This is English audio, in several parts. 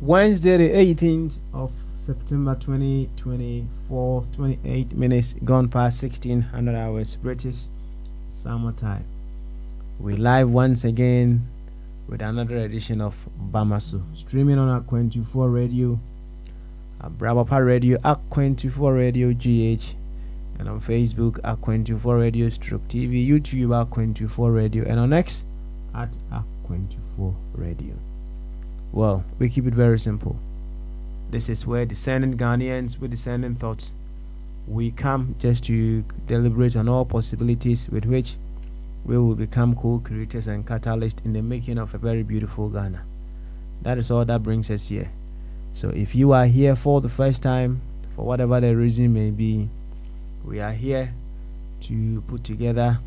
Wednesday, the 18th of September 2024, 28 minutes gone past 1600 hours British summer time. We live once again with another edition of Bamasu, streaming on Aqua24 Radio, Brabapa Radio, Aqua24 Radio GH, and on Facebook, Aqua24 Radio Stroke TV, YouTube, Aqua24 Radio, and on X at Aqua24 Radio. Well, we keep it very simple. This is where discerning Ghanaians with discerning thoughts, we come just to deliberate on all possibilities with which we will become co-creators and catalysts in the making of a very beautiful Ghana. That is all that brings us here. So if you are here for the first time, for whatever the reason may be, we are here to put together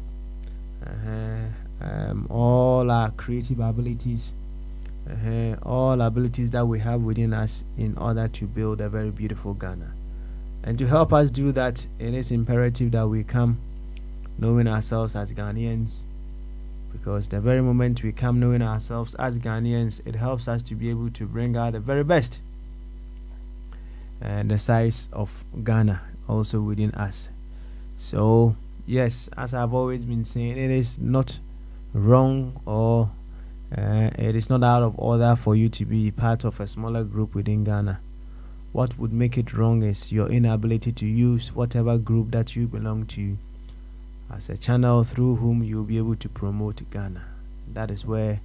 all our creative abilities, all abilities that we have within us in order to build a very beautiful Ghana. And to help us do that, it is imperative that we come knowing ourselves as Ghanaians, because the very moment we come knowing ourselves as Ghanaians, it helps us to be able to bring out the very best and the size of Ghana also within us. So yes, as I've always been saying, it is not wrong or it is not out of order for you to be part of a smaller group within Ghana. What would make it wrong is your inability to use whatever group that you belong to as a channel through whom you'll be able to promote Ghana. That is where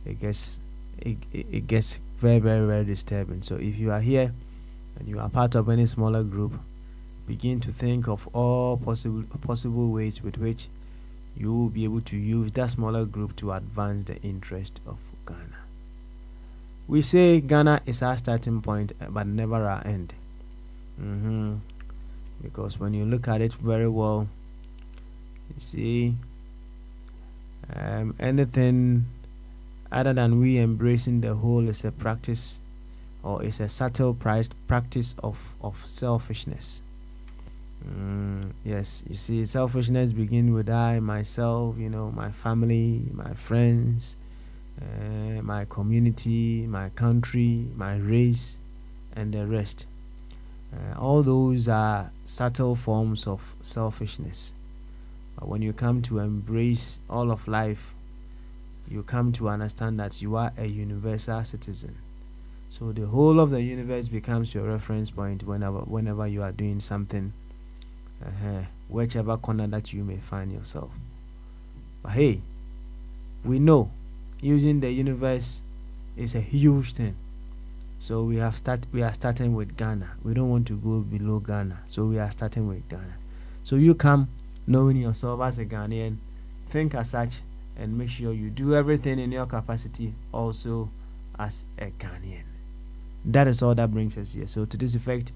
it gets very, very, very disturbing. So if you are here and you are part of any smaller group, begin to think of all possible ways with which you will be able to use that smaller group to advance the interest of Ghana. We say Ghana is our starting point, but never our end. Because when you look at it very well, you see, anything other than we embracing the whole is a practice, or is a subtle practice of selfishness. Yes, you see, selfishness begins with I, myself, my family, my friends, my community, my country, my race, and the rest. All those are subtle forms of selfishness. But when you come to embrace all of life, you come to understand that you are a universal citizen. So the whole of the universe becomes your reference point whenever you are doing something, whichever corner that you may find yourself. But hey, we know using the universe is a huge thing. So we are starting with Ghana. We don't want to go below Ghana. So we are starting with Ghana. So you come knowing yourself as a Ghanaian, think as such, and make sure you do everything in your capacity also as a Ghanaian. That is all that brings us here. So to this effect,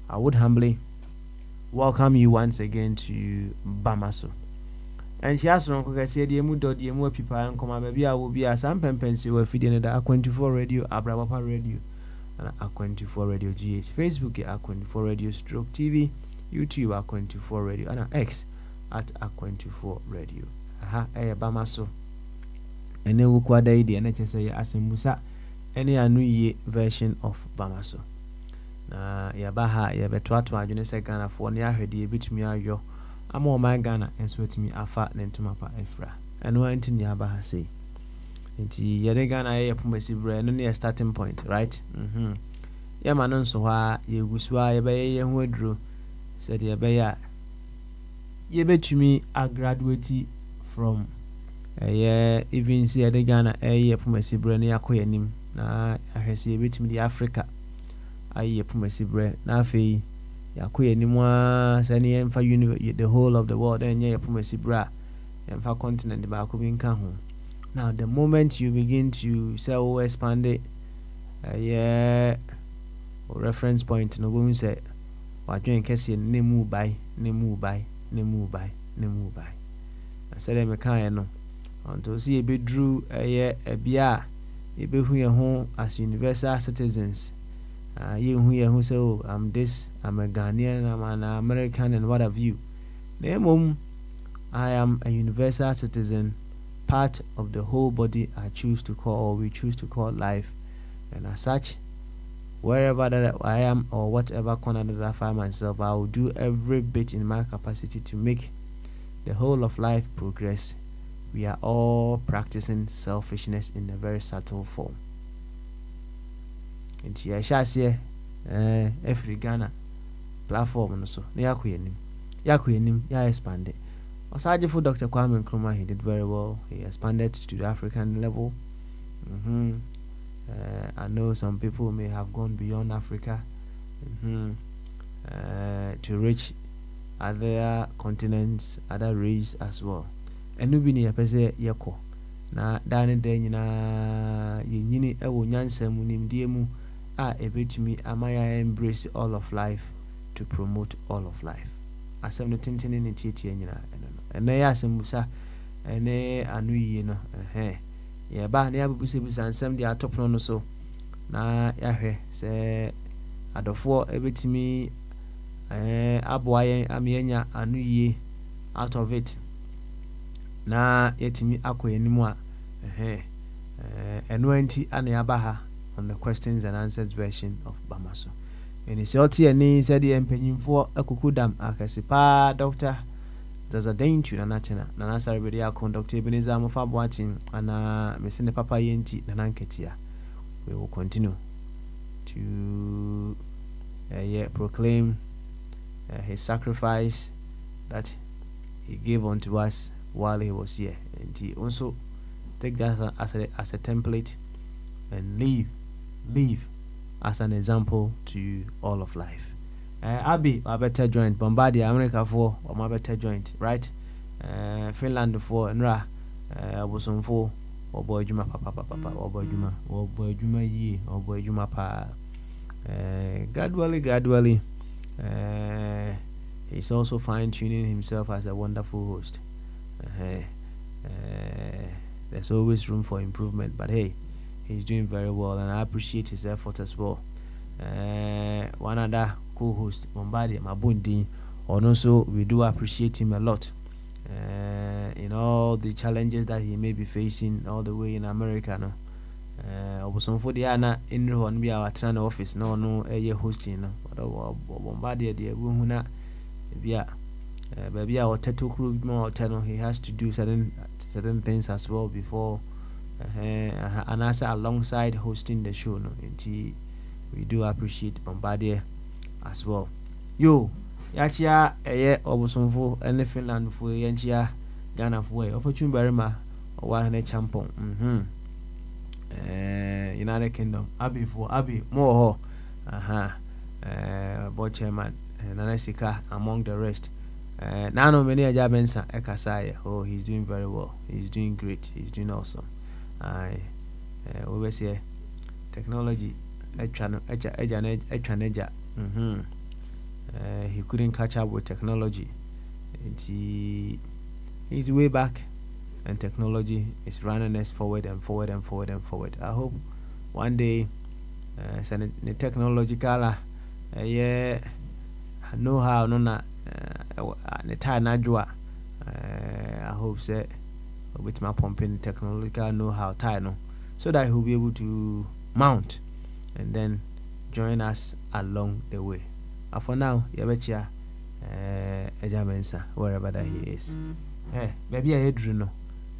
I would humbly welcome you once again to Bamasu. And she has wrong because the emu people and come maybe I will be a some pensi were feeding the Aqua24 Radio, Abrabapa Radio, and Aqua24 Radio GH, Facebook Aqua24 Radio Stroke TV, YouTube Aqua24 Radio, and X at Aqua24 Radio. Bamasu. And then we quad the NHS as a Musa, any new version of Bamasu. Na yabaha yabetwatwa adwene se Ghana fo ne ahwede betumi ayo ama my Ghana enso betumi afa ne ntomapa efra eno anti ne yabaha sei nti yede Ghana ye pomasi bre no ne starting point, right? Ya ma no nso ha yegusu a yebeye ye ho aduro said yebeya ye betumi a graduate from even see yede Ghana ye pomasi bre ne yakoyanim na ahwese ye betumi di Africa aye pomasi bre na afei yakoye nimwa sani emfa the whole of the world enye pomasi bra emfa continent ba ko bi nka ho. Now the moment you begin to say expand it, reference point no go say wadwen kese nemu bai I said me kan no until see ebedru ebia ebehu ye ho as universal citizens. You say, oh, I'm this, I'm a Ghanaian, I'm an American, and what have you. I am a universal citizen, part of the whole body I choose to call, or we choose to call life, and as such, wherever that I am or whatever corner that I find myself, I will do every bit in my capacity to make the whole of life progress. We are all practicing selfishness in a very subtle form. And here, Shasia, every Ghana platform, so Yakuyanim, ya expanded. Aside for Dr. Kwame Nkrumah, he did very well. He expanded to the African level. I know some people may have gone beyond Africa to reach other continents, other races as well. And we be a pese yako na dane de nyina yenyini ewo nyansa mu nimdie mu a ebetumi amaya embrace all of life to promote all of life. Asem no tentene ne tietie nyina ene ya asem busa ene anu yie no ye ba na yabubusa busa ansem de atop no so na yahwe se adofo ebetumi aboayen amenya anu yie out of it na yetimi akoyanimu a eno anti ana yabaha on the questions and answers version of Bamaso. And it's all TNA said the empanyimfo akukudam akasipa Dr. Zazadentu na nachena na nasa rebedi akon Dr. Ebenezer Mofabwatin ana mesene papa yenti na nanketia. We will continue to proclaim his sacrifice that he gave unto us while he was here, and he also take that as a template and live as an example to all of life. Abi, my better joint, Bombardier, America for, or my better joint, right? Finland for, Nra, Bosom for, or boy Juma papa, or boy Juma ye, or boy Juma pa. Gradually, he's also fine tuning himself as a wonderful host. There's always room for improvement, but hey, he's doing very well, and I appreciate his effort as well. One other co-host, Bombardier Mabundi, and also we do appreciate him a lot in all the challenges that he may be facing all the way in America. No, for the Anna in one be our Atlanta office, no, hosting, no, Bombardier, the Wuna, yeah. Baby, our tattoo crew more channel. He has to do certain things as well before and also alongside hosting the show. No, and we do appreciate Bombardier as well. Yo, yachia obosomfo ene Finland fo yanchia Ghana fo opportune barima wa hane champon. United Kingdom Abi more board chairman Nanasika among the rest. Nano many Ajabensa Ekasaya. Oh, he's doing very well. He's doing great. He's doing awesome. We say technology. He couldn't catch up with technology. He's way back, and technology is running us forward and forward and forward and forward. I hope one day, the technological, know how no the time I hope say with my pumping technological know-how no, so that he'll be able to mount and then join us along the way. For now, Yabecha Ejamensa, wherever that he is. Baby, I drew no.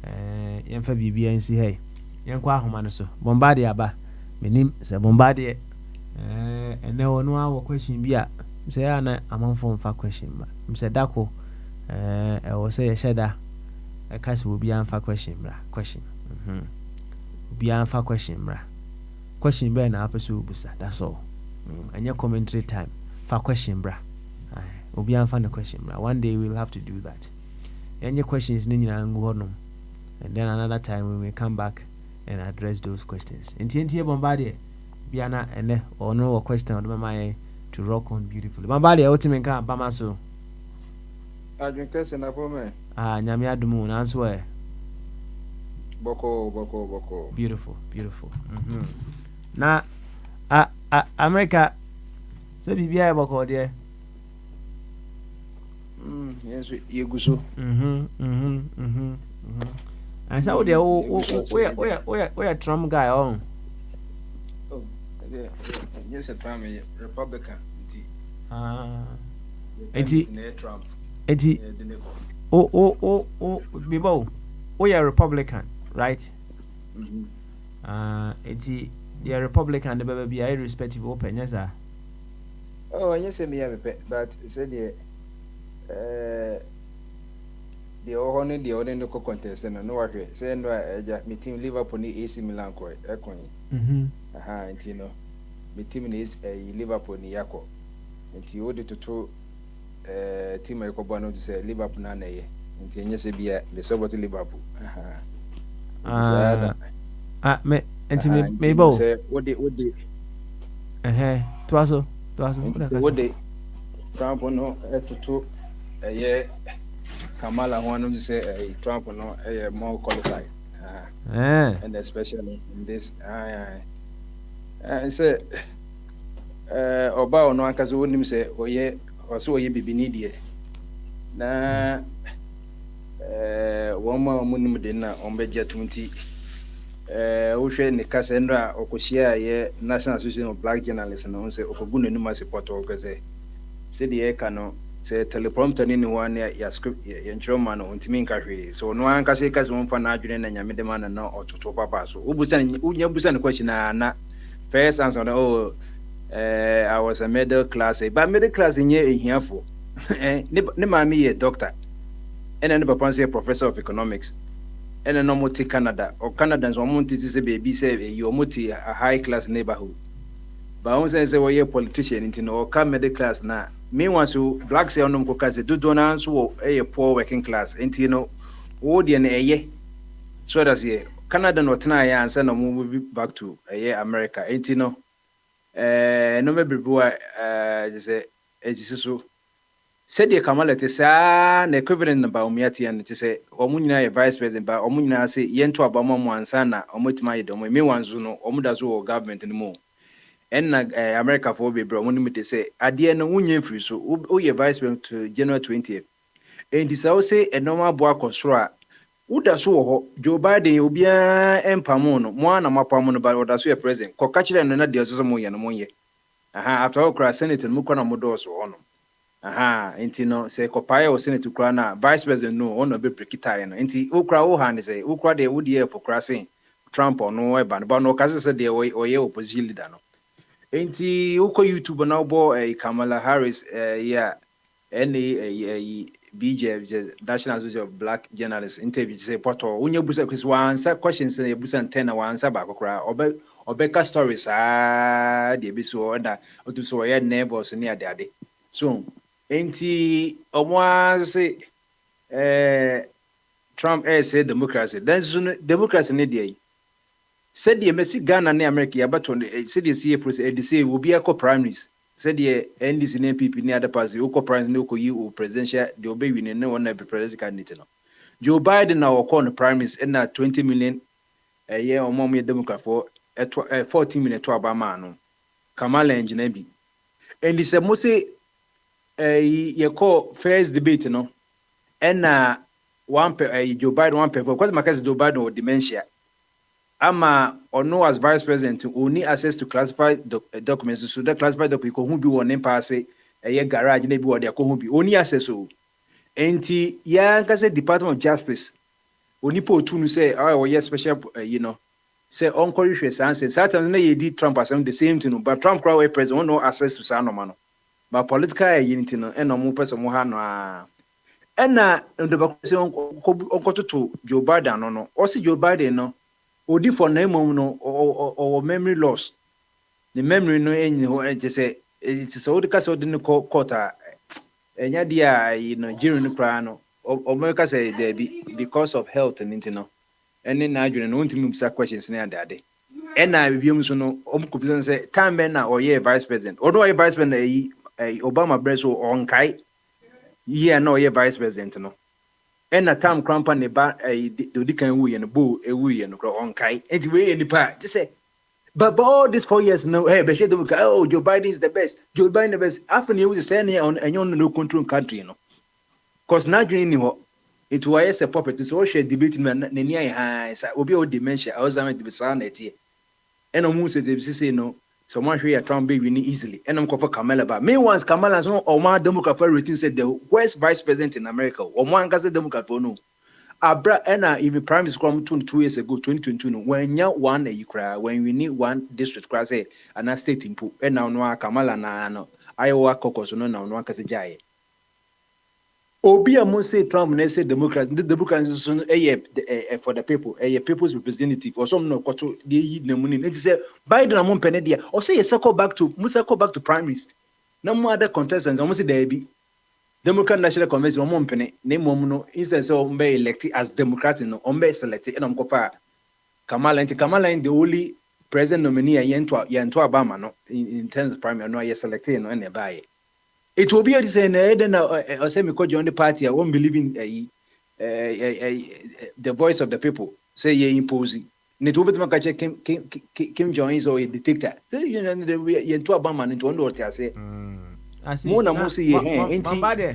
Yamfa BB and see hey. Yankwa Homanoso, Bombardier ba, menim say Bombardier. And no one our question be say ana among phone for question ba. Mse dako I will say a shada a cast will be anfa question bra question. Be anfa question bra. Question bra na apesu busa. That's all. And your commentary time for question bra. Will be anfa the question bra. One day we'll have to do that. And your questions nina and then another time we may come back and address those questions. In TNT Bombardier, Biana and or no question on my to rock on beautifully. Bombardier, ultimate car, Bamaso. I drink us in a woman. Nyamia Dumoon, answer. Boko. Beautiful. Now, America, so be Boko, dear. Yes, you go so. And so, we are Trump guy on. Oh, Yes, a family Republican. Ah, enti Independent Trump. enti bibo o you Republican, right? Enti the Republican the baby be irrespective open, yes sir. Oh, yes, me have a but said the honor the order no contest and no worry. Say no, my team Liverpool ni AC Milan ko ekon. Aha, nti no. My team is Liverpool ni yako. Nti wo de toto team e ko bo no to say Liverpool na ye. Nti enye se bia the support Liverpool. Aha. Me enti me bo. Say wo de to aso. Wo de Trump no toto Kamala wanted to say Trump no more qualified. And especially in this I say Oba no ankazo wonim say oye oso oye bibini die na one more munim de na ombeja 20 wohwe ne kasa ndo a okohia ye National Association of Black Journalists no say okogu no numa support o geze say de ka no say teleprompter ni one ya script ya nchoma no ntimi nka hwe so no anka say kase won fa na adwene na nyame de man na ototo papa so unya busa ne question na first answer no I was a middle class but middle class nye ehiafo ne ma me ye doctor and then papa say professor of economics and then no moti Canada or Canadians o monti say baby say you moti a high class neighborhood but on say we politician into no come middle class na meanwhile so black say onom koka say do na so poor working class into no wo de na so that's here Canada no tena ya answer no move back to America into no no me bibua say so said the Kamala te sa na equivalent number omiati and te say omunyina ye vice president ba omunyina say yento abama mu ansa na omotima ye domo me wanzu no omudazo government ni mo enna America for be bro money me say ade no wunye free so o ye vice president to January 20th and this how say a normal boa control a uda so ho Joe Biden obia empamo no mo na mapamo no ba oda so ye president ko ka kire no na de so mo ye no mo ye aha after all cra senate no ko na mo do so ho no aha enti no say ko pae o senate kra na vice president no ono be brekitai no enti o kra o ha ne say o kra de wo de for kra say Trump no e ba no ka say de o ye opposition leader no enti uko YouTube na obo Kamala Harris BJ National Association of Black Journalists interview say poto unye busa kwis answer questions na busa 10 na answer ba kokra obeka stories de bi so oda otu so ye nervous ni ade so enti omwa say Trump say democracy then democracy ne dey said the Messi Ghana and America, but said the CA process, the CA will be a co-primaries. Said the NDC and NPP near the party, who co-primaries, no co-you presidential, the obey winning, no one be presidential candidate. Joe Biden now call primaries and now 20 million a year or more Democrat for 14 million to Obama. Kamala and Genebi. And this must say you call first debate, you know, and one Joe Biden, one paper, because my case Joe Biden or dementia. Ama or no as vice president only access to classified documents so that classified document ko hu bi won pass garage na bi wo de ko hu bi only access o enti ya nka say Department of Justice oni po tu no say yes special say on hwehwe sanse sometimes na ye di Trump asem the same thing but Trump crowd president no access to sa no ma no but political unity no e no mo person mo ha no a na ndo ba ko say on to Joe Biden no o si Joe Biden no odi for na emom no or memory loss the memory no enyi ho say it is all the case of the court enya dia Nigeria no kra no America say there be because of health and no ene na adwene no ntimi busa questions na ade and na bibiom so no omkopison say time ben na or vice president or no vice president Obama breso on kai na or vice president no and na time crampa ne ba the kan wu ye no bo ewu ye no kro on kai enti we ni pa just say but all these 4 years no be shey Joe Biden is the best Joe Biden the best after you was saying here on and no control country cause now ni ho it was a puppet so share debate na near high sa obi o dementia Alzheimer be sa na tie and o mu say no So much we are Trump be winning easily. And I'm going for Kamala. But me once Kamala so or one Democrat rating said the worst vice president in America. Or one can say Democrat for no. Abra and even prime minister come 2 years ago, 2022. When you one a cry, when we need one district class and a state input. And now no Kamala na Iowa caucus no now no can say Obi a say Trump and say Democrats, the Democrats for the people, a people's representative, or some no quarter the money. It say Biden among Penedia, or say a circle back to primaries. No more other contestants, almost there be Democrat National Convention, Mom Penny, name Momo, instead so be elected as Democrat and Ombe selected, and Omkofa Kamala and the only president nominee Yantua Obama no in terms of primary, no, yes, selected no and buy. It will be a say then I say me join the party. I won't believe in the voice of the people. Say ye imposing. It will be to Kim Jong-un or a dictator. You know the Obama and into what I say. Mona Mosi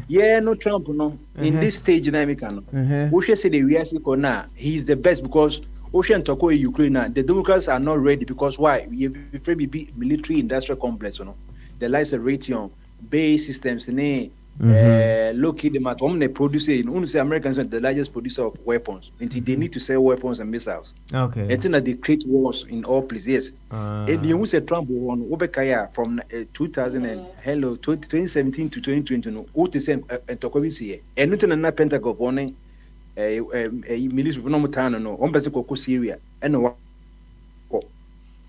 yeah no Trump no in this stage dynamic no. We should say the US because now he's the best because Ocean Toko Ukraine now the Democrats are not ready because why we have military industrial complex no. The likes of Raytheon base systems Lockheed Martin they produce only say Americans are the largest producer of weapons until they need to sell weapons and missiles. Okay. And then they create wars in all places. And you say Trump won Obekaya from 2017 to 2020 no what they say and Tokobisi and nothing na Pentagon warning a military no mutano no on base ko Syria and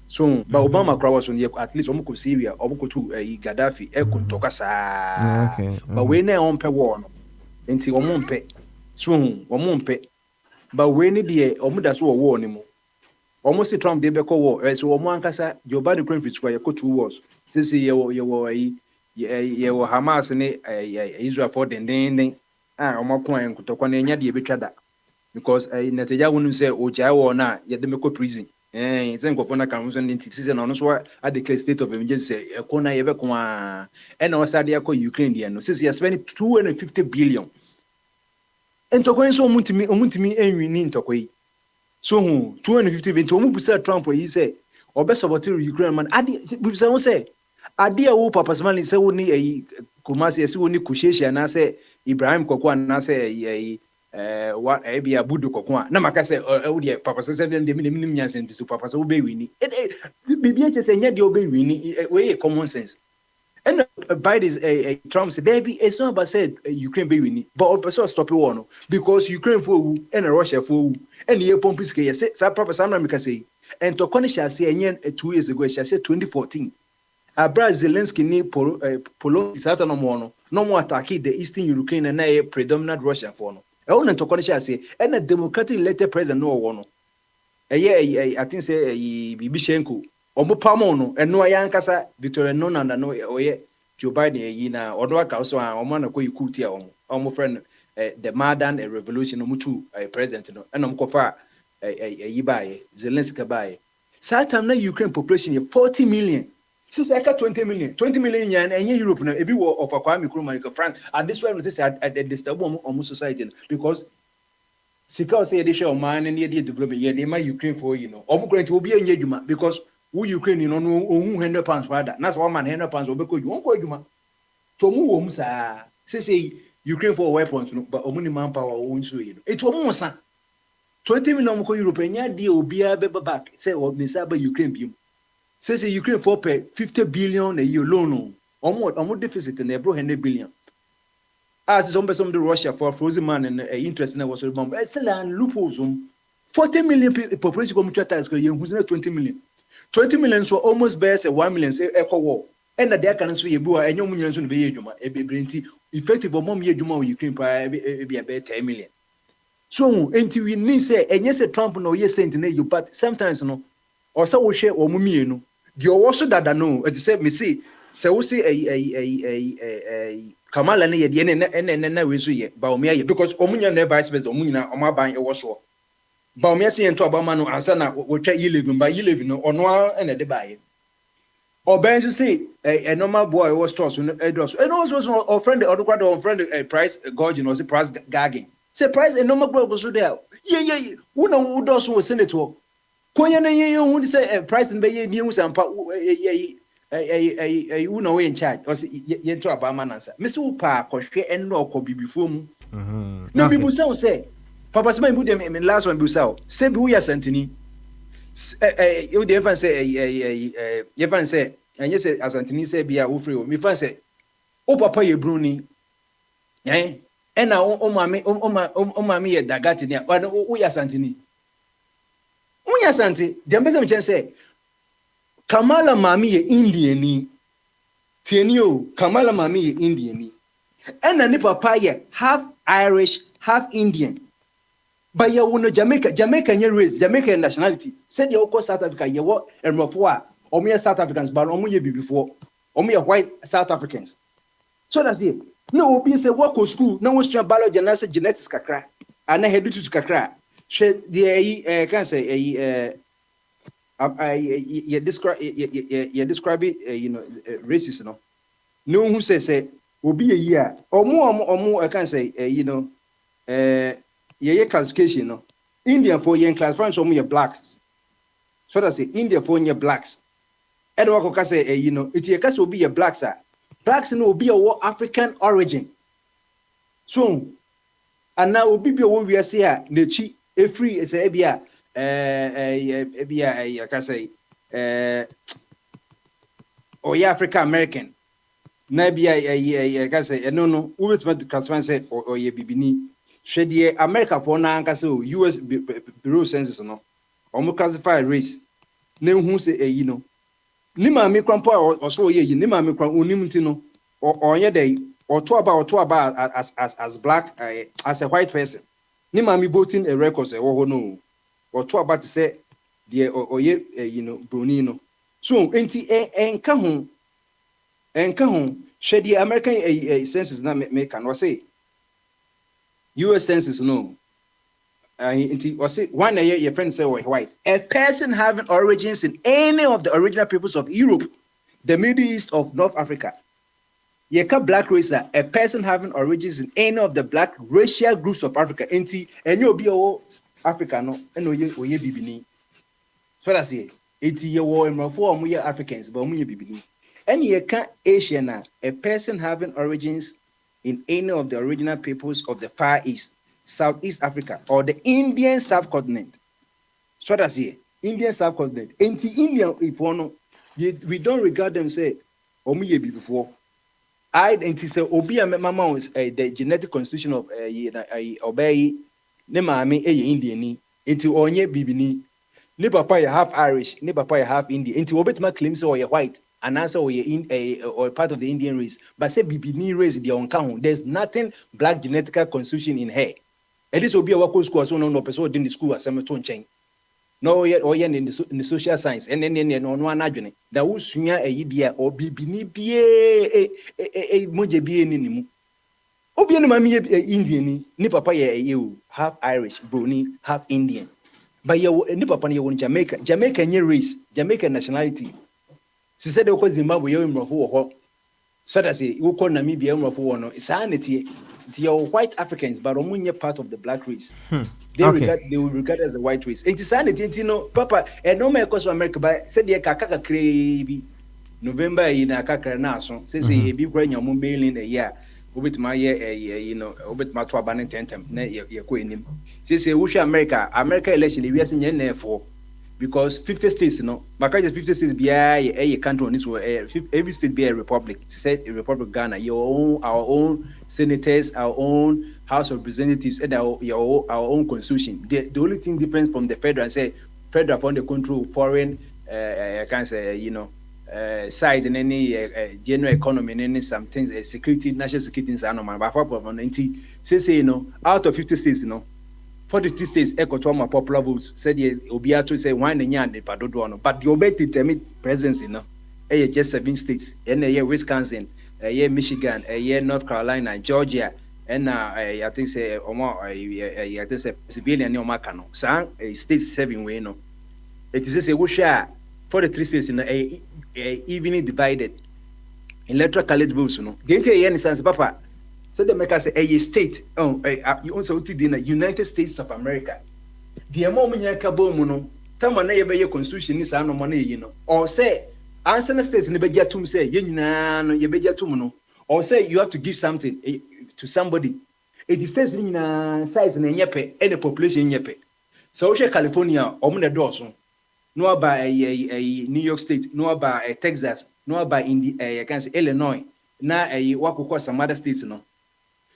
so but Obama crowd was on at least omko Syria omko to Gaddafi kuntoka sa but we na on pe war no enti omompe so omompe but we ni de omuda so war ni mo almost Trump dey be ko war so omo ankasa Joe Biden crane fit square 2 wars this ye Hamas ni Israel for den omo kon kutokwa na nya de betwa da because Netanyahu wonu say oja war na ye de me ko prison it's going to come and also at the state of emergency. A corner ever come and also the Ukraine. No, since you are spending 250 billion. And to go so much me, and we need to go. So 250 billion. To move Trump, he say, or best of all, Ukraine man. Adi, we say, Adia who Papa's man is only a Kumasi, as only Kusheshi, and I say Ibrahim Kokwan, and I say what be a budu kokwa na makase odi papa se 7 de minimum nyansen bisu papa se obe wini bibia che se nya de obe wini we common sense and Biden Trump said it's not about said Ukraine be wini but also stop it one because Ukraine for who and Russia for who and ye pompis ke say papa sam na make say and to koni sha say enyen 2 years ago sha say 2014 Zelensky ni Poland is out no more attack the eastern Ukraine and a predominant Russia for no I want to say, and a democratic elected president no one. I think say Bibishenko, Omo Pamono, and no Yankasa, Victoria Nona, no Joe Biden, Yina, or Dwaka, or Monaco, Kutia, Omo friend, the Madan, a revolution, Mutu, a president, and Omkofa, a Yibai, Zelensky by. Saturn, Ukraine population 40 million. Since I got 20 million yen and Europe now, a bit of a Kwame Nkrumah, France, and this one is at the disturb almost society because Sika say they show man and the development yeah, they might Ukraine for Omugranti will be a Yeduma because who Ukraine no 100 pounds for that. That's 1 man 100 pounds or because you won't go Juma. To move say Ukraine for weapons, but only manpower own so it almost 20 million European deal be a back, say or Misaba Ukraine. Says Ukraine for pay 50 billion a year loan almost deficit in every 100 billion. As some of the Russia for frozen man and interest in was remember. It's a loopholes 40 million population communicators who's not 20 million. 20 million so almost bears a 1 million echo war. And that there can see a boy and young millions on the Yuma, a brinty, effective mom Yuma Ukraine be about 10 million. So until we need say and yes a Trump no yes sent you but sometimes no or so we share or mummy no. The also that I know, as I said, me see, so we say a Kamala ne ye and we see Baumia because Omunya ne vice president Omunya Oma buying a washer. Baumia see and to Obama no answer now, which you live by you live or no and a debay. Or Ben to say a normal boy was tossed and also a friend or friend a price gorging was a price gagging. Say price a normal boy was there. Yeah, who know who does was send it to. Konya na hu say price be ye ni hu sampa you know we in charge or ye to abama nansa me se wo pa kwohwe enno okobibifo mu na bibu say papa se man bu dem me last one bu say say bi wo ya santini you dey fan say you fan say anye say asantini say bia wo free o me fan say o papa ye bruni ena o mami ye dagati ni o ya santini unya santi dembe me say Kamala mami ye Indiani. Tienio, Kamala mami ye Indiani. And ni papa ye half Irish, half Indian. But ye wuno Jamaica nye race, Jamaican nationality. Said ye oko South Africa, ye wo enrofwa. Omu South Africans, but omu ye before. Omu ye white South Africans. So that's it. No, obi say work school, no one strong biology and say genetics kakra. And I head to kakra. She the can say you describe it, racist, no who say will be a year or more I can say classification India for young class France or more blacks, so that's it. India for your blacks Edward can say it will be a blacks will be a African origin so and now will be we are say the a free is a bia I can say African American. Maybe I can say no. Who is meant to classify say or ye bibini? Should ye America for now? Can say U.S. Bureau census no? Or more classify race. Name who say Nima me crampo or so ye nima me cram unimtino or ye day or two about as black as a white person. Nima me voting a record say oh no. Or two about to say the Brunino. So enti enka hon share the American census na make can say US census no enti was say one your friend say white a person having origins in any of the original peoples of Europe, the Middle East of North Africa. Yeka black race a person having origins in any of the black racial groups of Africa enti enyo bi Africa no and oye bibini. So that's it. 80 year war and for omu Africans, but omu bibini. And ye can Asian a person having origins in any of the original peoples of the Far East, Southeast Africa, or the Indian subcontinent. So that's it. Indian subcontinent. Anti-Indian if one we don't regard them say omu before. I say obi mama was the genetic constitution of obey. Ne maame Indian ni enti onye bibini ne papa ye half Irish ne papa ye half Indian enti obetuma claim say oye white and answer or part of the Indian race but say bibini race dey on count. There's nothing black genetical constitution in her. At least obi a work school so no person in the school asem to nchen no oye in the social science and no anadwene da wo sua dia o bibini bie moje bie ni nimu obi no mami Indian ni papa ye half Irish Bruni half Indian but ye ni papa ye won Jamaica nye race Jamaican nationality si said ko Zimbabwe ye mrofo wo ho so that say wo ko Namibia mrofo wo no sanity they are white Africans but omunye part of the black race they will regard as a white race it is sanity no papa no me ko so America but said ye kaka krebi November yi na kakra na so say e bi kwa nya mo mailing a year obit my obit my to abandon tentem na ye ko enim say we America election we are saying na for because 50 states because 50 states be a country on this every state be a republic said a republic Ghana our own senators, our own house of representatives and our own constitution. The only thing different from the federal say federal for the control foreign I can say side in any general economy and any some things security national security things but for 90 say out of 50 states 42 states equal popular votes said obiato say one nya de padodo no but the obey determine presidency just 7 states and Wisconsin Michigan North Carolina Georgia and I think say I think say Pennsylvania and Omaka no so states 7 way no it is say we share 43 states evenly divided electoral college votes the entire sense papa so they make us a state you also in the United States of America the amount of kabom tama na yɛbɛyɛ constitution ni saa no mo na yi no or say answer na states ne bɛgya tum say yɛ nyinaa no yɛbɛgya tum no or say you have to give something to somebody it states ni nyinaa size na nyɛ pɛ any population nyɛ pɛ so wo hwɛ California ɔmo na dɔɔso no aba New York State no aba Texas no aba I can say Illinois na wakokɔ some other states no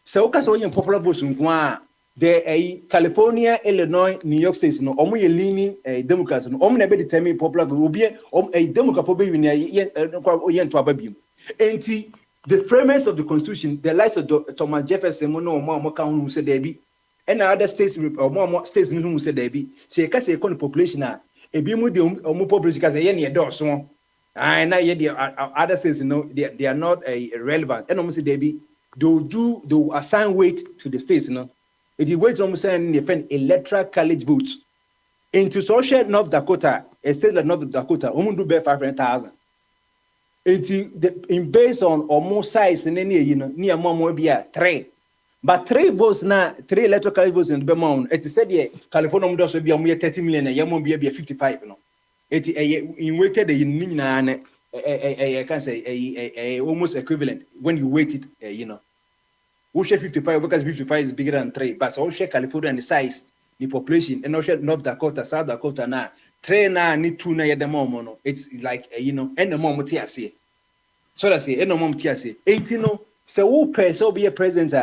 so wo ka sɛ wɔyɛ popular votes nko a the California, Illinois, New York states no omo ye leaning Democrats no omo na be determine popular vote obi a Democrat for be win ye to ababiem enti the framers of the constitution the likes of Thomas Jefferson no omo kan hu say there be and other states omo states no hu say there be say ka say economic population a ebi mu de omo population ka say ye na do so na ye the other states no they are not relevant and omo say there be they assign weight to the states no. It is wait almost saying the friend electoral college votes into social North Dakota, a state like North Dakota, do bear 500,000. In based on almost size in any near more be 3. But 3 votes now, 3 electoral college votes in the Vermont. It is said here California does be a 30 million and Yamon be a 55. No, it in weighted I can say almost equivalent when you weight it, we share 55 because 55 is bigger than 3. But so share California and the size, the population, and also North Dakota, South Dakota now. 3 now need 2 na the moment. It's like and the moment TSC. So that's it. And the moment TSC. Ain't so who press so be a president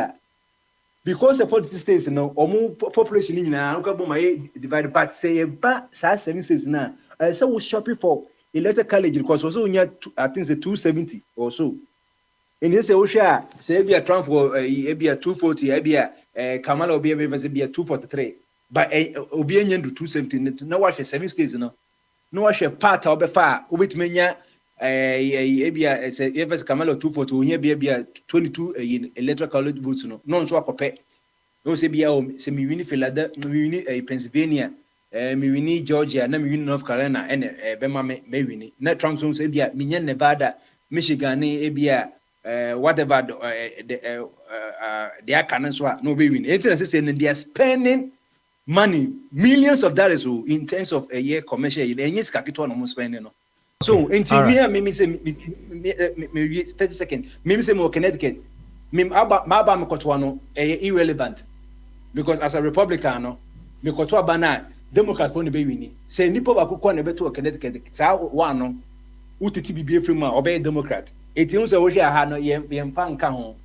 because the 40 states or more population in now divided but say but 7 states now. So we shopping for electoral college because also I think it's 270 or so. In this Osha, say be a Trump for be a 240, be a Kamala or be a 243. But Obianian to 270, no wash 7 states, no wash a part of the far, which mania a Kamala 240, be a 22 in electoral college votes, no swap of pay. No say be a semi wini Philadelphia, a Pennsylvania, me wini Georgia, no me North Carolina, and Bema may win. Not Trump say be a Minian Nevada, Michigan, a whatever they are canons no be win. They are spending money, millions of dollars in terms of a year commercial. And yes, capital almost spending. So until me say 30 seconds. Me say more Connecticut. Me aba me kotwano irrelevant because as a Republican me kotwa bana Democrat for be win. Say nipo ba ko na beto Connecticut. Sa one no utiti bibie free ma obey Democrat. It seems that we are no fan can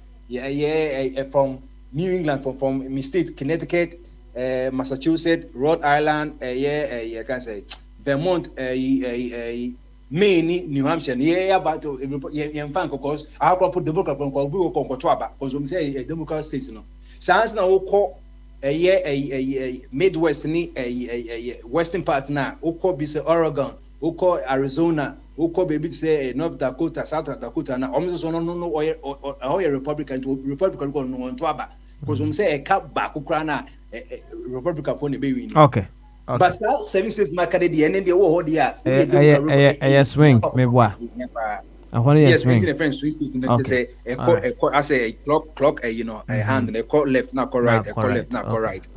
from New England, from my state, Connecticut, Massachusetts, Rhode Island, I can say Vermont, Maine, New Hampshire, but fan because I put Democrat from Concotuaba, because we say a Democrat state. Sounds now call a Midwest, a Western part now, Oko be Oregon. Oko Arizona, Oko baby say North Dakota, South Dakota, na almost no or Republican go no to aba because say a cap back Ukraina Republican for the baby. Okay. But that services market the end the whole dia. Swing me boa. I want to swing. Different swing state to say I say a clock a hand a call left not call right a call left not call right.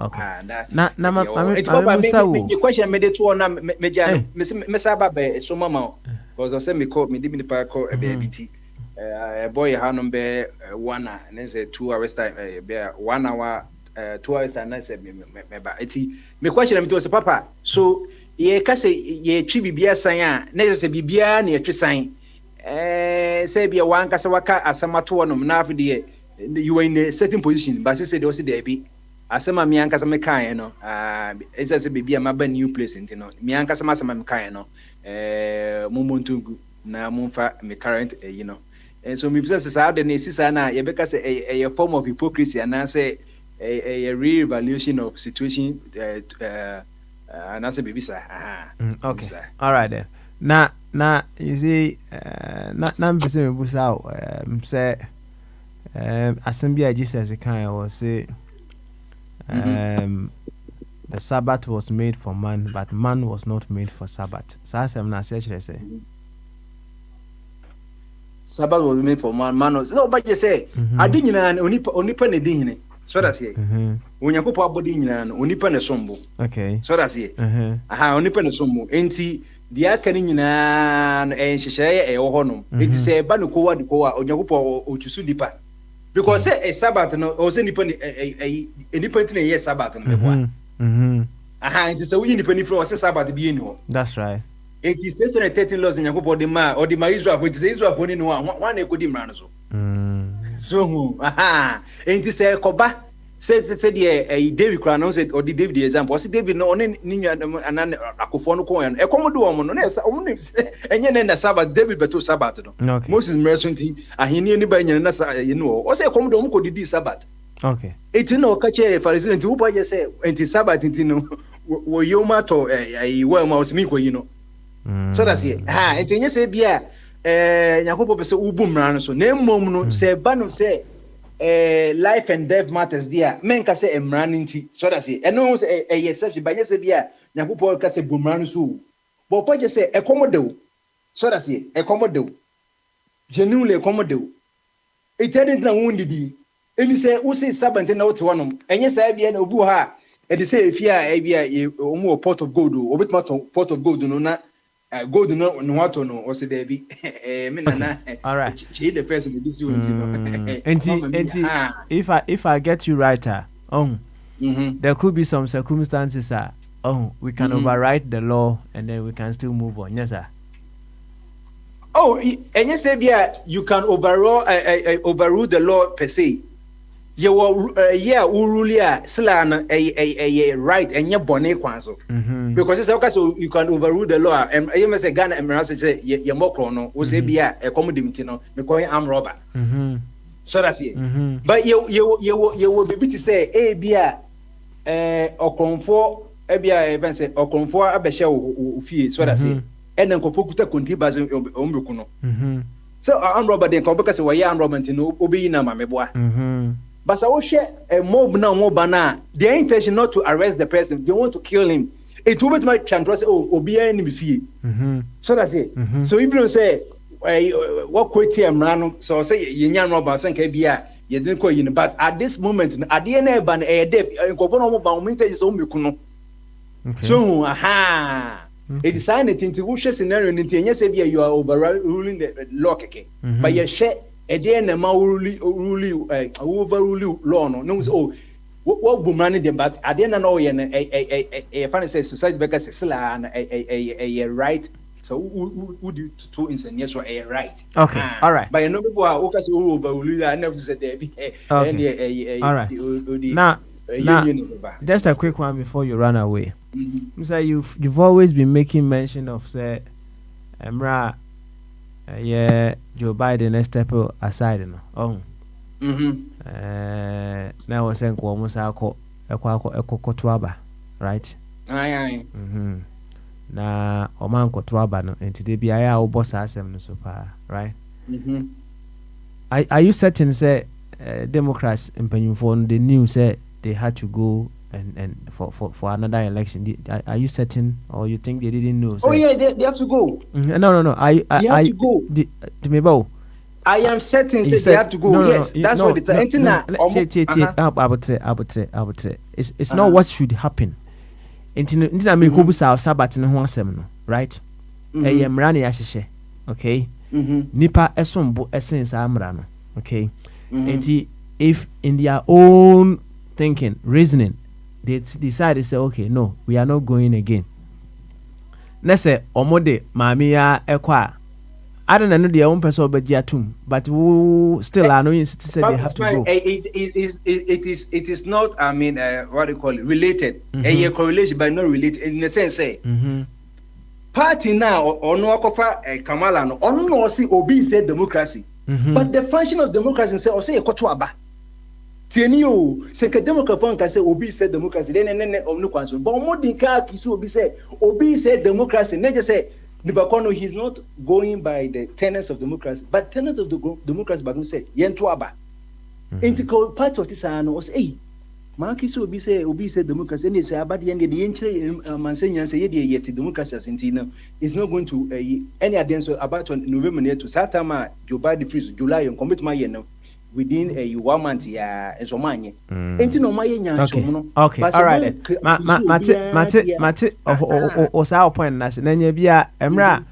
Na the question made it to na me saba be so mama because I say me call me did me call a baby a boy hanom be 1 hour and then say 2 hours time be 1 hour 2 hours time na say me ba eti me question me to say papa so ye ka say ye twi bibia san a na say bibia na ye twi san say be one kasa waka asamato no na afde you were in a certain position but say they also there be asema mi ankasa me kan no esa say bibia maba new place no mi ankasa masema me kan no mumontungu na mumfa me current and so me business say how the nesisa na ye beka say a form of hypocrisy and I say a re-evaluation of situation and I say baby sir okay all right then na you see na mpese me busa say assembly Jesus kind was say the Sabbath was made for man but man was not made for Sabbath. So I na say Sabbath was made for man was no but you say I didn't onipa ne din So that's it. Onyankopɔ abɔde nyinaa no onipa na sombo. Okay. So that's it. Aha onipa na sombo. Enti dia aka ni nyinaa no nhyehyɛe ɛwɔ hɔ no. Enti sɛ ɛba no kowa de kowa onyankopɔ otwusu nipa. Because say a Sabbath no or say nipa nipa ntina yɛ Sabbath no meboa. Aha enti sɛ woyi nipa ni from say Sabbath bi eni hɔ. That's right. Enti sɛ 13 laws onyankopɔ de ma or de ma Israel for enti sɛ Israel for ni no one na ekodi mmara no so. So aha enti sɛ koba say the David kra no say or the David example say David no one ni anan akofo no ko yan e komodo wo no na enye na Sabbath David beto Sabbath no Okay. Moses mreso nti aheni ni ba nyene na ye no o say komodo mo ko didi Sabbath Okay. eti no ka che Pharisee nti wo pa je say enti Sabbath nti no wo yoma to wo ma osimi ko yi no so that's it ha enti enye say bia Yakobo be say ubu mra no so na mmom no say ba no say life and death matters there men ka say emran nti so that say eno say exception ba say bia Nyankopɔn ka say bomran so but po je say ekomodew so that say ekomodew genuinely ekomodew eternity na wondidi eni say wo say Sabbath na wote wonom enye say bia na obu ha e dey say efia e bia omo pot of gold o obetuma pot of gold no na gold no what no o say there be me na all right she the person with this unit no if I get you right there could be some circumstances we can override the law and then we can still move on. Yes sir. And you say you can overrule the law per se. You were urulia slan a right and your bonnet kwanzo because it's okay, so you can overrule the law and you must say Ghana and say your mokrono was a bia a commoditino because I'm robber. So that's it. But you will be to say a bia or comfort a bia event or comfort a besha fee. So that's it. And then Kofukuta Kuntibas Ombukuno. So I'm robber then because we are robber to obeying my meboa. But I will share a mob now, mobana. Their intention not to arrest the person, they want to kill him. It will be my chance. Obi enemy fee. So that's it. So if you say, what quit here, man? So say, Yan Roberts and KBA, you didn't call you, but at this moment, at the end of a death, and Kopono Winter is only so, aha. It is signed into which scenario, and yes, you are overruling the law, but you share. A day and a overrule law no what boomerang them but I didn't know a funny says society because it's a right so would you two in yes or a right okay all right but you know people are overrule I never said there be all right now just a quick one before you run away. Mr. You've always been making mention of say Emra Joe Biden step aside no now was saying almost right na oman kotoaba no entide bia ya wo boss asem no so pa right are you certain say Democrats impanyimfo the news say they had to go and for another election? Are you certain, or you think they didn't know? Oh yeah, they have to go. No. They have to go. I am certain they have to go. No, yes, that's what it is. It's not what should happen. Intina me kobu sa Sabbath no ho asem no, right? Mra na yahye, okay? Nipa esombo esen sa mra no, okay? If in their own thinking, reasoning, they decide to say, okay, no, we are not going again. Let's say, omode, mamia, ekwa. I don't know their own person, but but we still are knowing say they have to go. It is not, I mean, what do you call it, related. A correlation, but not related. In the sense, say, party now, or no, Kamala, no, or no, see, Obi said democracy. But the function of democracy, say, or say, Kotuaba. Tienio, say Democrat can say Obi said democracy, then of no concern. But more than Kisu Obi said democracy, never say Nibakono, he's not going by the tenets of democracy, but tenets of the democracy, but don't say Yentuaba. Integral part of this was Marcus Obi said democracy, and they say about the end of the entry Mansanian say yet democracy as Intina is not going to any advance about November to Satama, Joe Biden freeze, July, and commit my within a 1 month ya nsomanye enti no maye nyancho Okay. no Okay. but All so right man then. Mate. O saa point na se nanya bia emra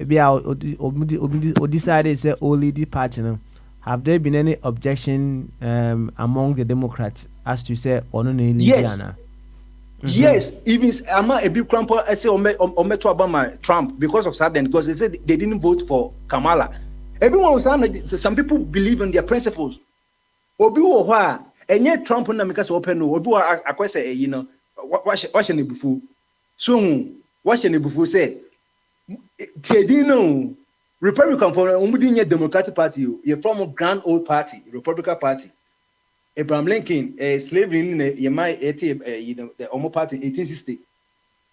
bia o decided say o lead party no. Have there been any objection among the Democrats as to say ono na lead yes ana? yes even ama a big cramp I say on to Obama Trump because of Sudden because they said they didn't vote for Kamala. Everyone was saying some people believe in their principles. Obi wo ho a enye Trump na meka say open no obi wo akwese you know what ne bufu so what ne bufu say tiedi no Republican for umudi nye Democratic Party you from a grand old party Republican Party Abraham Lincoln slavery in yema you know the Omo party 1860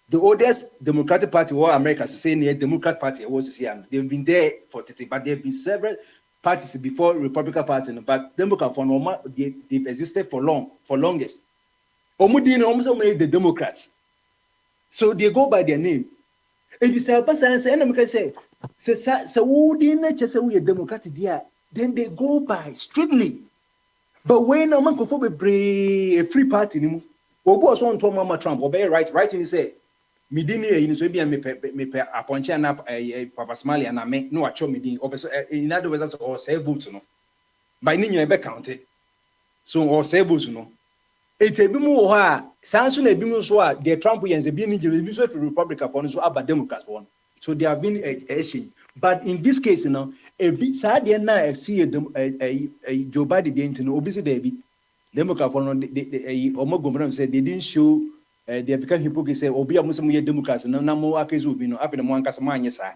the oldest Democratic Party war America say near Democrat Party was here they've been there for 30 but there've been several parties before Republican Party but Democrat for normal they've existed for longest omudin almost made the Democrats so they go by their name if you say person say and say who didn't just say we are Democrat there then they go by strictly but when a man go for a free party anymore obu also on to Mama Trump obey right in say midini e so bia me aponche na Papa Smiley and me no acho midini obeso in other words or say vote no by ni nyina be count so or say vote no it e bi mu ho a sanso na bi mu so a the Trump yens e bi ni je bi so for Republican for no so aba Democrats one so they have been exchange but in this case you know e bi sa de na see Joe Biden dey into no obi se dey bi Democrat for no they omogomram said they didn't show they have become hypocrite say obi amuso ye Democrats na mo akezu obi no after mo ankasa mo anye sa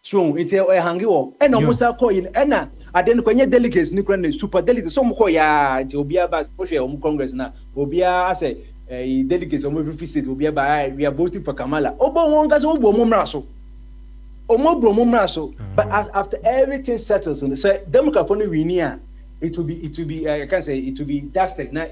so it's a hangi wo e no musa call in e na ade no kwanye delegates ni kra na super delegates so mo call ya nti obi aba so hwe o congress na obi a say delegates o mo visit obi aba we are voting for Kamala obo won ga so obo mo mra so but after everything settles on so Democrat for no win it will be I can say it will be dusted now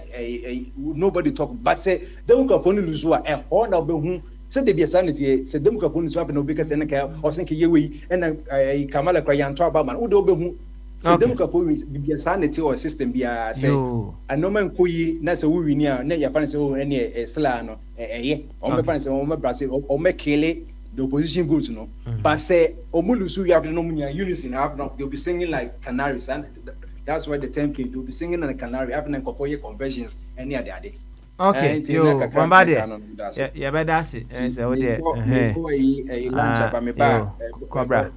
nobody talk but say Democrat for no lose wa e ho na be hu say they be sanity say Democrat for no so no because na ka o say ye we and Kamala kwa yan talk about man wo do be hu say Democrat for be sanity or system be say anoman koyi na say wo win na ya fan say o ene sla no o me fan say o me Brazil o me kele the opposition votes no but say omulusu you have no unison they'll be singing like canaries and that's why the term came to be singing on a canary having a couple year conversions any other day okay yo Bombade yeah but that's it say o there Cobra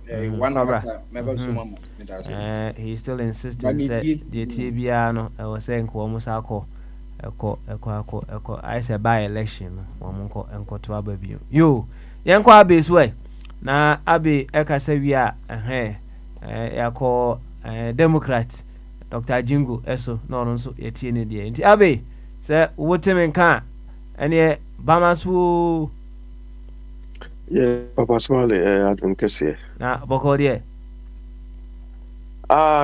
he's still insisting say the TBR no I was saying ko mo sa ko eko I say by election no mo nko to aba bi yo yen kwa base way na abi ekasa wi a yakọ Democrat Dr. Jingo eso no no so yetie ne de nti abi se wotemen kan ene bamasu yeah Papa Smiley Adam Kese na boko de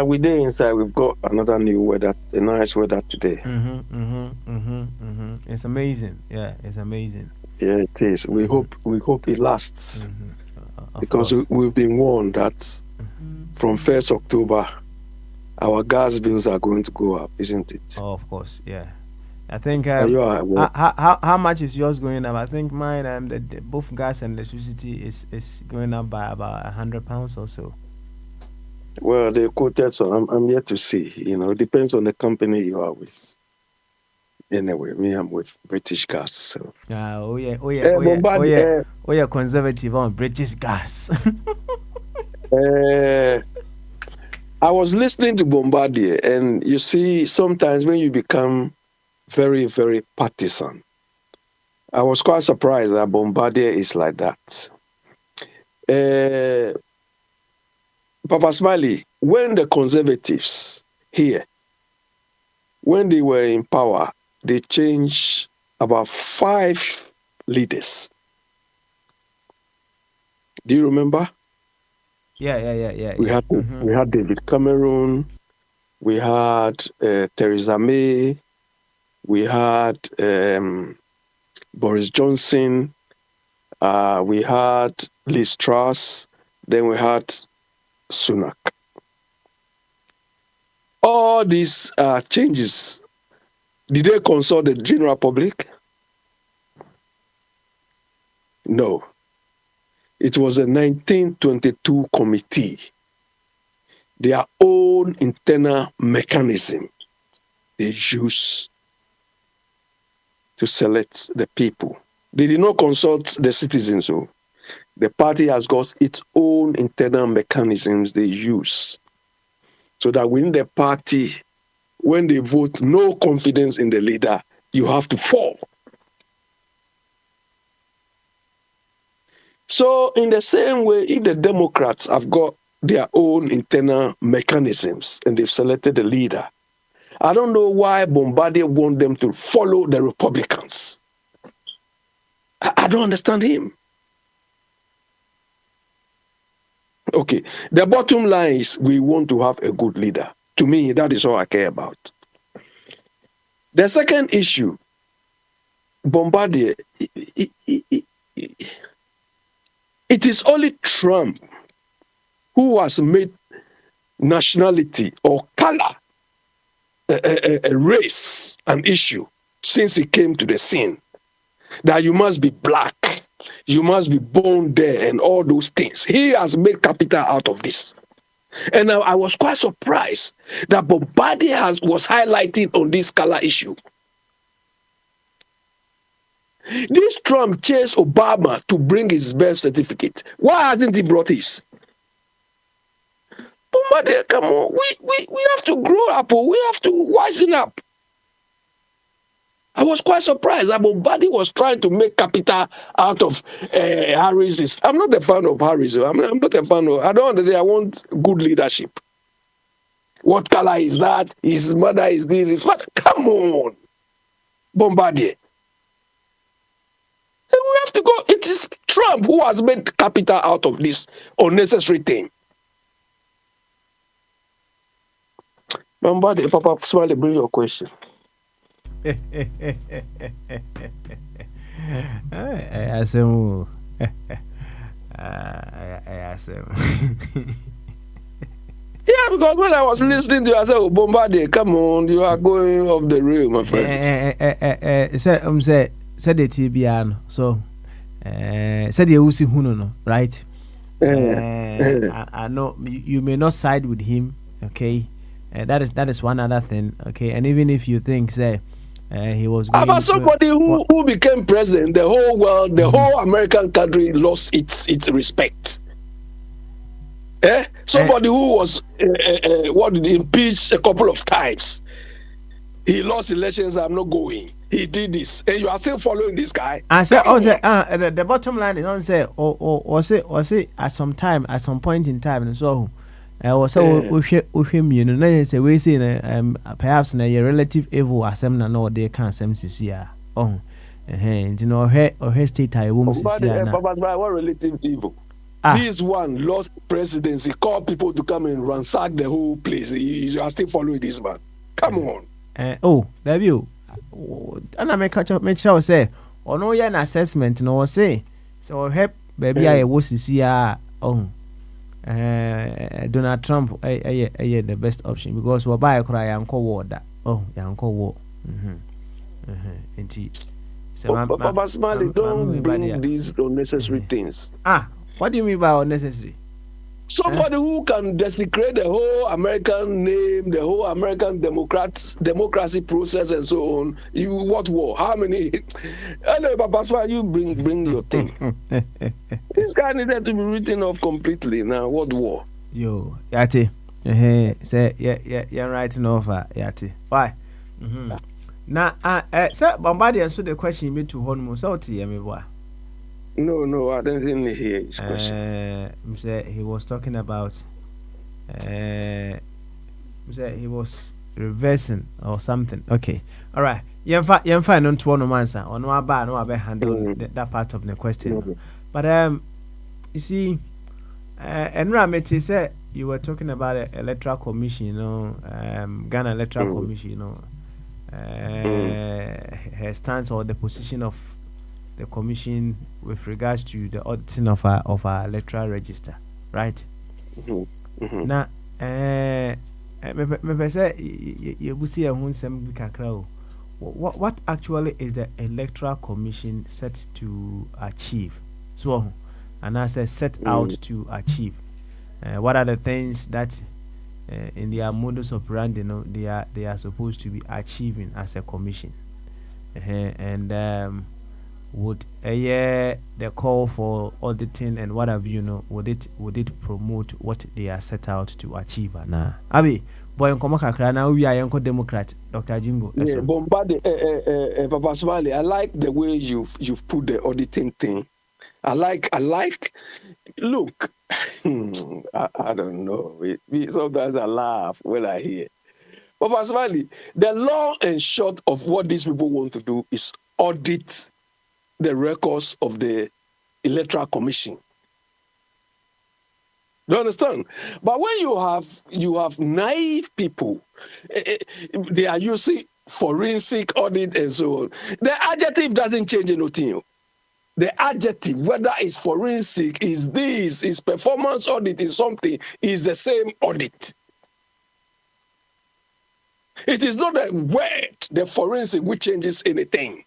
we there inside we've got another new weather a nice weather today. It's amazing. Yeah, it's amazing. Yeah, it is. We hope it lasts because we've been warned that from 1st October our gas bills are going to go up, isn't it? Oh, of course, yeah. I think how much is yours going up? I think mine both gas and electricity is going up by about £100 or so. Well, they quoted so I'm yet to see. You know, it depends on the company you are with. Anyway, me, I'm with British Gas. So. Oh yeah, conservative on British Gas. I was listening to Bombardier, and you see, sometimes when you become very, very partisan, I was quite surprised that Bombardier is like that. Papa Smiley, when the conservatives here, when they were in power, they changed about 5 leaders. Do you remember? Yeah. We had David Cameron, we had Theresa May, we had Boris Johnson, we had Liz Truss, then we had Sunak. all these changes, did they consult the general public? No. It was a 1922 committee, their own internal mechanism they use to select the people. They did not consult the citizens. So the party has got its own internal mechanisms they use so that within the party, when they vote no confidence in the leader, you have to fall. So in the same way, if the Democrats have got their own internal mechanisms and they've selected the leader, I don't know why Bombardier want them to follow the Republicans. I don't understand him. Okay, the bottom line is we want to have a good leader. To me, that is all I care about. The second issue, Bombardier, it is only Trump who has made nationality or color a race an issue since he came to the scene. That you must be black, you must be born there, and all those things. He has made capital out of this. And I was quite surprised that Bombardier was highlighting on this color issue. This Trump chased Obama to bring his birth certificate. Why hasn't he brought his? Bombardier, come on, we have to grow up, we have to wisen up. I was quite surprised that Bombardier was trying to make capital out of Harris. I'm not a fan of Harris. I'm not a fan of. I don't understand. I want good leadership. What color is that? His mother is this. His father. Come on, Bombardier. And we have to go. It is Trump who has made capital out of this unnecessary thing. Bombardier, Papa Smiley, bring your question. I asked him. I asked him. Yeah, because when I was listening to you, I said, oh, Bombardier, come on, you are going off the rail, my friend. Said the TBN, so said the Usi Huno, right? I know you may not side with him, okay? That is one other thing, okay? And even if you think, say, he was going, about somebody who became president, the whole world, the whole American country lost its respect. Somebody who was impeached a couple of times. He lost elections. I'm not going. He did this, and you are still following this guy. I said, the bottom line is on say, or say at some point in time, and so. Also, with him, you know, say we see perhaps a relative evil as some no they can't some see oh, you know, her state I won't see. What relative evil? This one lost presidency, called people to come and ransack the whole place. You are still following this man. Come on. There you. And I make sure say, or no, an assessment, no say. So help baby, I was to see Donald Trump the best option because we'll buy a cry uncle war that uncle war. Indeed. Papa Smiley, don't bring these unnecessary things. What do you mean by unnecessary? Somebody who can desecrate the whole American name, the whole American democracy process, and so on. You what war? How many? Anyway, Papa Smiley, you bring your thing. This guy needed to be written off completely. Now, what war? Yo, Yati. Say, you're writing off, Yati. Why? Now, sir, Bombardier answered the question you made to Honmo. So, me boy. No, I didn't hear his question. He was talking about. He was reversing or something. Okay, all right. You're fine on to one answer. On no about handle that part of the question. But you see, and Rameti said you were talking about the electoral commission, you know, Ghana electoral commission, you know, her stance or the position of the commission with regards to the auditing of our electoral register, right? Now, Me say you busi a hun sem bi kakra o. What actually is the Electoral Commission set to achieve? So, and I say set out to achieve. What are the things that in their modus operandi, they are supposed to be achieving as a commission? And would the call for auditing and what have you, would it promote what they are set out to achieve? Nah, Abi, boy, nkomo kakra na we are yanko Democrat, Dr. Jingo. Yeah, Bombade, Papa Smiley, I like the way you've put the auditing thing. I like. Look, I don't know. Sometimes I laugh when I hear. Papa Smiley, the long and short of what these people want to do is audit the records of the Electoral Commission. Do you understand? But when you have naive people, they are using forensic audit and so on. The adjective doesn't change anything. The adjective, whether it's forensic, is this, is performance audit, is something, is the same audit. It is not a word, the forensic, which changes anything.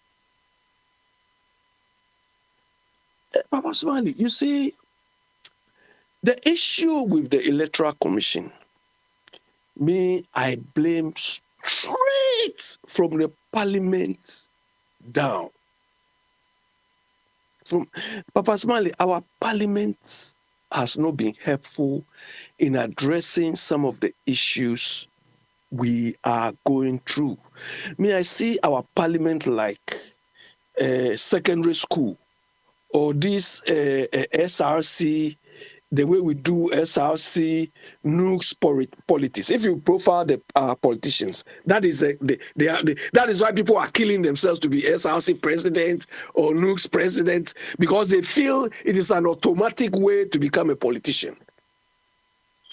Papa Smiley, you see, the issue with the Electoral Commission, I blame straight from the Parliament down. From Papa Smiley, our Parliament has not been helpful in addressing some of the issues we are going through. I see our Parliament like secondary school or this SRC, the way we do SRC, nukes politics. If you profile the politicians, that is that is why people are killing themselves to be SRC president or nukes president, because they feel it is an automatic way to become a politician.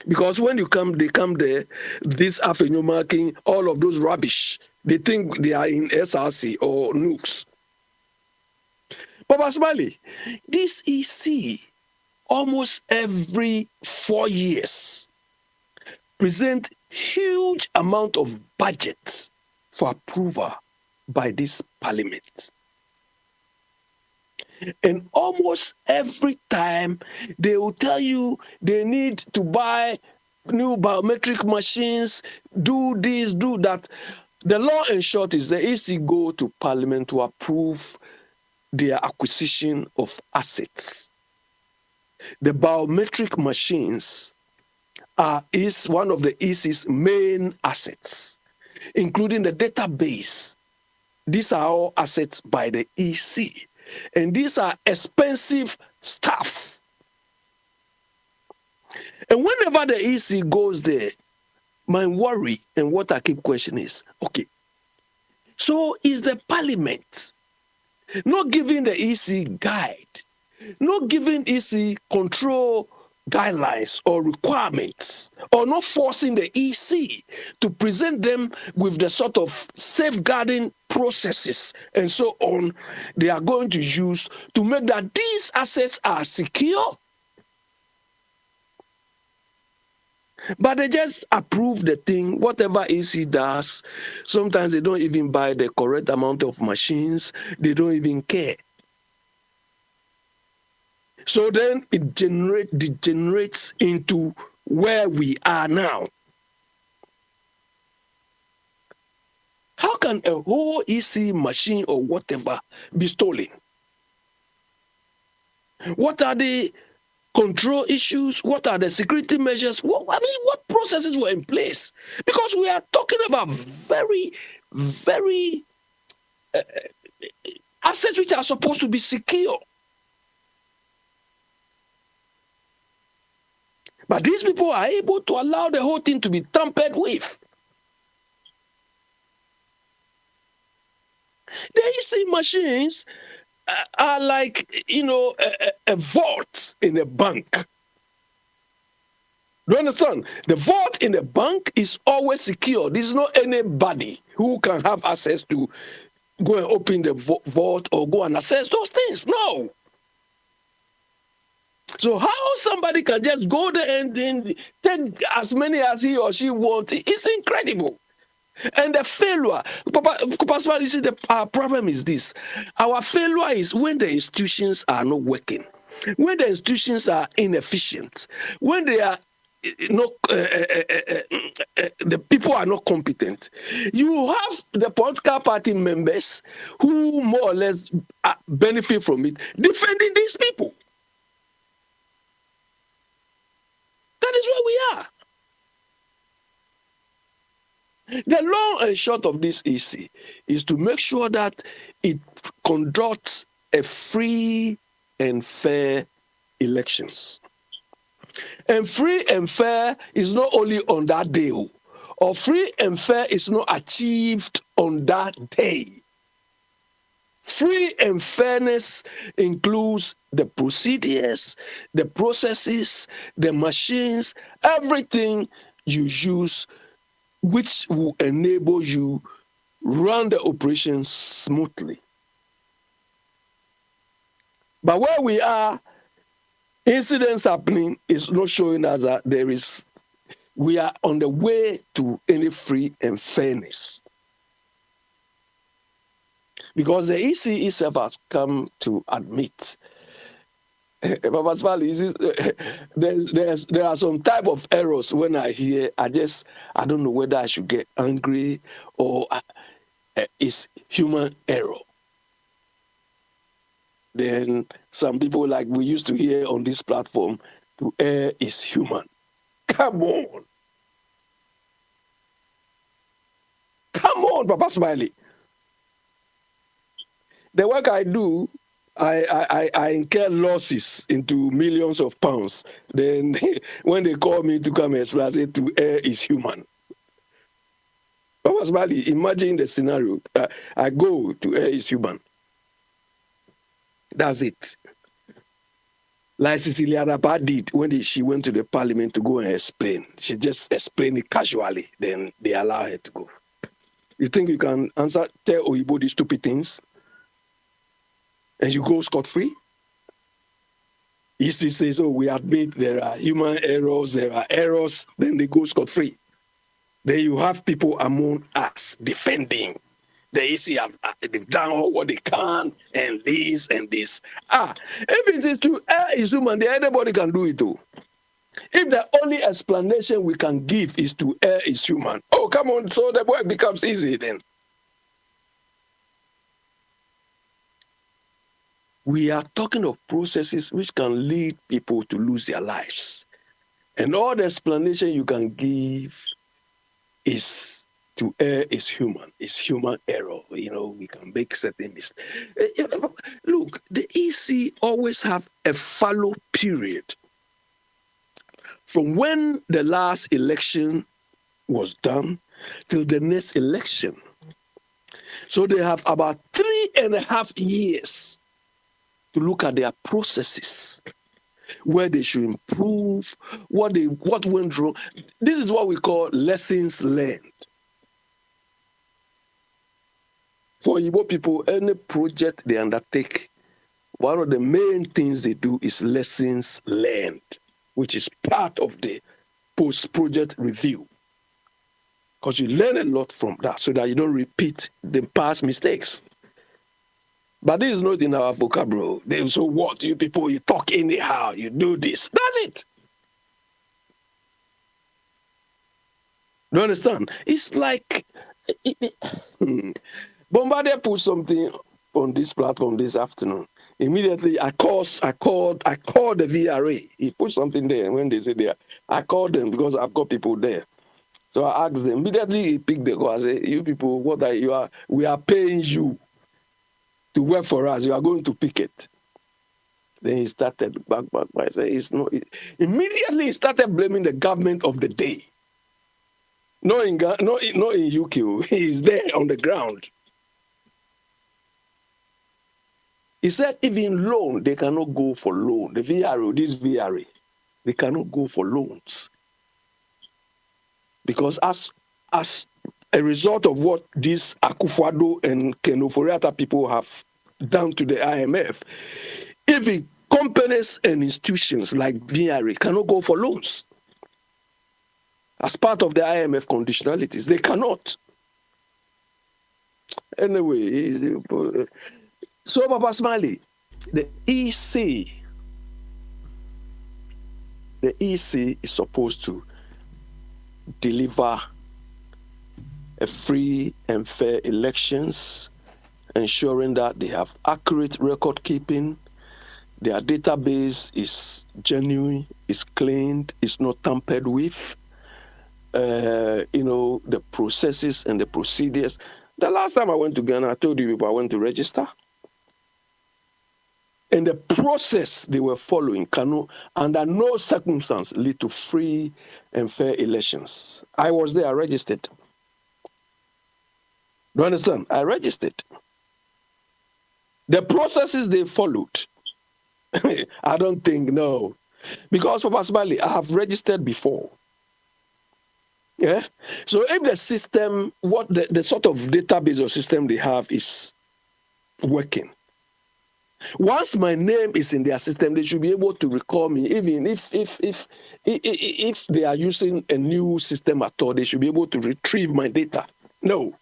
Because when they come there, this avenue marking, all of those rubbish, they think they are in SRC or nukes. Papa Smiley, this EC, almost every 4 years, present huge amount of budgets for approval by this Parliament. And almost every time they will tell you they need to buy new biometric machines, do this, do that. The law in short is the EC go to Parliament to approve their acquisition of assets. The biometric machines is one of the EC's main assets, including the database. These are all assets by the EC. And these are expensive stuff. And whenever the EC goes there, my worry and what I keep questioning is, okay, so is the Parliament not giving the EC guide, not giving EC control guidelines or requirements, or not forcing the EC to present them with the sort of safeguarding processes and so on they are going to use to make that these assets are secure? But they just approve the thing, whatever EC does. Sometimes they don't even buy the correct amount of machines. They don't even care. So then it degenerates into where we are now. How can a whole EC machine or whatever be stolen? What are the control issues? What are the security measures? What processes were in place? Because we are talking about very, very assets which are supposed to be secure. But these people are able to allow the whole thing to be tampered with. The EC machines are like, a vault in a bank. Do you understand? The vault in a bank is always secure. There's not anybody who can have access to go and open the vault or go and access those things. No. So how somebody can just go there and take as many as he or she wants, it's incredible. And the failure, Pastor, you see, our problem is this. Our failure is when the institutions are not working, when the institutions are inefficient, when they are not, the people are not competent. You have the political party members who more or less benefit from it, defending these people. That is where we are. The long and short of this EC is to make sure that it conducts a free and fair elections. And free and fair is not only on that day, or free and fair is not achieved on that day. Free and fairness includes the procedures, the processes, the machines, everything you use which will enable you run the operation smoothly. But where we are, incidents happening is not showing us that we are on the way to any free and fairness. Because the EC itself has come to admit, there are some type of errors when I hear, I don't know whether I should get angry or it's human error. Then some people, like we used to hear on this platform, to err is human. Come on. Come on, Papa Smiley. The work I do, I incur losses into millions of pounds. Then when they call me to come explain, I say to err is human. Papa Smiley, imagine the scenario. I go to err is human. That's it. Like Cecilia Rapa did when she went to the parliament to go and explain. She just explained it casually. Then they allow her to go. You think you can tell Oyibo these stupid things? And you go scot-free? He says, oh, we admit there are human errors, there are errors, then they go scot-free. Then you have people among us defending. The EC they've done all what they can, and this and this. If it is to err is human, then anybody can do it too. If the only explanation we can give is to err is human, oh, come on, so the work becomes easy then. We are talking of processes which can lead people to lose their lives. And all the explanation you can give is to err is human. It's human error. You know, we can make certain mistakes. Look, the EC always have a fallow period. From when the last election was done till the next election. So they have about 3.5 years to look at their processes, where they should improve, what went wrong. This is what we call lessons learned. For Igbo people, any project they undertake, one of the main things they do is lessons learned, which is part of the post-project review. Because you learn a lot from that so that you don't repeat the past mistakes. But this is not in our vocabulary. So what? You people, you talk anyhow, you do this. That's it. Do you understand? It's like Bombardier put something on this platform this afternoon. Immediately, I called the VRA. He put something there when they said there. I called them because I've got people there. So I asked them. Immediately, he picked the call. I said, "You people, we are paying you to work for us. You are going to pick it." Then he started back. I said, "It's not." Immediately, he started blaming the government of the day. Not in UK. He's there on the ground. He said, even loan, they cannot go for loan. The VRA, they cannot go for loans. Because as a result of what these Akufo-Addo and Ken Ofori-Atta people have done to the IMF, if it companies and institutions like VRA cannot go for loans as part of the IMF conditionalities. They cannot. Anyway, so Papa Smiley, the EC is supposed to deliver a free and fair elections, ensuring that they have accurate record keeping, their database is genuine, is cleaned, is not tampered with, the processes and the procedures. The last time I went to Ghana, I told you people I went to register. And the process they were following cannot, under no circumstance, lead to free and fair elections. I was there, I registered. Do you understand? I registered. The processes they followed, I don't think, no. Because for Basmali, I have registered before. Yeah. So if the system, what the sort of database or system they have is working, once my name is in their system, they should be able to recall me. Even if they are using a new system at all, they should be able to retrieve my data. No.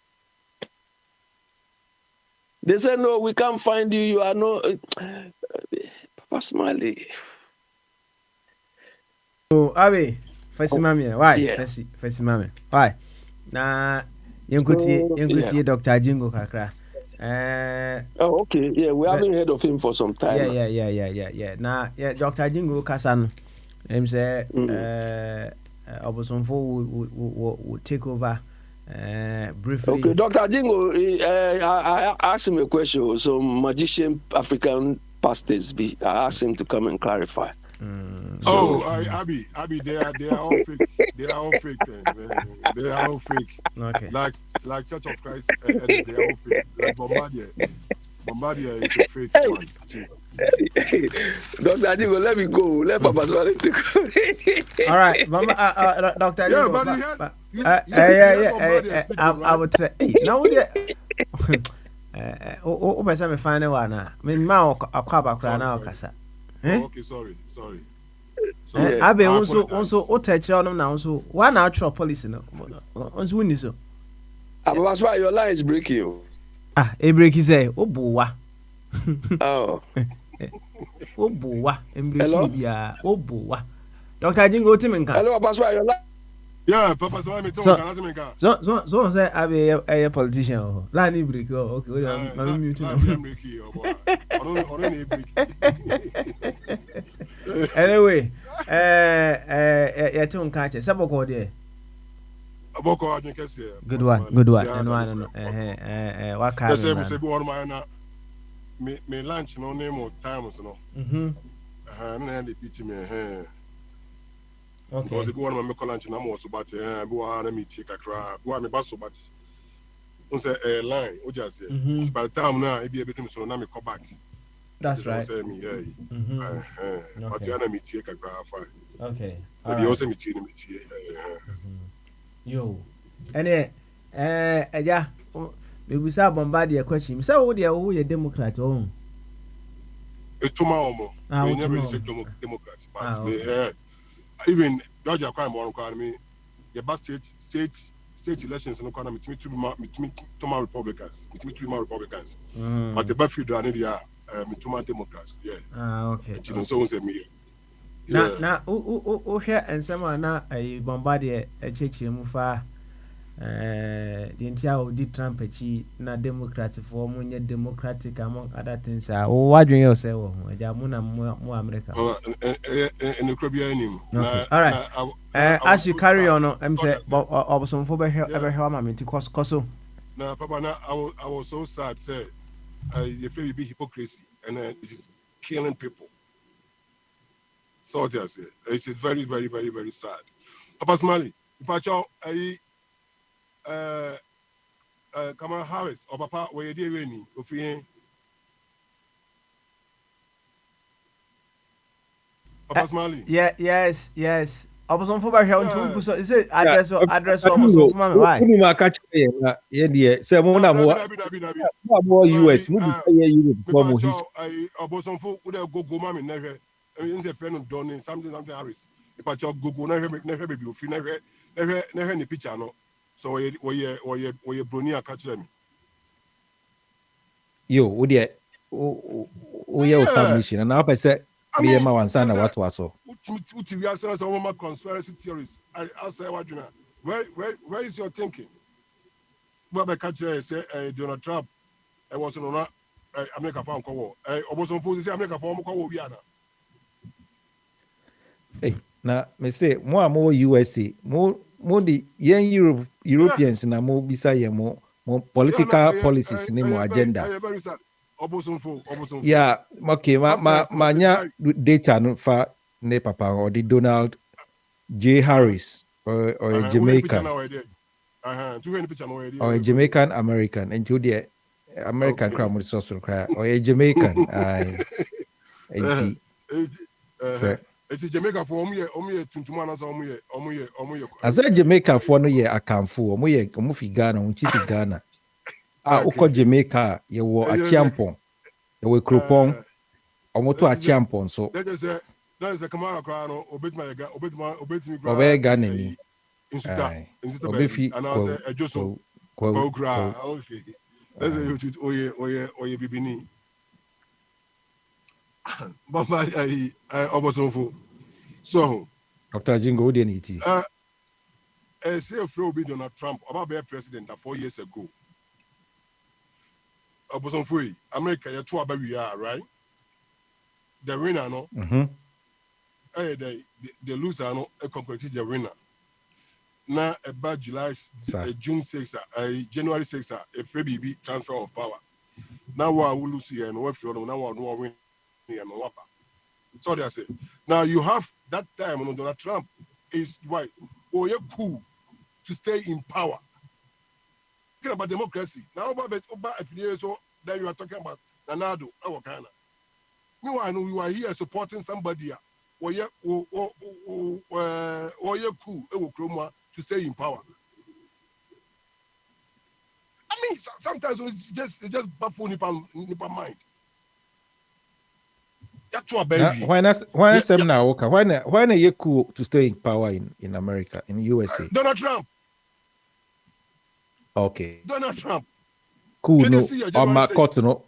They say, no, we can't find you. You are no... Papa Smiley. Oh, Abi, first mami, why? Yeah. First mami, why? Na, yenkuti Dr. Jingo kakra. Oh, okay. Yeah, we haven't heard of him for some time. Yeah. Now, Dr. Jingo Kasan, him say, Obosonfo will take over briefly. Okay, Dr. Jingo, I asked him a question. Some magician African pastors, I asked him to come and clarify. Abby, they are all fake. They are all fake. They are all fake. Okay. Like Church of Christ, they are all fake. Like Bombardier is a fake one too. Dr. Adigo, let me go. Let Papa Swallow go. All right, Mama, Dr. Adigo. I would say, now we person me find one. Me ma akwaba kra na okasa. Okay, sorry. Abe also o touch on na also one actual policy no. Onso woni so. That's why your line is breaking. E break say obuwa. Oh. Obuwa, embrek bia obuwa. Dr. Jingo Timinka. Hello, Papa Swallow, your line. Yeah, Papa Swallow me Timinka. So say Abe a politician oh. Line break oh. Okay, I'm mute now. Anyway, yɛte wo nka kyɛ sɛ bɔkɔ deɛ bɔkɔ adwen kɛseɛ good one ɛno ano no waka sɛ bi wɔn ma na me lunch no ne mo times no na de piti me okay because bi wɔn ma me call lunch na mo so bat bi wɔn na me tie kakra bi wɔn me ba so bat on say line o just say by the time na e bi ebetum so na me call back. That's right. Say me but you na me tie kakra fine. Okay. But you also me tie. Yo. Ene eja me busa Bombardier question. Say wo de wo ye Democrat o. Etuma omo. We never say Democrat but even George Akwai mo on me the best state elections no kana me to my Republicans. Me to my Republicans. But the backfield are there me to my Democrats. Yeah. Okay. You know so say me. Na o hwe ensema na Bombardier echeche mu fa the entire of the Trump achi na Democratic for munye Democratic among other things o wadwen yourself ho eja mu na mu America. And the crobia nim. All right. As you carry on I'm say obosomfo be hwe ma me ti koso. Na papa na I was so sad say you feel be hypocrisy and it is killing people. So I say it is very very very very sad. Papa Smiley, if I Kamala Harris or Papa where you any of you Papa Smiley. Yes. Abosomfo ba hwe untu buso say address abosomfo ma me why unu ma ka che na ye de say mo na mo US mo bi say Europe for mo history abosomfo wo dey go ma me na hwe in say friend don something Harris if I go na hwe baby ofi na hwe ni picture no so we broni aka kire me yo wo de o ye submission na apa say me ma wansa na what so uti we are saying some conspiracy theories I say what you know where is your thinking Baba Kachire say Donald Trump was no America for war obosomfo say America for war bi ana na me say mo USA mo the young Europeans na mo bisa ye mo political policies ni mo agenda yeah okay ma data no fa ne papa or the Donald J Harris or a Jamaican or a Jamaican American until the American crowd mo so cry or a Jamaican it's Jamaica for omuye tuntum anasa omuye as a Jamaica for no ye akamfo omuye fi Ghana un chief Ghana uko Jamaica ye wo achiampon ye wo kropon omoto achiampon so that is a kamara kwa no obetimi kwa Ghana ni insuta obefi and I say ejoso kwa kra okay let's say oye bibini Baba obosomfo so Dr. Jingo dey niti say Flo be Donald Trump about be president 4 years ago obosomfo America you to about we are right the winner no the loser no compete the winner na about June 6 January 6 a FBB transfer of power now we lose here and we feel now we win. So they say now you have that time when Donald Trump is right or you're cool to stay in power. Talking about democracy now about so then you are talking about Nanado our Ghana. Meanwhile, we are here supporting somebody or you're cool to stay in power. I mean sometimes it's just baffle Nipa mind. Why you cool to stay in power in America, in USA? Donald Trump. Okay. Donald Trump. Cool no. On my court no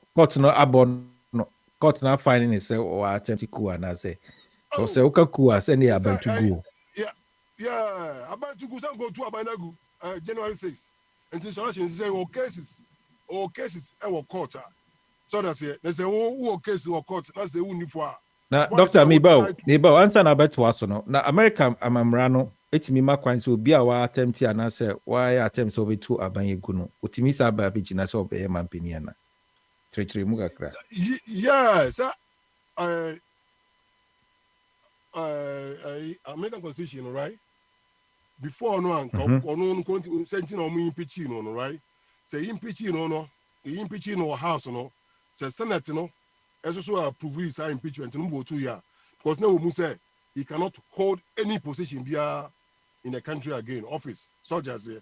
abon no. Court no finding itself or attempt to cool and I say. So say okay cool as any about to go. Yeah. About to go some go to Abanagu January 6th. And installation say all cases our court. So that's it. They say, who case or court? That's the only for. Now, Doctor Mibao, answer na beto aso no. Na America amamrano etimi makwan so bi a wa attempt ya na say why attempt so betu abanyegu no. Otimi sa ba bi gina so be mampani ana. Trechre mu kakra. Yes. American Constitution, right? Before no no sentence no impeach no, right? Say impeach no impeach no house no. Say Senate no, also approve his impeachment no vote 2 years because now we say he cannot hold any position via in the country again, office, such as here.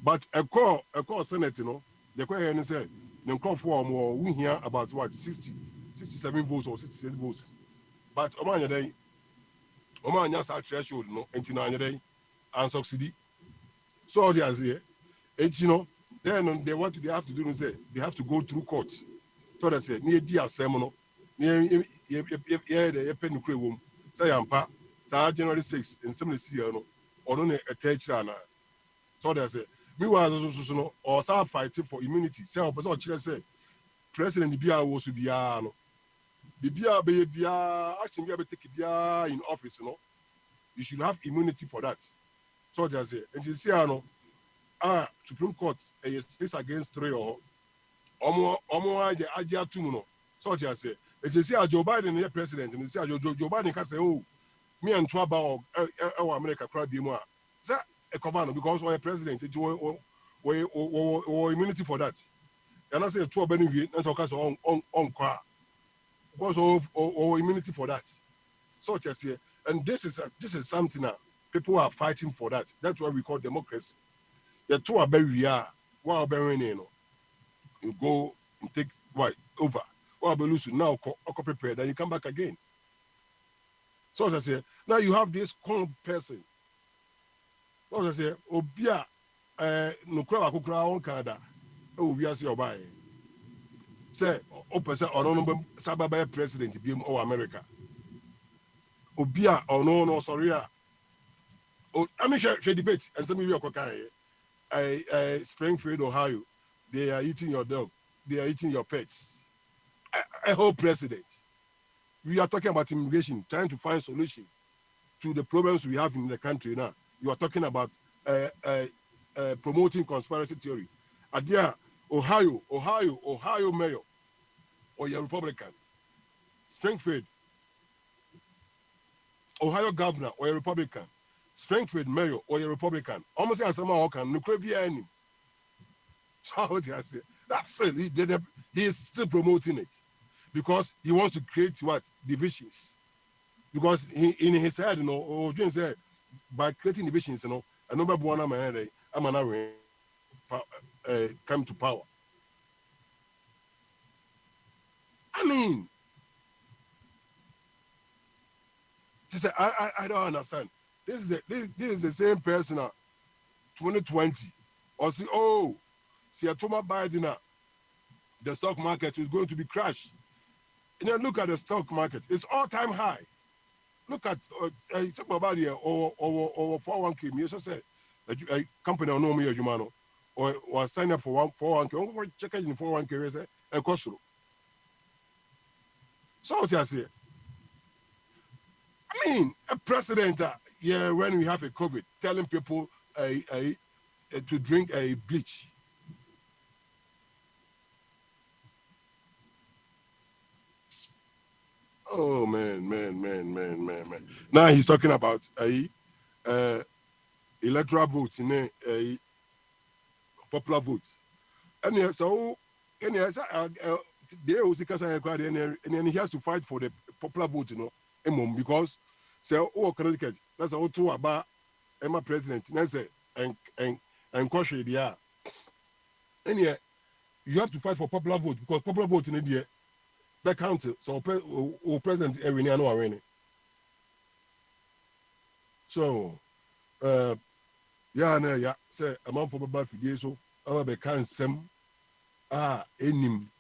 But a call Senate no, the question say the call for more we hear about what 67 votes or 68 votes. But Omanya day, Omanya sa threshold no, 89 day and succeed. So as here, and you know, then they have to do is say they have to go through court. So they say near dia semono near the pen wom say ampa sa January 6 in some year no or no a third rana. So they say me was no or sa fighting for immunity say person chire say president bia wo so bia no bia action bia be take bia in office no you should have immunity for that. So they say and you see no Supreme Court is 6 against 3 or Omo aje atum no so I say it is say Joe Biden the president and say Joe Biden can say oh me and Twaba or America crowd be more say a cover because we president it or immunity for that and I say two benefit and so on car because of immunity for that so I say and this is something People are fighting for that. That's what we call democracy. The two are very real. What are very you go and take what over. What are lose now? Prepare. Then you come back again. So as I say, now you have this calm person. So as I say, Obia, no crowd, kukra on Canada. Obia say Obay. Say, Opesa or no Sababa president, be or America. Obia or no, sorry. Oh, I mean, share debate and some of you are Springfield, Ohio. They are eating your dog. They are eating your pets. A whole president. We are talking about immigration, trying to find solution to the problems we have in the country now. You are talking about promoting conspiracy theory. Adia, Ohio mayor, or you're Republican. Springfield, Ohio governor, or a Republican. Springfield mayor, or a Republican. Almost as someone can nuclear be any. How would I say? That's it. He is still promoting it because he wants to create what divisions. Because in his head, you know, or say by creating divisions, you know, a number of one I'm an come to power. I mean, just I don't understand. This is the same person 2020 or see see Atoma Biden the stock market is going to be crashed. And then look at the stock market; it's all-time high. Look at talk about here or 401k. Me also said a company or no me Jumano or sign up for 401k. Check it in 401k. Say a cost. So what I say? I mean, a president, when we have a COVID, telling people to drink a bleach. Oh man. Now he's talking about electoral votes in a popular vote. And so, they also and he has to fight for the popular vote, you know, because Connecticut, that's all two about Emma president, and caution the air. And you have to fight for popular vote because popular vote in India, that council, so president every year no arena. So, say a month for about few so I be can some enim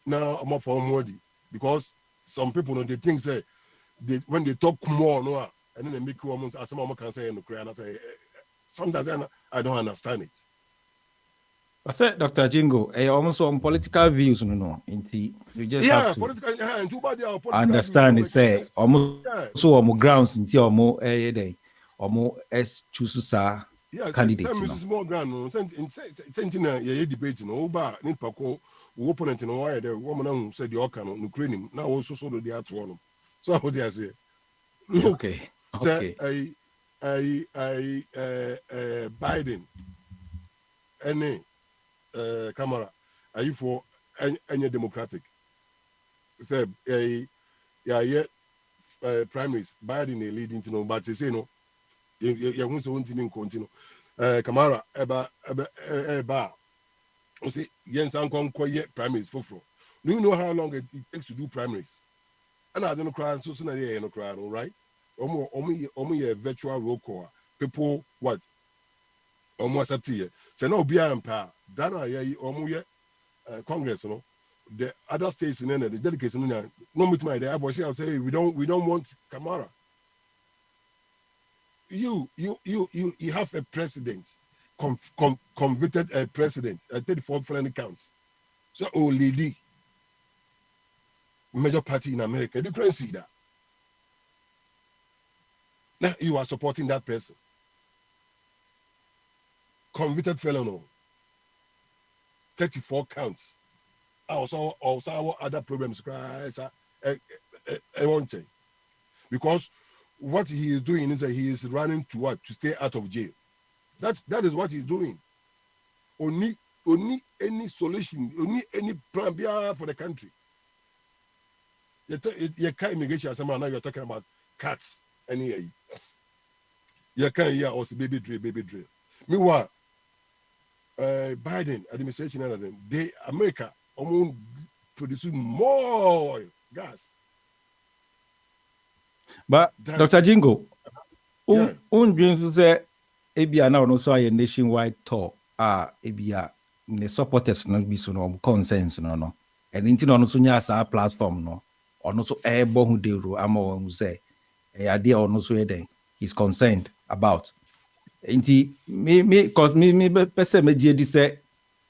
now I'm up for more because some people know they think say when they talk more no and then they make comments as someone can say in the and I say sometimes I don't understand it. I said Dr. Jingo, almost on political views, no. You just have to political understand views, say almost so on grounds until more day or more as choose candidates. Some small ground, no. Sending a debate, no, but Nipako, opponent in why the woman who said the Okan on Ukraine now also so the other one. So what do I say? Okay. Say Biden, any camera, are you for any Democratic? Say primaries, Biden is leading to no, but they say no. You want to continue. Kamara, Eba, you see, Jens Ankon quiet primaries for. Do you know how long it takes to do primaries? And I don't cry, so soon I don't cry, all right? Only a virtual roll call. People, what? Almost up to you. So no, be in power. That I almost Congress, you know. The other states in the delegation, no, with my idea, I say we don't want Kamara. You have a president, convicted a president, 34 felony counts. So, lady, major party in America, you can't see that. Now you are supporting that person. Convicted felon, 34 counts. Also other problems, because what he is doing is that he is running to what? To stay out of jail. That is what he's doing. Only any solution, only any plan for the country. You can't immigration as now you're talking about cats. You can hear us baby drill. Meanwhile, Biden administration and them, they America almost producing more oil, gas. But Dr. Jingo, yeah. dreams say ebia now no so a nationwide tour ebia the supporters no be so no consensus no and into no so nya sa platform no ono so ebo hu de ru ama won say e ade ono so eden he's concerned about inti me cause me person me je di say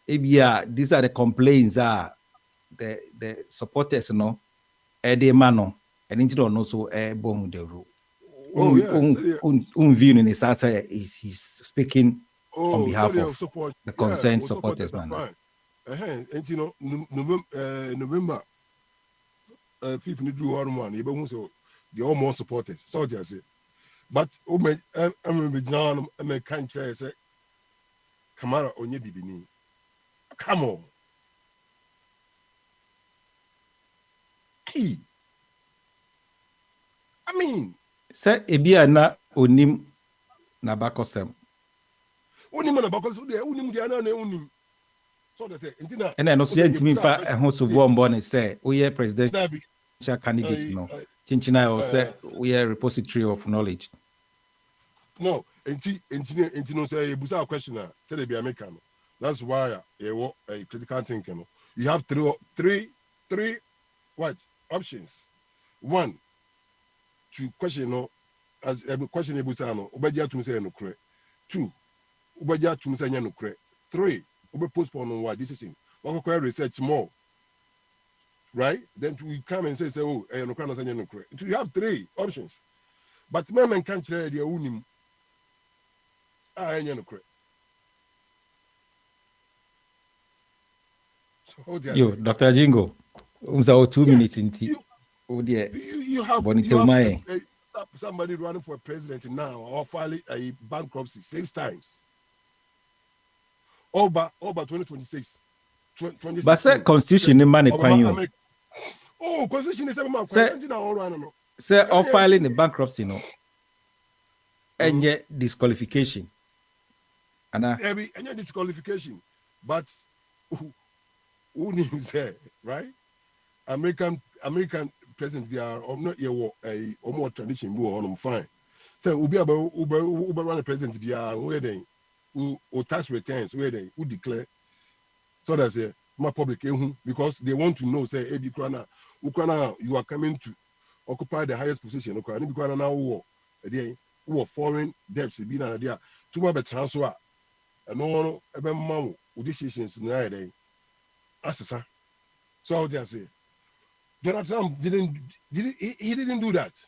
ebia these are the complaints the supporters no e de ma no and into no so ebo hu de ru. View in his answer is he's speaking on behalf of support, the concerned supporters. And you know, November, people need to do one. You know, so they are more supporters. So I say, but I'm now I'm country say, Kamara onye bibini. Come on. Hey. I mean. Say ebia na onim na bakosem. Onim na bakosem de onim dia na onim. So they say ntina. And no so yentimi fa ehon so bombo ne say we presidential candidate no. Chinchina or say we repository of knowledge. No, enti no say busa question na say they be American. That's why a critical thinking. You have three what options. One, to question as a question ebusano obadia tum say no kre. 2, obadia tum say no kre. 3, obe postpone on what this is in. Oko research more. Right? Then we come and say oh no kre no say no kre. You have 3 options. But men can't tell the unim no kre. So yo Dr. Jingo, unza 2 minutes into you have somebody running for president now or filing a bankruptcy 6 times. Over 2026. But say constitution in money kwan. Oh, constitution is man kwan. Say or filing the bankruptcy no. Any disqualification. Any disqualification. But who name say, right? American president, we are not here a more tradition, we fine. So we be about Uber run a president, we are where they who tax returns, where they who declare. So that's a more public because they want to know, say, Ukraine, you are coming to occupy the highest position. Ukraine now who foreign debts, be an idea to have a transfer. And no one decisions in the day. Assessor. So I would just say. Donald Trump didn't do that.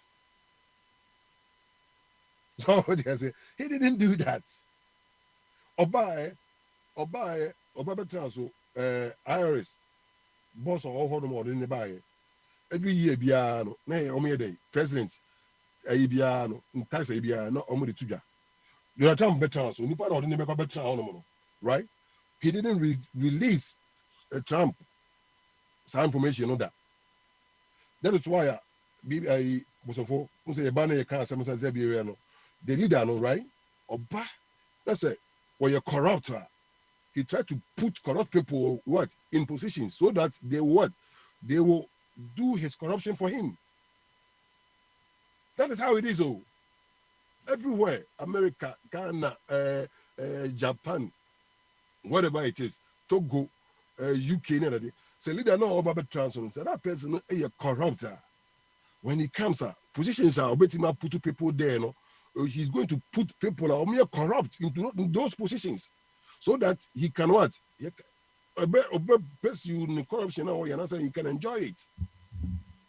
So they say he didn't do that. Obaye transfer IRS boss of all more than the buy. Every year biano, nay omede president biano, tax biano, omede tuja. Donald Trump better so nipa ordinary make better right? He didn't release Trump some information on that. That is why the leader, right? Oba, that's it. When you're corrupt, he tried to put corrupt people in positions so that they will do his corruption for him. That is how it is. Oh, everywhere, America, Ghana, Japan, whatever it is, Togo, UK, say leader no over transfer. Say that person is a corrupt. When he comes, positions are betting up put people there. No, he's going to put people who are mere corrupt into those positions, so that he can what? Pursue corruption or he can enjoy it.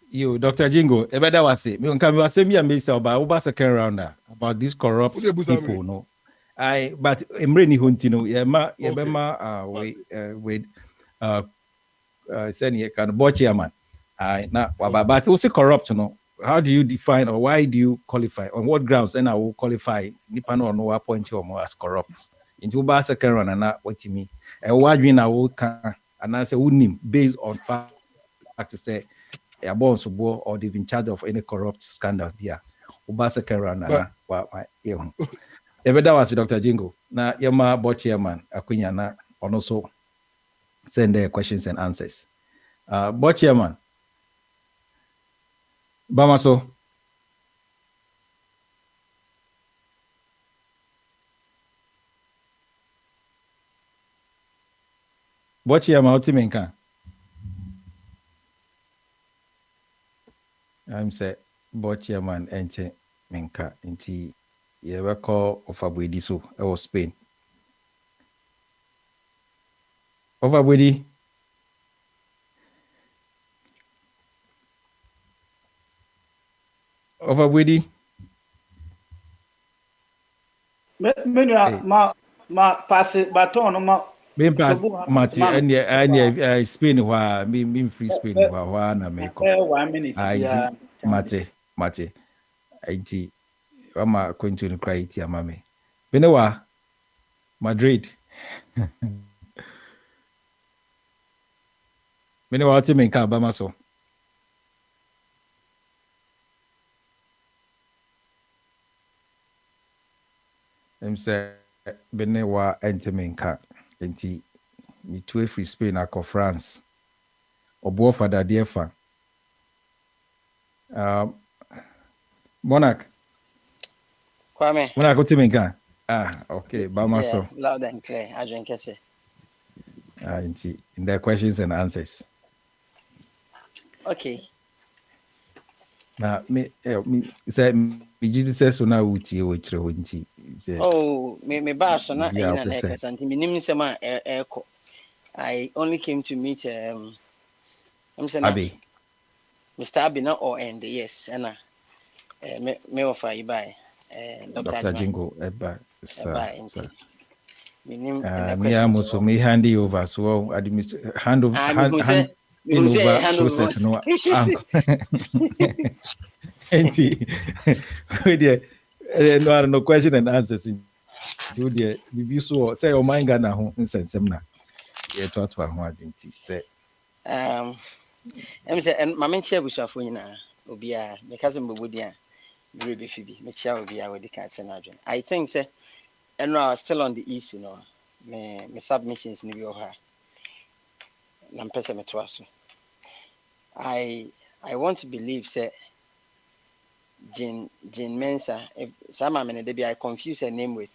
You, Dr. Jingo, that was it. Me can say me and me say about second rounder about these corrupt people. No, but Emreni Huntino, with saying kind of board chairman. But also corrupt, you know. How do you define or why do you qualify? On what grounds and I will qualify Nipano or no appoint you more as corrupt? Into Basa second run and what you mean. And why do I will can and I say unim based on fact to say a born or they've in charge of any corrupt scandal here. uba second round na wa yehu ebeda was Dr. Jingo na yema board chairman Akunya na ono so send their questions and answers. Board chairman Bamaso. Board chairman Otimenka. I'm say board chairman ente menka inti ye weko Ofabwedi so e was Spain. Ofabwedi. Ofabwedi. Menu ma passe baton ma Ben pass Mati and Spain wa me free Spain wa na me ko. 1 minute ya Mate. Inti ama going to cry iti amame. Benewa Madrid. Benewa oti menka Bamaso. Say Benewa Entimenka enti mi two free Spain ako France. Obo fada defa. Monarch. Kwame. Monarch Otimenka. Okay, Bamaso. Yeah, loud and clear. I drink it. Inti in the questions and answers. Okay. Na me say me Jesus so na wuti e wechire ho nti. Oh, me ba so na ina na ekasante me nim nsema eko. I only came to meet I'm saying Abi. Mr. Abi na or end yes and me offer you buy Dr. Jingo eba me nim me amoso me hand you over so hand over process no enti we there no question and answers to there bibi so say o manga na ho nsensem na ye to ho adenti say em say and ma menche abusuafo nyina obi a me kaso mbobodi a grebe fibi me chia obi a we dey catch na adwen I think say and I was still on the east me submissions ni bi o ha na mpese me to aso I want to believe say Jane Mensa if some amene dey I confuse her name with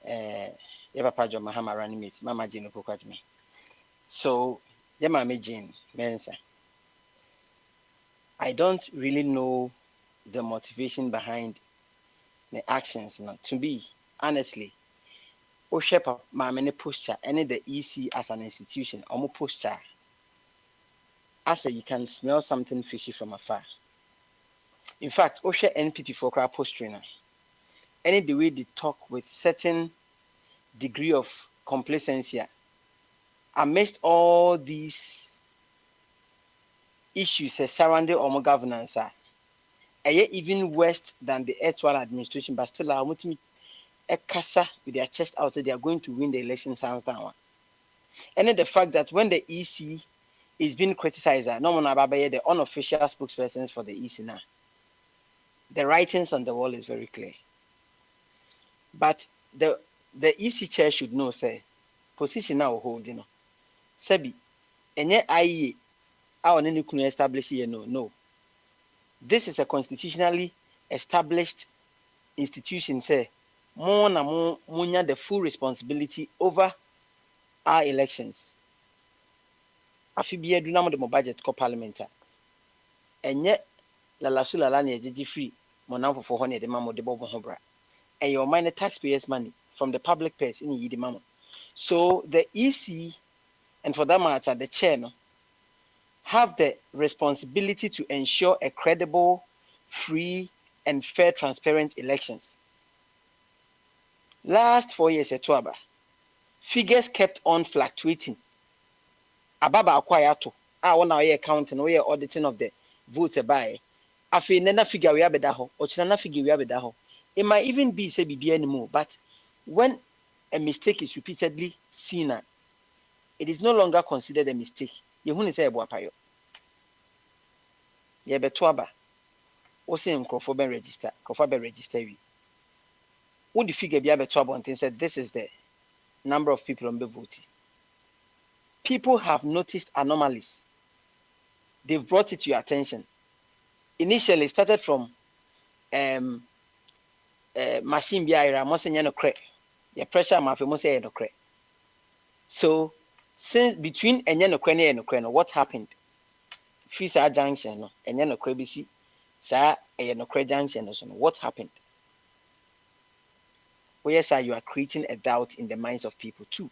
Eva Pajo Mahama running mate Mama Jane Opokwatme. So yeah, Mama Jane Mensa. I don't really know the motivation behind the actions. Not to be honestly, Oshepa Mama posture any the EC as an institution, omo posture. I say you can smell something fishy from afar. In fact, Oshe NPP for crowd posturing. Any the way they talk with certain degree of complacency amidst all these issues surrounding our governance even worse than the actual administration, but still I'm a casa with their chest out, so they are going to win the elections hands down. And then the fact that when the EC is being criticized, no one about the unofficial spokespersons for the EC now. The writings on the wall is very clear. But the EC chair should know, say, position now hold, Sebi, enye IE, our new establish here, no. This is a constitutionally established institution, say, more na more the full responsibility over our elections. Afibia do na mo de budget ko parliament. Enye lalasula la na ejeji free mo na for ho na de mamo de bobo ho bra. And your money taxpayers' money from the public purse in the mamo. So the EC and for that matter the chair have the responsibility to ensure a credible, free and fair, transparent elections. Last 4 years at Tuaba, figures kept on fluctuating. Ababa akwayato. Now we counting, we are auditing of the votes by. Afi nena figure we abeda ho, ochina figure we abeda ho. It might even be say BB anymore, but when a mistake is repeatedly seen, it is no longer considered a mistake. Yehuni say ebuapayo. Yebetuaba. say nkrofo ben register, nkrofo ben register we. What the figure be able to abontin said this is the number of people on the vote. People have noticed anomalies. They've brought it to your attention. Initially, it started from machine biara mo say no crack. The pressure mafe mo say no crack. So since between enye no crack and no crack, what happened? Fisa junction no enye no crack bisi sa no crack junction so what happened? Well, yes, sir, you are creating a doubt in the minds of people too.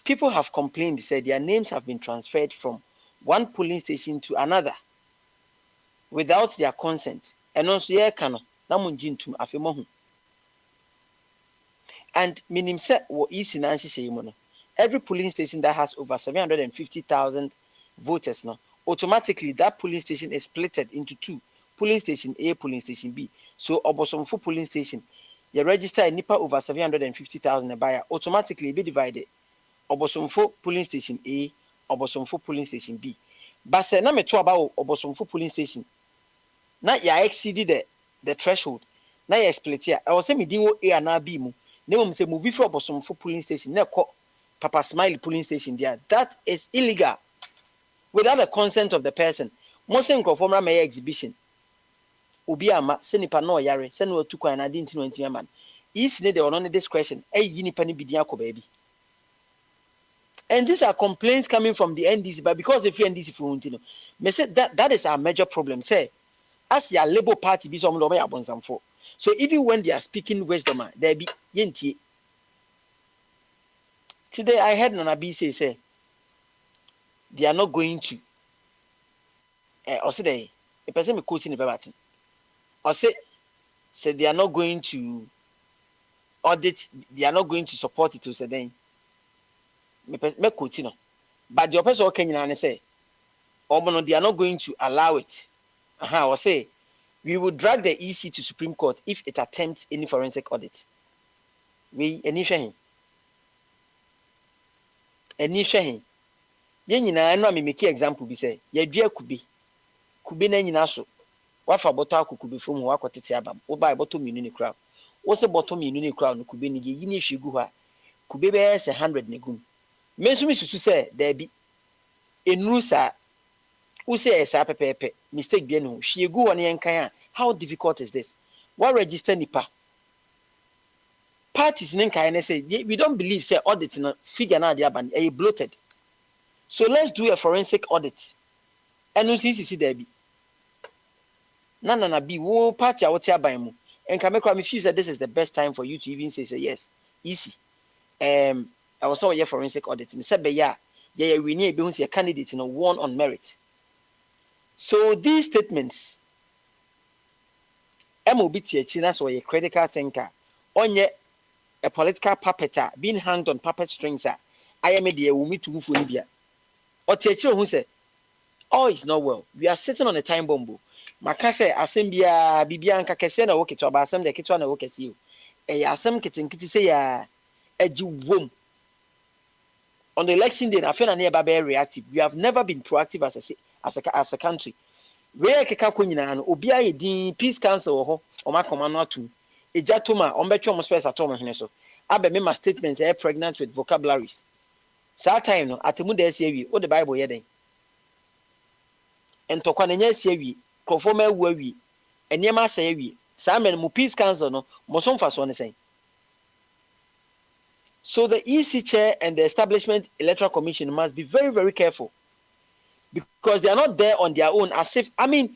People have complained, said their names have been transferred from one polling station to another without their consent. And also, yeah, cano, namunjintum afemohu. And minim se wo isi na nhyehyɛ every polling station that has over 750,000 voters now, automatically that polling station is splitted into two. Polling station A, polling station B. So obosomfo polling station, you register a nipa over 750,000 buyer, automatically be divided. Obosomfo polling station A, obosomfo polling station B. But say na me to about obosomfo polling station. Na ya exceeded the threshold. Na ya split here. I was say me din A and na B mu. Na mo say move for obosomfo polling station. Na ko Papa Smiley polling station there. That is illegal. Without the consent of the person. Mo say nkrofo mra me exhibition. Obi ama se nipa na oyare se na otu kwan na dey ntino ntimi man. Is ne dey on discretion. Yi nipa ni bidin akọ baabi. And these are complaints coming from the NDC, but because if you NDC for Untino, me say that is our major problem. Say, as your Labour Party be some for. So even when they are speaking wisdom, they be yenti. Today I heard Nanabi say they are not going to. Or say a person me quoting the Babatin. Or say they are not going to audit. They are not going to support it to say then. Me continue. But the person can say, oh, they are not going to allow it. Or say, we will drag the EC to Supreme Court if it attempts any forensic audit. We initiate him. I know me make example be say, ye dua kube na nyina so. Wafa bottle kube from wa kwatete abam. Wo buy bottle minu ni crowd. Wo se bottle minu ni crowd no kube ni ye yini hwegu ha. Kube be 100 negum. Mensumi susu say there be enru sa who say esa pepepe mistake bi no hwiegu won yenkan a how difficult is this? What register nipa parties nin kan na say we don't believe say audit no figure na dey aban e bloated. So let's do a forensic audit. And see there be na be wo party a what aban mu enka me me feel say this is the best time for you to even say yes easy. I was also a forensic audit and said, yeah, we need to be a candidate in a won on merit. So these statements, MOBT, Chinas or a critical thinker, on a political puppeter being hanged on puppet strings. I am a dear woman to move for Libya. Or teacher who said, all is not well. We are sitting on a time bomb. Makase, Asembia, Bibianca Cassena, walk it about some the kitchen and walk as you. A some kitchen kitty say, a womb. On the election day, I feel nearby very reactive. We have never been proactive as a country. Where Kakakuina Obia di Peace Council or my command to a jatuma on between almost first at Thomas. I be my statements are pregnant with vocabularies. Satime at the Mude Sevi or the Bible yede. And Tokwananya Sevi, conform where we and Yama Sevi, Simon Mu Peace Council no Moson Fason saying. So the EC chair and the establishment electoral commission must be very, very careful because they are not there on their own as if, EC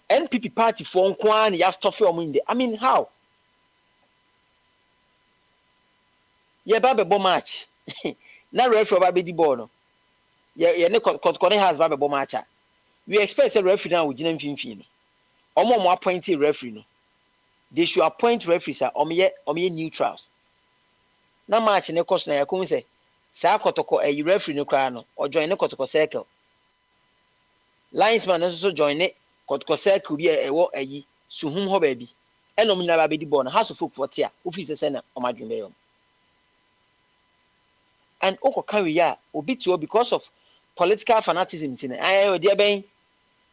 NPP party for Nkwan, ya stuff your I mean, how? Yeah, baby, bo match. Now, referee baby di bono. Yeah, ne Kotkone has baby bo match. We expect a referee now with Jinem Finfino. Omo mo appoint a referee no. They should appoint referees or me neutrals. Na match ne cost na yakun say sa kotoko e referee no kra no or join ne kotoko circle linesman no so join ne kotoko circle bi e wo ayi suhum ho ba bi enom nyina ba be di ball no house of folk for tia office say na o madwun be yom and oko kan we ya obi to because of political fanaticism tin ayo de ben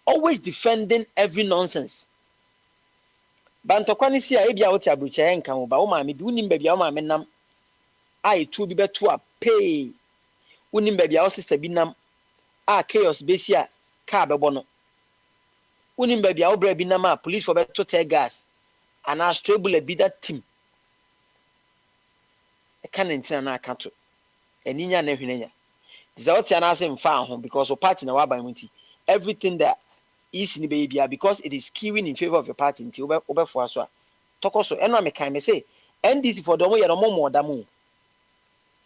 always defending every nonsense. Bantokwani si a ebia wote abroche nka ho ba wo maame bi unim ba bia wo maame nam ai tu bi beto a pay unim ba bia wo sister bi nam a chaos besi a car bebo no unim ba bia wo bra bi nam a police for beto tear gas and a stray bullet bi that team e kan ntina na akato eninya na hwenenya diza wote ana ase mfa ho because o party na wa ban muti everything that is in the baby because it is skewing in favor of your party until over for us. Tokoso, and I'm a kind of say, NDC for the way more damu.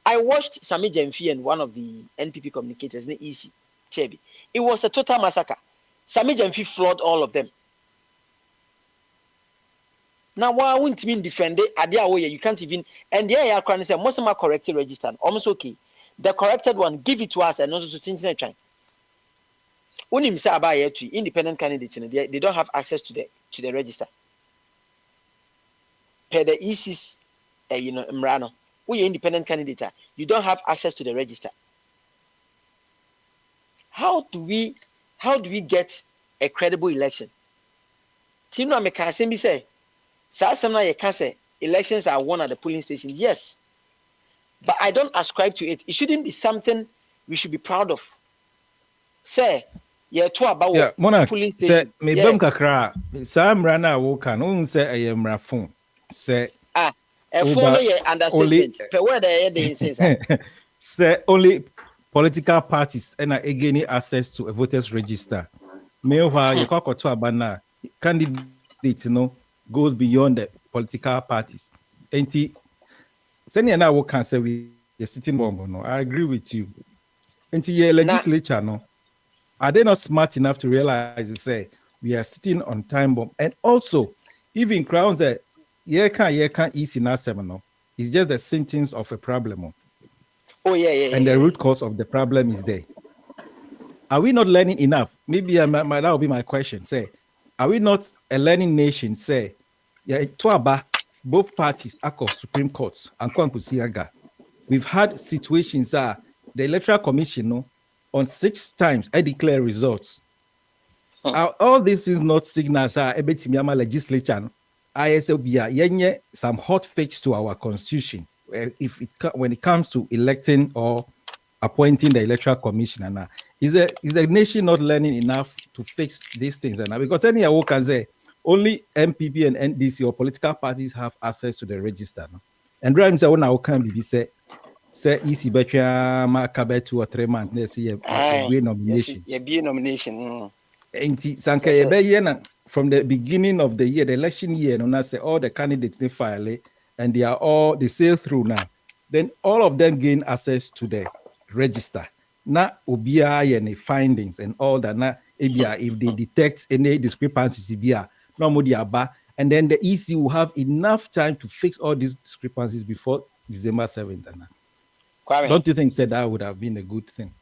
I watched Sami Jemfi and one of the NPP communicators, easy Chebi. It was a total massacre. Sami Jemfi floored all of them. Now, why wouldn't mean defend it? You can't even, and yeah, I can say most of my corrected register, almost okay. The corrected one, give it to us and also to change the time. Unim say about to independent candidates, they don't have access to the register. Per the EC's, Mrano, we independent candidate, you don't have access to the register. How do we get a credible election? Tino Mekasemi say, Sasamna ye can say elections are won at the polling station. Yes, but I don't ascribe to it. It shouldn't be something we should be proud of. Say. Yeah, Monarch, say, me bum kakra, Sam Rana wokan, say I am Rafon. Say, a phone, understatement. Per where they say, say, only political parties and again access to a voters register. Meanwhile, your cock to abana candidate, goes beyond the political parties. Ain't he? Send you now what can say we are sitting bomb, no? I agree with you. Ain't he legislature, no? Are they not smart enough to realize, say, we are sitting on time bomb? And also, even crowns that can't easy na seminar. It's just the symptoms of a problem. Oh, yeah. And the root cause of the problem is there. Are we not learning enough? Maybe that will be my question. Say, are we not a learning nation? Say, yeah, both parties are called Supreme Courts and Kwankusiaga. We've had situations the Electoral Commission, on 6 times I declare results. All this is not signals ebetimiama legislature. ISLB some hot fix to our constitution. When it comes to electing or appointing the Electoral Commission, is the nation not learning enough to fix these things? Because any I can say only MPP and NDC or political parties have access to the register. And Rhymes I can be say easy betcha makabe 2 or 3 months. Let's see a nomination. Be nomination. From the beginning of the year, the election year, and I say all the candidates they file and they sail through now. Then all of them gain access to the register. Now OBI and the findings and all that. Now if they detect any discrepancies, and then the EC will have enough time to fix all these discrepancies before December 7th. Kwame, don't you think that would have been a good thing?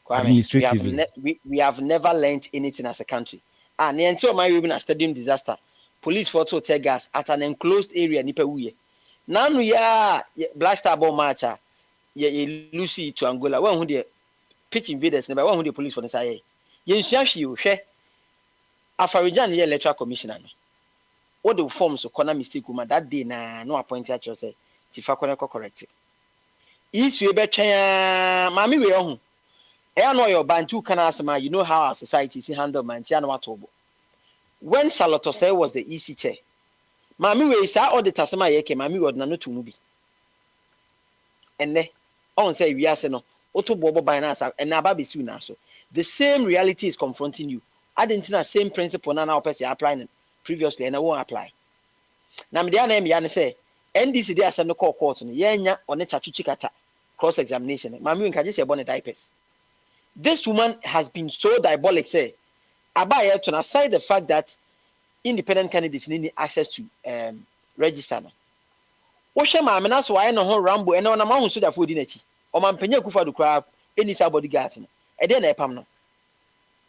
Kwame, administratively, we have never learned anything as a country. And the entire my even a stadium disaster, police photo tear gas at an enclosed area. Now Black Star Ball matcha, Lucy to Angola. One who the pitch invaders, never one who the police for the side. Yen you share Afarijan Electoral Commissioner. What the forms of corner mistake woman that day no appointed at yourself. Tifakona correct. Issue be mami we ohu. I know your bantu can ask you know how our society is handled man. When Charlotte Osei was the EC chair, mami we say all the tasama yeke mami would na no to movie. And ne on say we are no auto bobo by nas and ababi soon so. The same reality is confronting you. I didn't see the same principle now person applying previously and I won't apply. Now me dey na me say NDC dey asem no call court no yenya on chachukata cross examination. Mami we can just say born diapers. This woman has been so diabolic, say, Abaya to aside the fact that independent candidates need access to register. Oshema amena so I know Rambo and on a man who should have food in a chi. Or man penya kufa do crab, any sabody gas. And then a pam no.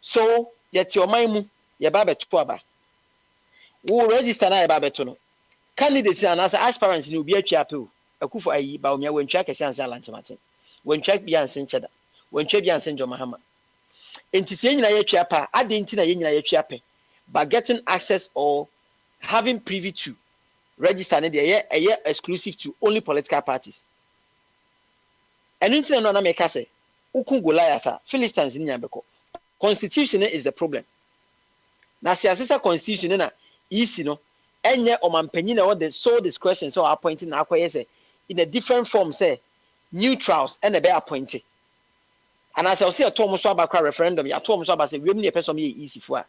So, yet your maimu, your babe to aba. Who register na babetono. Candidates and as aspirants will be a chapel. A kufa ayi baumia when check a sans lunch matin. When check beyond Saint Cheddar. When Chebian Saint John Mahama. Enti se nyina yɛtwa pa ade nti na nyina yɛtwa pɛ by getting access or having privy to register ne de ɛyɛ exclusive to only political parties. Ɛno nti na make say ukun Goliath Philistines ni nyabeko. Constitution is the problem. Na se asesa constitution na easy no enye omampanyi na the sole discretion so appointing na akoye say in a different form say neutrals and be appointed. And as I say atom so aba referendum ya atom so aba say wem ne person ye easy fo a.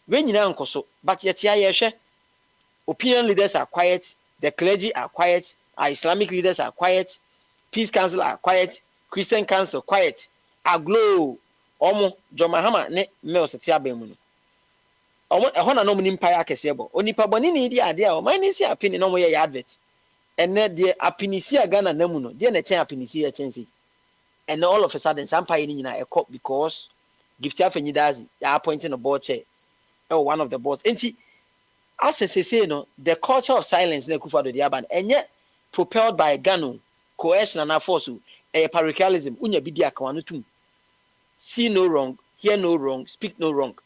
We nyina nkoso but yet ya hwe opinion leaders are quiet, the clergy are quiet, our Islamic leaders are quiet, Peace Council are quiet, Christian Council quiet, aglow omo John Mahama ne me oseti abamu no. Omo ehọ na no mu nimpa ya kese ebo. Onipa boni ne di ade a o man si apini no mo ye advert. Ene de apinisi aga na namu no. De na chen apinisi ya chensi. And all of a sudden sampa ni nyina ekọ because Gifty Afenyidazi ya appointing a board chair or one of the boards. Enti as I say no the culture of silence na Akufo-Addo de aban enye propelled by Gano coercion and force parochialism unya bi di akawano tum. See no wrong, hear no wrong, speak no wrong.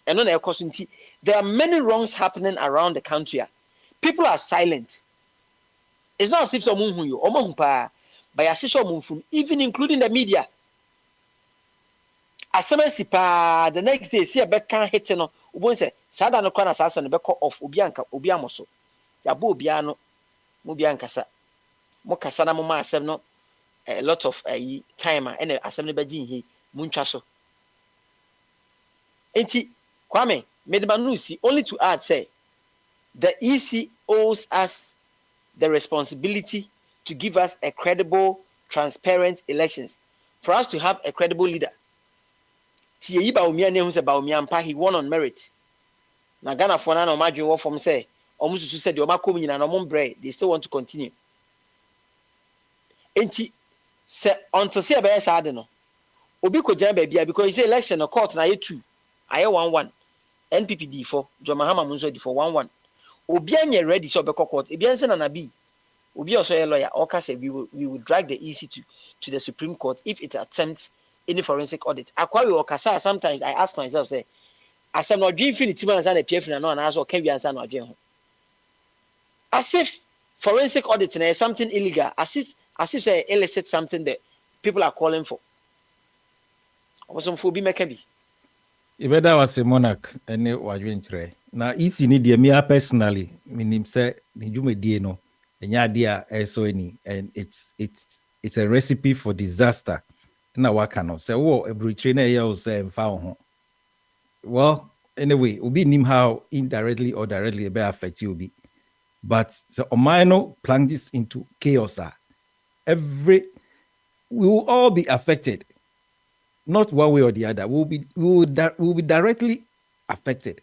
And on there are many wrongs happening around the country. People are silent. It's not as if someone who you by even including the media. As the next day, see a back can hit no say Sada no can assassin back off Ubianka Ubiamoso. Yabu Biano Mubiankasa Mokasana Moma no a lot of timer and assembly bajin he munchaso. Enti Kwame, Medemanusi, only to add, say, the EC owes us the responsibility to give us a credible, transparent elections, for us to have a credible leader. He won on merit. Na Ghana for now, imagine what from say, almost to said, they still want to continue. Enti, say, until say, I don't know. Obiko Jambe, because it's election, a court, na 2, I 1-1. NPP D4, John Mahama Munso D4 1-1. Obianye ready so beko court. Ebianse na nabi. Obi also a lawyer. Oka say we will drag the EC to the Supreme Court if it attempts any forensic audit. Akwa we okasa sometimes I ask myself say, as I'm not doing finity man say na PF na no and also can we answer no adwen ho. As if forensic audit is something illegal. As if say illicit something that people are calling for. Obosom fo bi meka bi. Ibeda was a monarch and wadwentre. Na isi ni de me personally minim say ni dwumedie no enya dia eso ani and it's a recipe for disaster. Na waka no say wo ebrutre na ye o say mfa ho. Well, anyway, obi nim how indirectly or directly be affect you be. But the Omino plunges into chaos. We will all be affected. Not one way or the other. We will be directly affected.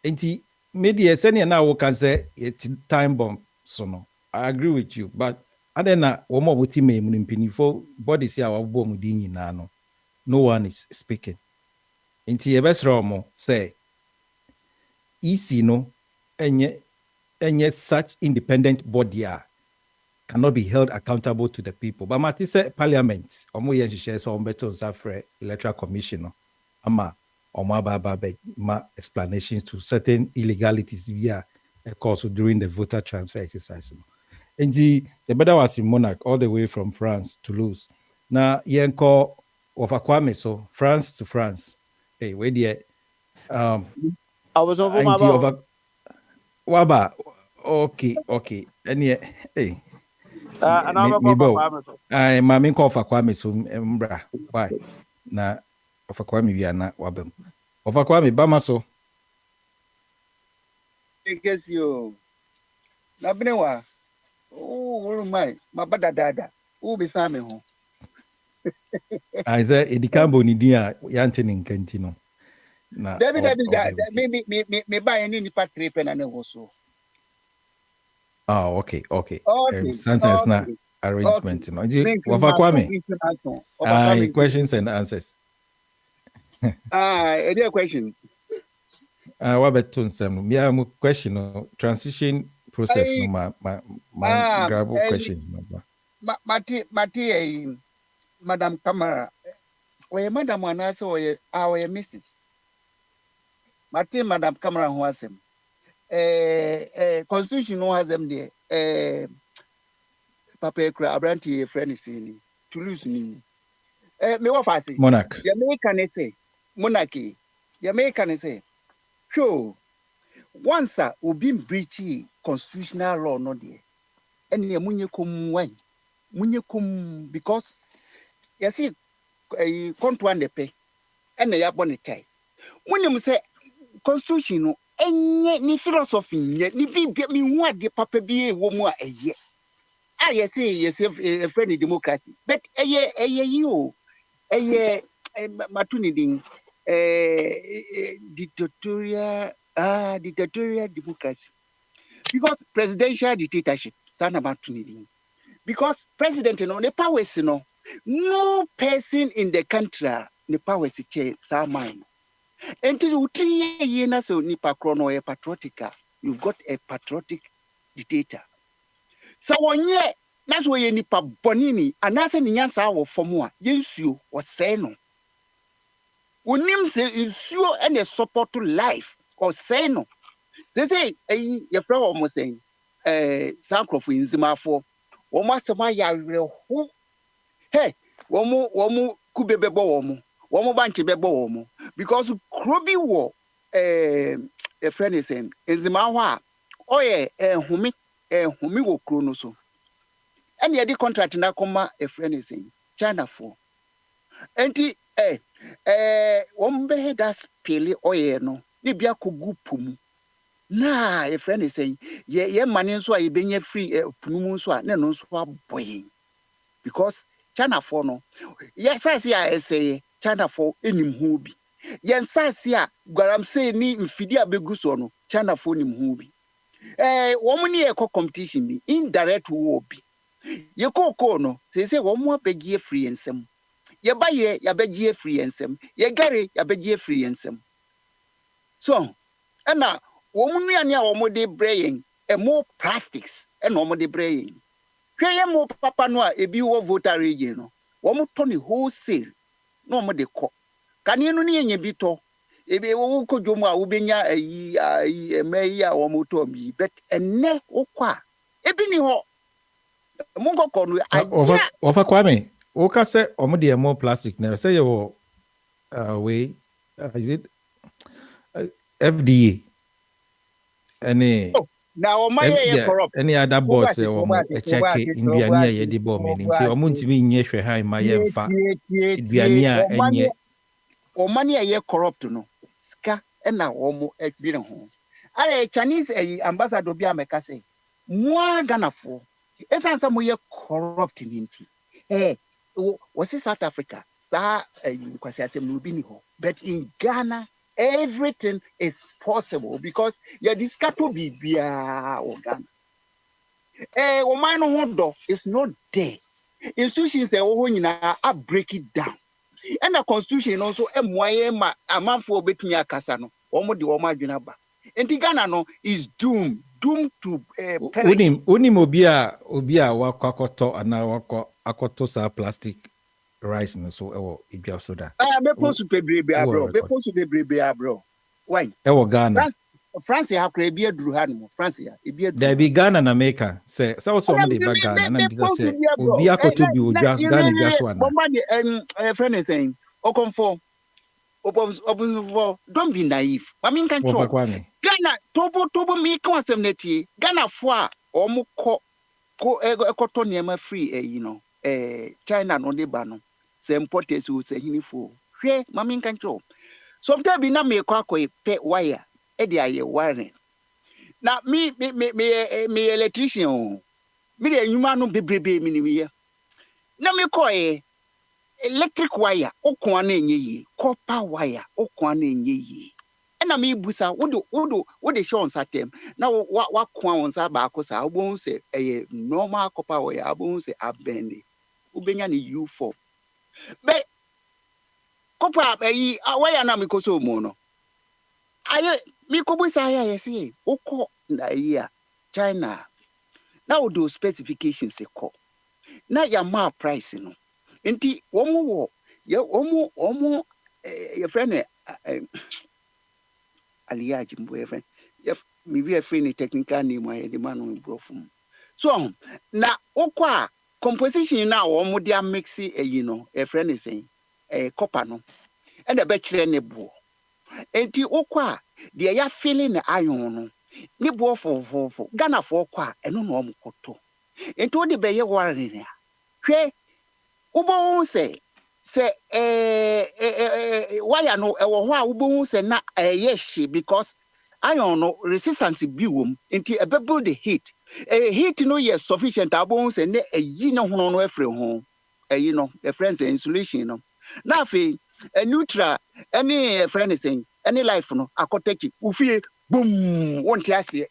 And maybe senior now can say it's time bomb. So no, I agree with you. But I don't know one more with him for bodies here our bomb within no one is speaking. And the best romo say easy no and yet such independent body cannot be held accountable to the people. But Mati said parliament, omo yen share so better Zafre electoral commission, ama baba ma explanations to certain illegalities via a course during the voter transfer exercise. And the better was in Monarch all the way from France to Toulouse. Now yen call of Kwame so France to France. Hey, where the I was over my Waba. Okay. And yeah, hey. I mami call for Kwame so mbra. Why? Na for Kwame we are not wabem. For Kwame bama so. Because you na bnewa. Oh my bada dada. Who be same ho. I say edikambo ni dia yante ni nkantino. Na David me buy any nipa 3 pen na ho so. Oh, okay. Sometimes not arrangement. Wafa Kwame. Questions and answers. A dear question. What about some? Yeah, question. Transition process. My grab questions. Mati, Madam Kamara, oye madam anase oye Mrs. Martin madam Kamara ho asem. Constitution no has them there. Papa ekura abranti friend is Toulouse ni. Me wa fasi. Monarch. The American say monarchy. The American say sure. Once obi breach constitutional law no there. And ye munye kum why? Munye kum because you see a contract de pay and ya bonnet. When you say constitution no enye ni philosophy nye ni bi mi hu ade papa bi wo mu a eye yes a friend democracy but eye you eye matuni din dictatorial democracy because presidential dictatorship sana matuni din because president no the powers no person in the country the powers che sa mine. Until 3 years so nipa krono a patriotica, you've got a patriotic dictator. So one year, that's why you nipa bonini, and that's an answer of formua, you or seno. When him say is you and a support to life or seno. They say, your friend almost saying, Sancroft in Zima for almost my real who, hey, womu kubebe womu. Womo banchi bebo womo because krobi wo a friend is saying enzima hwa oye humi wo kro no so and ye di contract na koma a friend is saying China for enti wombe that spele oye no ni bia kogu pumu na a friend is saying ye mane nso a ye benye free pumu nso a na no nso aboy because China for no yes I say China for enim ho bi yen sase a gwaram say ni mfidi abegu so no China for nim ho bi wo mo ne ekọ competition bi indirect wo bi ye kokko no say wo mo abegie free ensem ye baye ya begie free ensem ye gare ya begie free ensem so na wo mo nuane a wo mo de brain more plastics na wo mo de brain hwe mo papa no a ebi wo voter region no wo mo to ne wholesale no mo de ko kane no ne yenye bito ebe wo ko dwomu a wo benya emeyi a wo mo to mi bet enne wo kwa ebi ni ho mo nkoko no ajira ofa kwame wo ka se o mo de mo plastic na say you way is it FDA any now o maye corrupt any other boss o mo check indiania ye di bo me nti o mo ntimi nye hwe han ma ye mfa indiania enye o mani ye corrupt no ska na o mo edire ho are Chinese ambassador bi ameka say mo Ghana fo esansa mo ye corrupt ninti was South Africa sa kwasi asem no bi ni ho but in Ghana everything is possible because you discuss to be or Ghana. Woman no is not there. Institutions are break it down. And the constitution also a man for betting your casano, almost the woman junaba. And the Ghana no is doomed to perish. Uni obia wakwakoto ana wakoto sa plastic rice no so ewo ibia soda. Me post be bro. Why? Ewo Ghana. France ha kra bia duru ha no. France ya bia duru. There be Ghana na America. Say so de ba Ghana na bisa say obia koto bi oja Ghana bia so ana. Bomba friend is saying okonfo don't be naive. I mean control. Ghana tobo me kan asem netie. Ghana fo a omo ko ekoto niema free China no de ba no. Se importers who say hinifo. Hwe mami control. Sometimes be na me kwa pe wire. E dey aye wiring. Na me electrician me dey nyuma no bebrebe me ni ye. Na me ko electric wire okwa na enye yi, copper wire okwa na enye yi. E na me busa wo de show on satem. Na wa kwa on sa ba akosa obo se normal copper wire obo se abende. Ubenya ni U4. But copper wire na me ko so mo no. Aye mi ko busa ya yesi oko na ya China. Now those specifications e ko. Na ya ma price no. Enti wo your friend Aliaji boyfriend. Maybe a friend technical name why the man on brofum. So now okwa composition now omudia mixi a friend is saying a copper no and a bachelor nebo. Enti okwa the ya feeling the iron no ni bo for Ghana for kwa eno no omukoto. Enti odi be ye warren ya. Hwe ubo say why I know why ubo say na yes because iron no resistance bi wom enti e be build the heat heat no yes sufficient abon say ne yi ne hono no afre ho no the friends insulation no na fe neutral any friend saying any life no akoteki ufie boom won't ase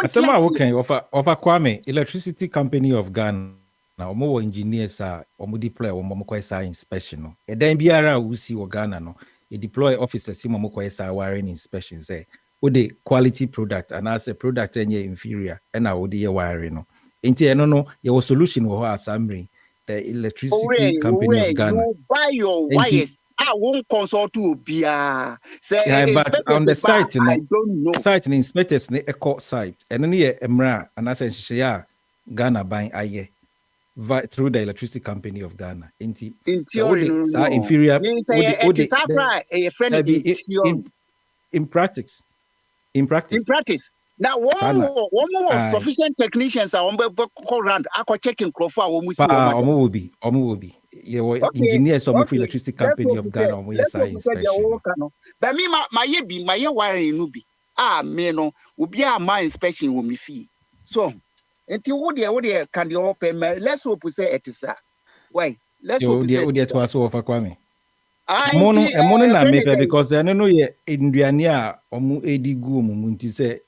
asema okay ofa Kwame Electricity Company of Ghana na omo engineers omo deploy omo kwesa inspection no eden biara wusi wo Ghana no e deploy officers omo kwesa wiring inspection say wo the quality product and as a product enye inferior and wo the wiring no enti eno no your solution wo asamre the Electricity Company of Ghana you buy your wires I won't consult to bia say but on the site you know, I don't know site the inspectors ne eco site and no ye emra and as ya Ghana buying aye through the Electricity Company of Ghana. In theory, no. Inferior. In practice. Now, one more sufficient technicians are on around. I could check in Crawford. Will be. Your engineers of the Electricity Company of Ghana. But me, my wiring nubi. Me no, will be my inspection will be fee. So. Until what they can you open? Let's hope we say it is why. Let's hope we say it was over Kwame. Mono na me because I don't know ye induane a omu edi gu omu nti say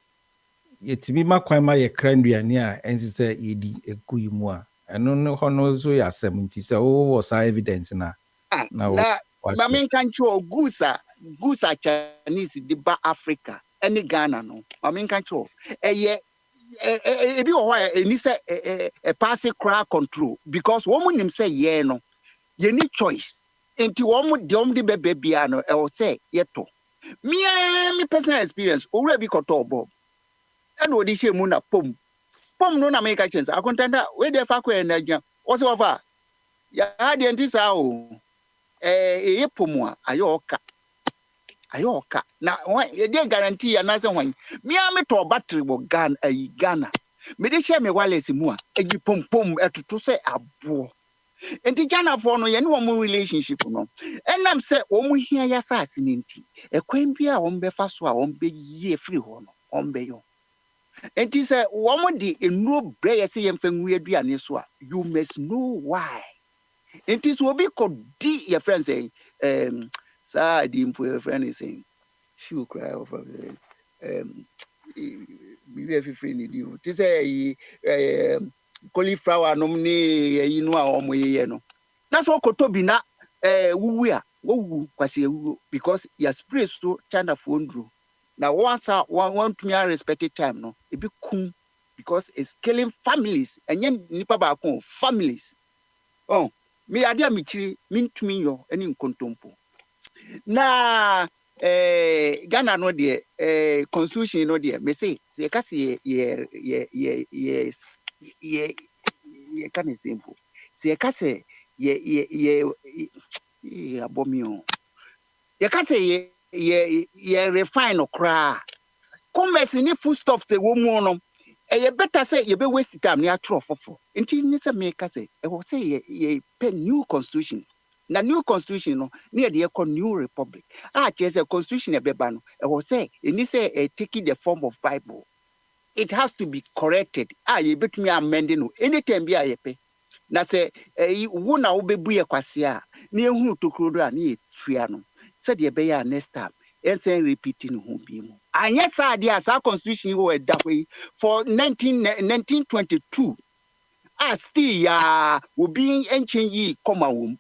yetimi makwan ma ye kra induane a ensi say edi egu yimu a eno no hono so ya asem nti say o was evidence na mamen kan cho gusa Chinese di ba Africa any Ghana no mamen kan cho ebi why any say a passive crowd control because woman him say yeah no you need choice enti woman the baby no e will say yeto me personal experience already koto bob and what she mu na pom no na make chance akontanda we dey fa kwa na gya what's over ya the ntisa o pom a ayoka na ye dey guarantee ya na say hwan me to battery wo Ghana me dey share me wireless mu a egi pom etutu say abo enti Ghana for no ye ne wo relationship no enam say wo mu hia ya saase ni nti ekwan bi a wo befa so a wo be yie free ho no wo be yo enti say wo mu di enu bre ye say ye mfa nwu aduane so a you must know why enti so obi ko di your friend say Sir, the employer friend is saying, "She cry over be very free you." This cauliflower nominee, you know, no. That's what Kotobi na we are because your spirit so China phone drew. Now once one to me respected time no, it be cool because it's killing families and yen nipa ba families. Oh, me adia michiri min to me yo any contompo. Na Ghana no de constitution no de me say ka se ye can simple se ka se ye abomio ye ka se ye refine okra commerce ni food stuff te wo mu no ye better say ye be waste time ni atro fofo nti ni se me ka se e wo say ye pen new constitution. Na new constitution no near the new republic. There's a constitution a bebano. I will say it needs taking the form of Bible. It has to be corrected. You bet me amending anytime be a pay. Na say wona wo bebu kwasia na ehunu tokrodo na etuano. Said ye be next time. And say repeating who be mu. And yes, our constitution was that way for 1922. Still will be ancient ye come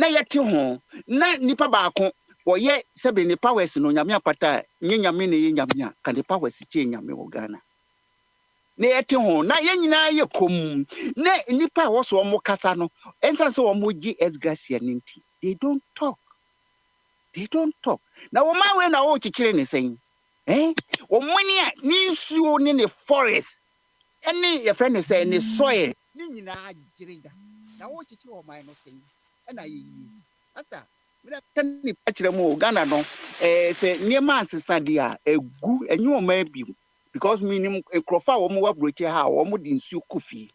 na yete ho na nipa baako wo ye sebe ne powers no nyame apata nye nyame ne ye nyame ka ne powers che nyame wo Ghana na yɛte ho na yɛn nyinaa yɛ kom na nipa a wɔso wɔn kasa no ɛnsan sɛ wɔn gye esgracia ne nti they don't talk na wɔn awe na wɔkyekyere ne sɛn wɔn ni a ne nsuo ne forest ɛne yɛfrɛ ne sɛ ne soil ne nyinaa gyerega na wɔkyekyere wɔn man no sɛn ɛna yɛyi asa mena tani akyerɛ mu Ghana no sɛ nneɛma ansesa de a egu enyi wɔn man bi because minim ekrofa wɔn wɔ broche ha wɔn de nsuo kofi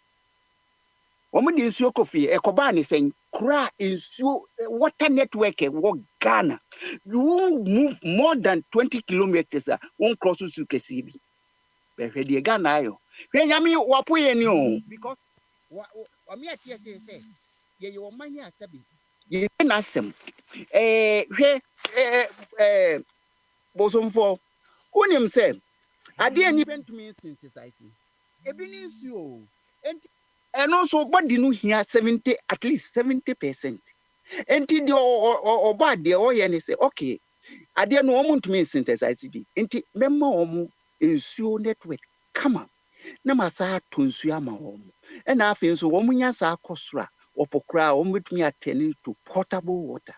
ekoba ne sɛn kura nsuo water network wɔ Ghana you move more than 20 kilometers one cross su kesi bi behwe de Ghana ayo hwe nyame wapo ye ni o because wa me atie se ye wo mani asabi ye na asem hwe bosomfo unim se ade ani bentumi synthesize ebi ni nsuo and also body no here 70 at least 70%. Enti the or bad the oye ne say okay. Ade no omuntu me synthesize bi. Enti memma omu nsuo network come on. Na masa to nsuo ama omu. E na afi nso omu nya sa akosra opokra omu betumi attend to potable water.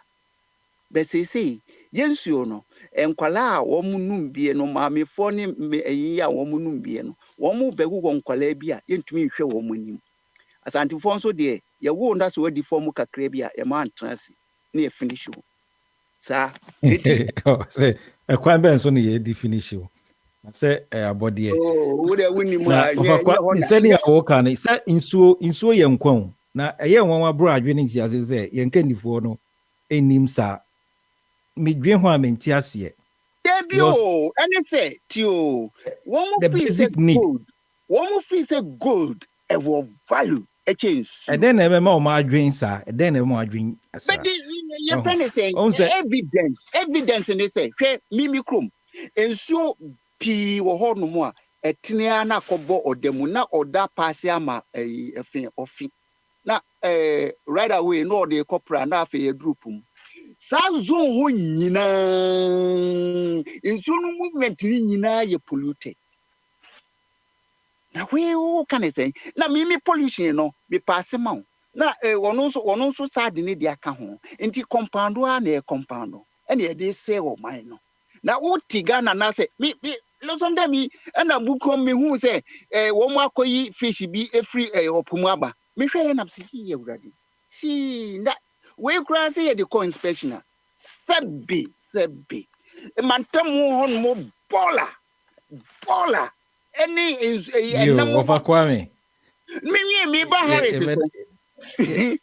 But say yensuo no enkwala a omu numbie no maamefo ne eyi a omu numbie no. Omu begu nkwala bi a yentumi hwe omu nim. Asante fonso de ye wo nda so wadi form kakra bi a e ma antrase na e finish wo sa eti say e kwan ben so na ye di finish wo say abode wo de woni mu a ye say dia wo kan say insuo ye nkwan na eye nwanwa bro adwe ne ntiase say ye nkandifo no enim sa medwe ho a menti ase debio any say tio wo mu fi say gold e wo value and then ma ma adwen sa then ma adwen sa but your friend is saying evidence in say hwe mimi krom ensuo pi wo ho no mu a etene na kobo odemu na oda pass ama efin ofi na right away no dey corporate na afa group mu sa zone ho nyina ensuo no movement ni nyina ye polluted. Na we can say na mimi pollution no be pass ma na wono so sad ni dia ka ho enti compound a na compound e na dey say o man no na wo tiga na say me listen dem me na buko me hu say wo mo akoyi fish bi efri opomu aba me hwe na psi ye wurade si na we kura say the co inspection sebi man tam ho mo bola any is a number of Kwame. Me ba Harris so.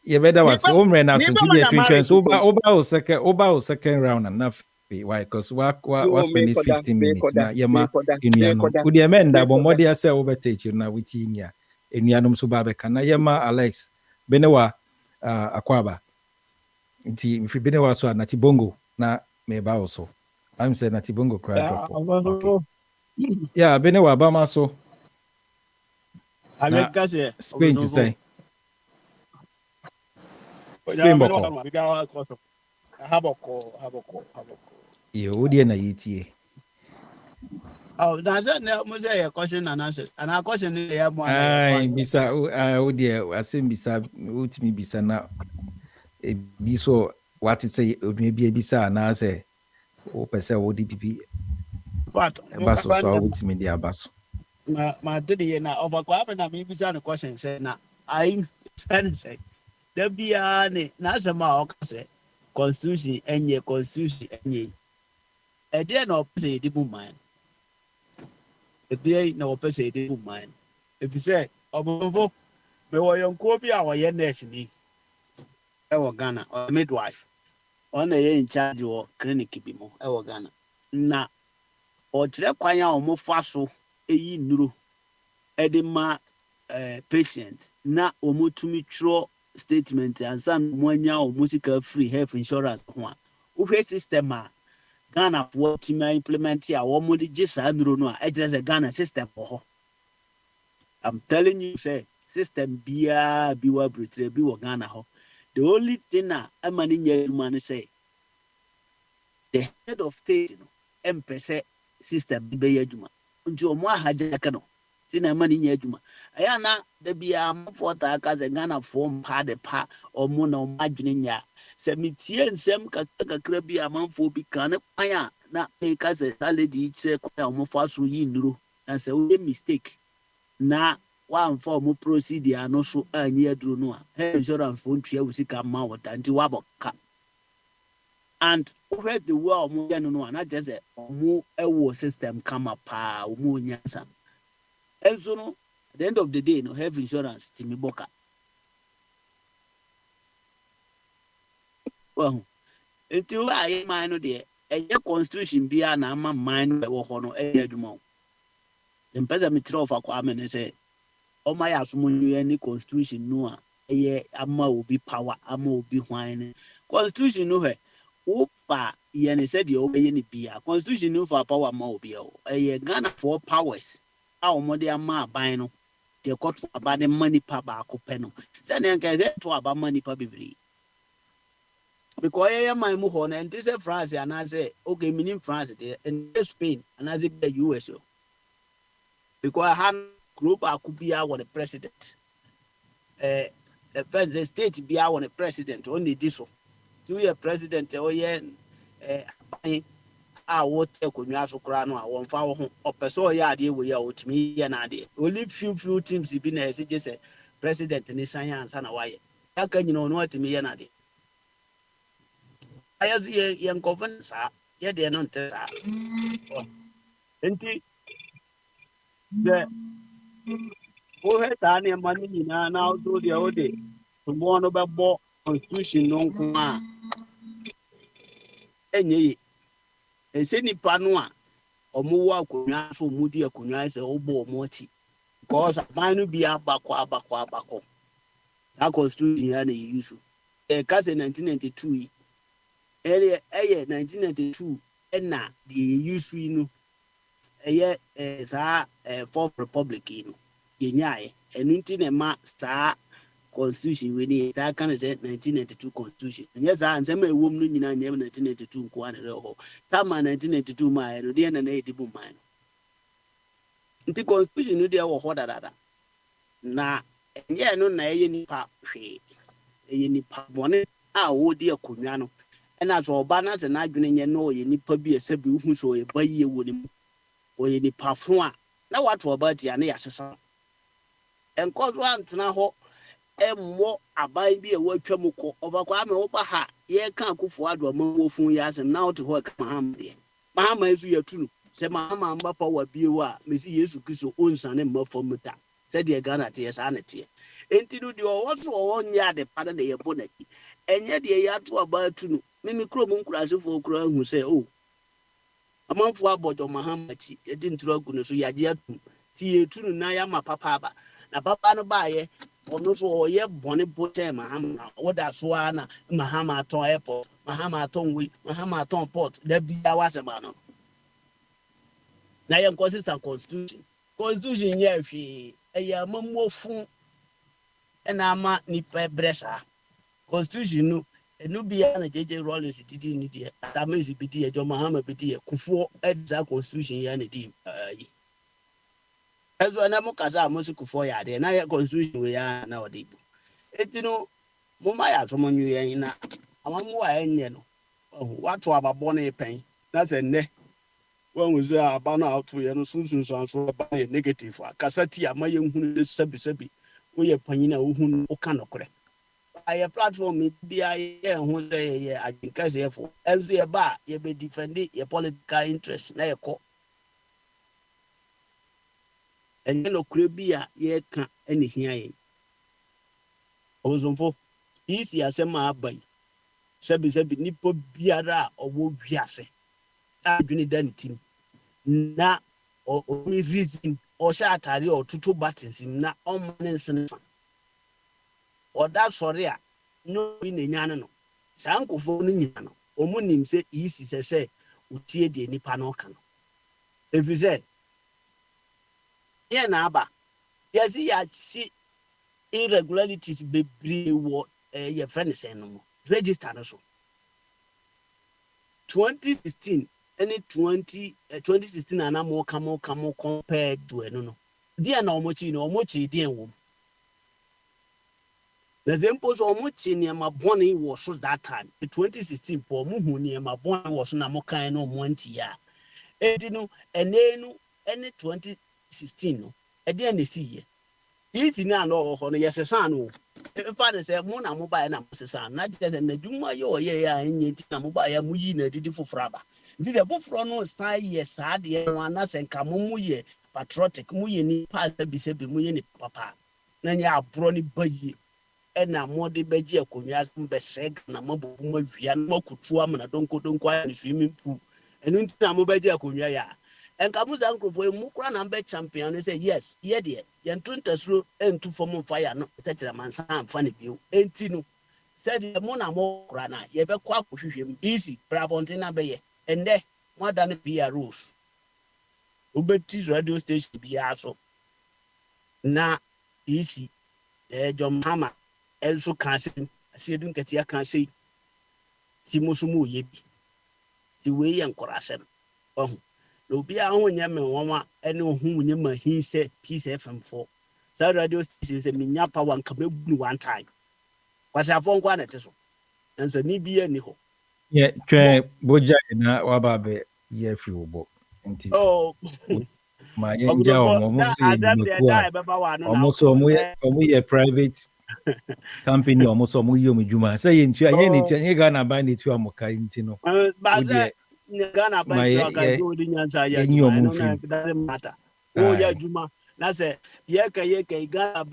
You better was home now so to the attention so over second round and enough why cuz what spend 15 minutes na yema enuano would the men that bomodi ase overtake you na within ya enuanom so ba be kana yema Alex Benewa Akwaba nti mfi Benewa so na Tibongo na me ba also I'm saying na Tibongo cry drop. Yeah, Benewa Bama so. Spain to say. Spain boko. Haboko. You would na ETA. Oh, that's a mosaic question and answers. And our question is Bisa, oh dear, I say Bisa, ultimately Bisa now. Be so what is say, maybe a Bisa and I say, oh, Pesa, ODPP. But baso so awutimi dia baso ma dede na overquab na me bisa no question say na I friend say da bia ne na asema o ka say constitution enye e dey na opese di bu man e dey na opese di bu man e bi say obonfo me wo yonko bi a wo ye nurse ni e wo Ghana or midwife on e in charge wo clinic bi mo e wo Ghana na o tire kwanya o mo fa so eyi nuro edema patient na o mo tumi tro statement ansa mo anya o musical free health insurance ho a o hwe system a Ghana for timi implement a wo mo di sa nuro no a ejere Ghana system ho. I'm telling you say system bia bi wa britre bi wo Ghana ho. The only thing na amani nya man say the head of state no empese system be yaduma nti o mo ahaja ka no na money nya adwuma ɛyɛ na da bia mafo ta ka sɛ Ghana form pa de pa ɔmo na ɔmo adwene nya sɛ metie nsɛm kakra bi amanfo bi ka ne kwan a na meka sɛ salady kyerɛ kwan a ɔmo fa so yi nduro na sɛ woyɛ mistake na wamfa ɔmo procedure no so anyi aduro no a health insurance fo ntua wo sika ma wo da nti wabɔka and where the way ɔmo yɛ no no a na kyerɛ sɛ ɔmo ɛwɔ system kama paa ɔmo onyansa ɛnso no at the end of the day no health insurance timi bɔka well nti wo a yɛ man no deɛ ɛyɛ constitution bia na ama man no ɛwɔ hɔ no ɛyɛ adwuma o mpɛ sɛ mekyerɛ ɔfa kɔ ame ne sɛ ɔma yɛ asomnwɛ ne constitution no a ɛyɛ ama obi power ama obi hwan ne constitution no hɛ wopa yɛ ne sɛ deɛ wobɛyɛ ne bia constitution no fa power ma obi ɛyɛ Ghana for powers a wɔde ama aban no deɛ kɔto aba de ma nipa baako pɛ no sɛdeɛ nka ɛsɛ to aba ma nipa bebree because ɛyɛ man mu hɔ no ɛnte sɛ France anaasɛ okay menim France deɛ ɛnte Spain anaasɛ bia US o because ha kuro baako biara wɔ ne president the first state biara wɔ ne president on the diso 2 year president ɔyɛ aban a wote konwa so kra no a wɔmfa wo ho ɔpɛ sɛ ɔyɛ adeɛ wɔ yi a ɔtumi yɛ na adeɛ only few teams bi na ɛsɛ gye sɛ president ne san ansa na wayɛ aka nyina ɔno atumi yɛ na adeɛ ayɛ so yɛ nkɔfo saa yɛ deɛ no nte saa nti the wohɛ saa nneɛma no nyinaa na woso deɛ wode toboɔ no bɛbɔ constitution no nko a ɛnyɛ yi ɛsɛ nipa no a ɔmo wɔ akonnwa so ɔmo di akonnwa sɛ wobɔ ɔmo akyi because aban no bi abakɔ saa constitution ya na yɛyi so ɛka sɛ 1992 yi ɛyɛ 1992 ɛna deɛ yɛyi so yi no ɛyɛ saa fourth republic yi no yɛnyaeɛ ɛno nti na ɛma saa constitution we ni that kind of 1992 constitution nyɛ saa nsɛm a ɛwɔ mu no nyinaa nyɛ 1992 nko ana ɛwɔ hɔ tama 1992 ma ɛno deɛ na ɛdi bu man no nti constitution no deɛ wɔ hɔ dadada na ɛnyɛ no na ɛyɛ nipa hwee ɛyɛ nipa bɔne a wɔdi akonnwa no ɛna so ɔba na sɛ n'adwene nyɛ no ɔyɛ nipa bi ɛsɛ bi hu so ɔyɛ ba yie wɔ ne mu ɔyɛ nipa fo a na wato ɔba tia ne yɛasesa ɛnkɔ so antena hɔ ɛmmɔ aban bi a wɔatwa mu kɔ ɔbakɔ ama woba ha yɛka akufo ado ama wɔfun yɛ asɛm na wote hɔ ɛka mahama deɛ mahama nso yɛtu no sɛ mahama mba pa wa bie wa mesi Yesu Kristo onsane mma fam da sɛdeɛ Ghana teɛ saa ne teɛ enti no deɛ ɔwɔ so ɔwɔ nyɛ ade pa na yɛbɔ n'akyi ɛnyɛ deɛ yɛato aba atu no mimi kurom nkurasefo kura hu sɛ o amanfo abɔdɔ mahama akyi yɛde ntoro agu no so yɛagye atum ti yɛtu no na yɛama papa aba na papa no baayɛ ɔno so ɔyɛ bɔne bɔtɛ mahama woda so a na mahama atɔn airport mahama atɔn wei mahama atɔn port da bia wasɛm ano na yɛ nkɔsisa constitution yɛ hwee ɛyɛ amamuofo ɛna ama nipa brɛ saa constitution no ɛno bia na JJ Rawlings didi ni deɛ Atamesi bi di John Mahama bi di Kufuor ɛdza constitution yɛ na di yi ɛzo na mo kasa mo si Kufuor yɛ ade na yɛ constitution we ya na ɔde bu eti no mo ma yɛ atomo nyu yɛn na amamu a ɛnyɛ no wato ababɔ ne pɛn na sɛ nnɛ wɔn wuzu a aba no ato yɛ no sunsun so aba yɛ negative a kasa ti ama yɛ nhunu sɛbi wo yɛ panyin a wo hu wo ka nɔkorɛ ayɛ platform bi ayɛ ho sɛ yɛ adwenkasɛfo ɛnso yɛ ba yɛ bɛ defend yɛ political interest na yɛ kɔ ɛnyɛ nɔkorɛ bi a yɛka ɛne hia yɛn ɔbosomfo isi asɛm a aba yi sɛbi nipa biara a ɔwɔ wiase adwene da ne tim na ɔmi reason ɔhyɛ atare a ɔtoto buttons na ɔmo ne nsene fa ɔda sɔre a no bi ne nyane no saa nkofo no nyina no ɔmo nim sɛ isi sɛ otie de nipa no ka no ɛfiri sɛ yɛ na aba yɛsi yɛakyi irregularities bebree wɔ yɛ friend sɛn no mu register no so 2016 any 2016 anamo kamo compare to eno no deɛ na ɔmo kyi no ɔmo kyi deɛ wɔ mu na sɛ mpo so ɔmo kyi nneɛma bɔne wɔ so that time 2016 po ɔmo hu nneɛma bɔne wɔ so na mo kan no ɔmo nti ya edi no ɛnɛ no ɛne 2016 no ɛdeɛ na esi yɛ isi na no ɔwɔ hɔ no yɛsesa no ɛfa ne sɛ mo na mo baeɛ na mo sesa na kyerɛ sɛ n'adwuma yɛ ɔyɛ yɛ a ɛnyɛ nti na mo baeɛ mo yi na adidi foforɔ aba nti sɛ foforɔ no san yɛ saa deɛ no anasɛ nka mo yɛ patriotic mo yɛ nipa a bi sɛ bi mo yɛ nipa papa na nyɛ aborɔ ne ba yie ɛna mo de bɛgye akonnwa mbɛsrɛ na mo bɔ mo awia na mo kutu amana donko ayɛ ne swimming pool ɛno nti na mo bɛgye akonnwa yɛ a ɛnka mo sa nkurɔfoɔ mu kora na mbɛ champion ne sɛ yes yɛ deɛ yɛnto ntasuro ɛntu fam mfa yɛ no tɛkyerɛ mansa amfa ne bio enti no sɛdeɛ mo na mo kora na yɛbɛkɔ akɔhwehwɛ mu easy brabɔnten na bɛyɛ ɛndɛ mo ada no PROs wobɛti radio station biara so na easy John Mahama ɛnso ka asɛm asɛdu nkatia ka asɛm si mo so mo yɛ bi si wei yɛ nkɔrɔ asɛm ɔho na obiara ho nyɛ me wɔma ɛne ho nyɛ mahin sɛ Peace FM 4 saa radio station sɛ menya power nka mɛbu one time kwasiafo nkwa na te so nso ni bi ani hɔ yɛ twɛn bogya na waba bɛ yɛ fi wo bɔ nti ma yɛ gya ɔmo yɛ private company ɔmo so ɔmo yɛ ɔmo dwuma sɛ yɛ ntua yɛ ne tua yɛ Ghana ban ne tua ɔmo ka nti no Ghana ban tua ka do di nyansa yɛ matter o yɛ dwuma na sɛ yɛ ka Ghana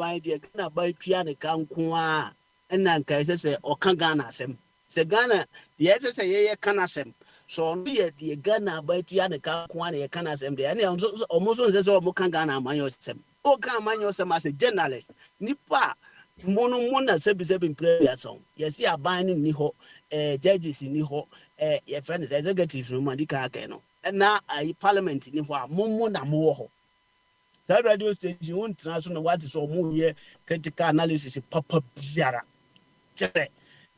ban tua ne ka nko a ɛna nka sɛ ɔka Ghana asɛm sɛ Ghana yɛ sɛ yɛ ka na asɛm so no yɛ the Ghana ban tua ne ka nko a na yɛ ka na asɛm de ɛne ɔmo so sɛ ɔmo ka Ghana man yɛ asɛm o ka man yɛ asɛm as a journalist nipa mono na sebi prayer song yesi aban ni ho judges ni ho your friends executives no mandi ka aka no na parliament ni ho a momo na mo ho so radio station won tra so no what is mo ye critical analysis papa biara chere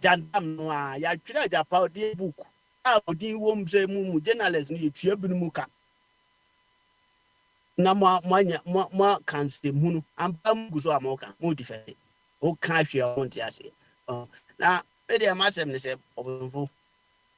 jandam no a ya twere japa odi book a odi wom se mu journalist no ye tua bi no mu ka na mo kan se mu no am guso amoka mo defend o ka hwe on ti ase na e dey masem ne se obonfo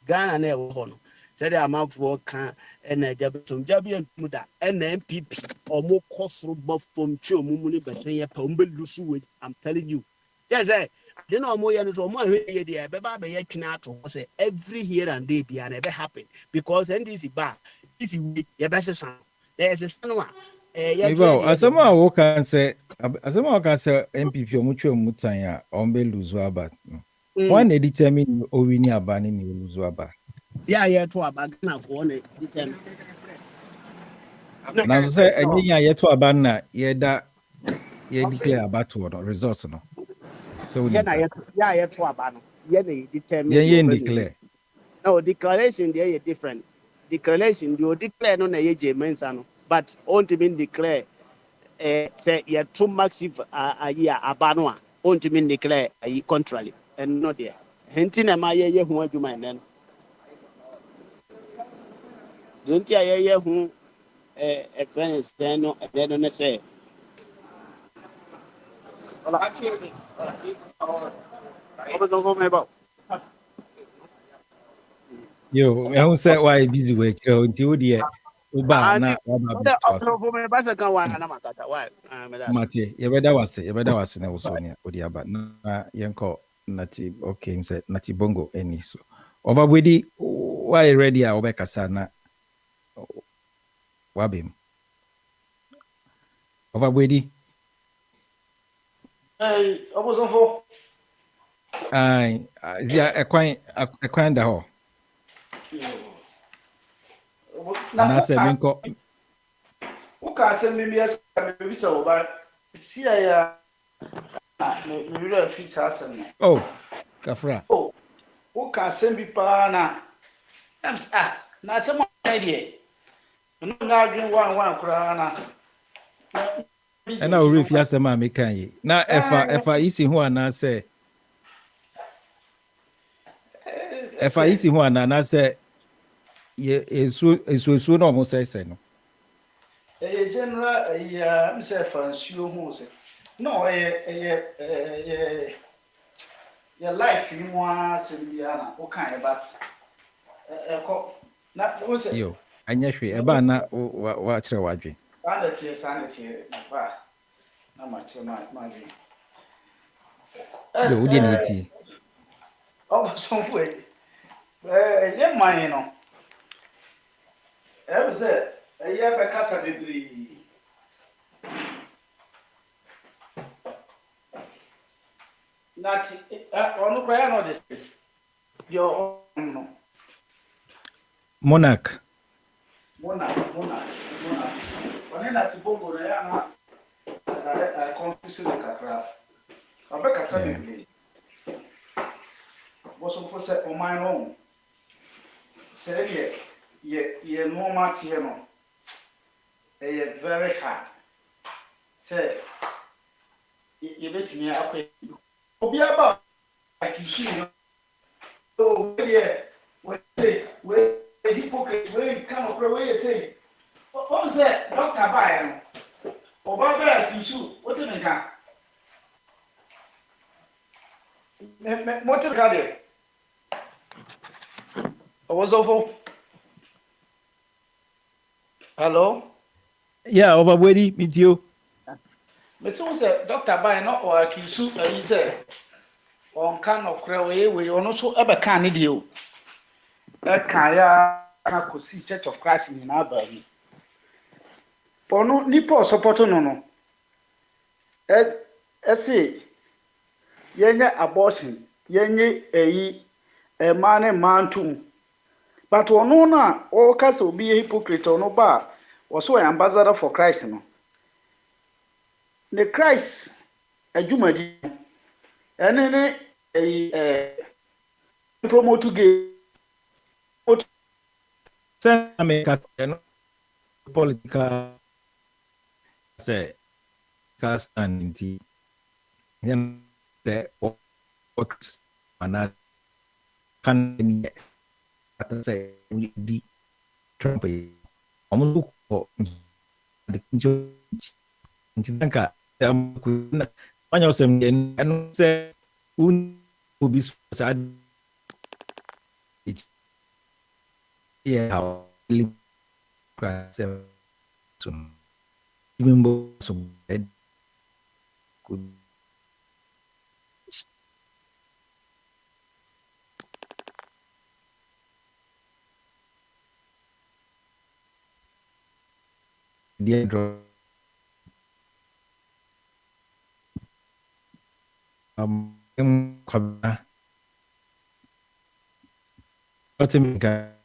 Ghana na e wo ho no se dey amanfo ka na jabetum jabe antu da na MPP omo kosoro bofom twe omumu ne beten ye pa ombelusu we I'm telling you just say they no omo ye no so omo ahwe ye dey be ba be ye twena ato say every here and day bia na be happen because NDC ba this we ye be sesan there is a sanwa asama wo kan say MPP omutwe mutan ya ombe luzu aba one na determine owini aba ni luzu aba ya to aba Ghana for na determine na so say enyinya ye to aba na ye da ye declare aba to no results no so ya to aba no ye na determine ye declare no declaration there is different declaration you declare no na ye jemensa no but on to mean declare say you're too massive a year abano a on to mean declare contrary and not there hentina ma ye hu adwuma nen don't ye hu a friend stand no and then say yo me hu say why busy we kire nti wo de uba na waba Mate yebeda wase na wosonia odi aba na yenko nati okay nse nati bongo eni so over bwedi why ready a obekasa na wabem over bwedi obosofo ya ekwan da ho na se minko uka se mbibia bisa oba sia ya me wira fit asem oh kafra uka se mbipa na na se mo idea no na adwen wan kura na na ori fi asem a mekan yi na efa isi hu ana se efa isi hu ana na se ye esu no mo se no a general himself and show who no your life you want to be okay but na who say yo anya hwe eba na wa kire wadwe sanity ba na ma che ma yo wodi na yiti oh so for ye man no e say ye be kasa bibiri nati onu kwa ya no this your no monarch oni nati bongo na ya na confuse the kakra abeka sa bibiri boso for say o man no say ye normal tie no e very hard say ye betimi akwa obi aba akishi no so we say we hypocrite we come up we say o say doctor buy no oba ba akishi what you mean what you got I was over. Hello? yeah over wedi meet you Me say doctor buy no or akisu he say on kan of kra we ono so ebe kan ne de o e kan ya na kosi Church of Christ ni na ba ni ono nipo support no say yenye abortion yenye eyi man mantum but ono na o kasa obi hypocrite ono ba also an ambassador for Christ no the Christ adwumadi ene ne promote gay send America no political say cast and inti yan the what mana kan ni ata say di Trump amu ko de kinjo ntinka am ku na panyo sem den anu se un obi sa yeah li krase sum even bo sum ku dia draw yang kwabna otimika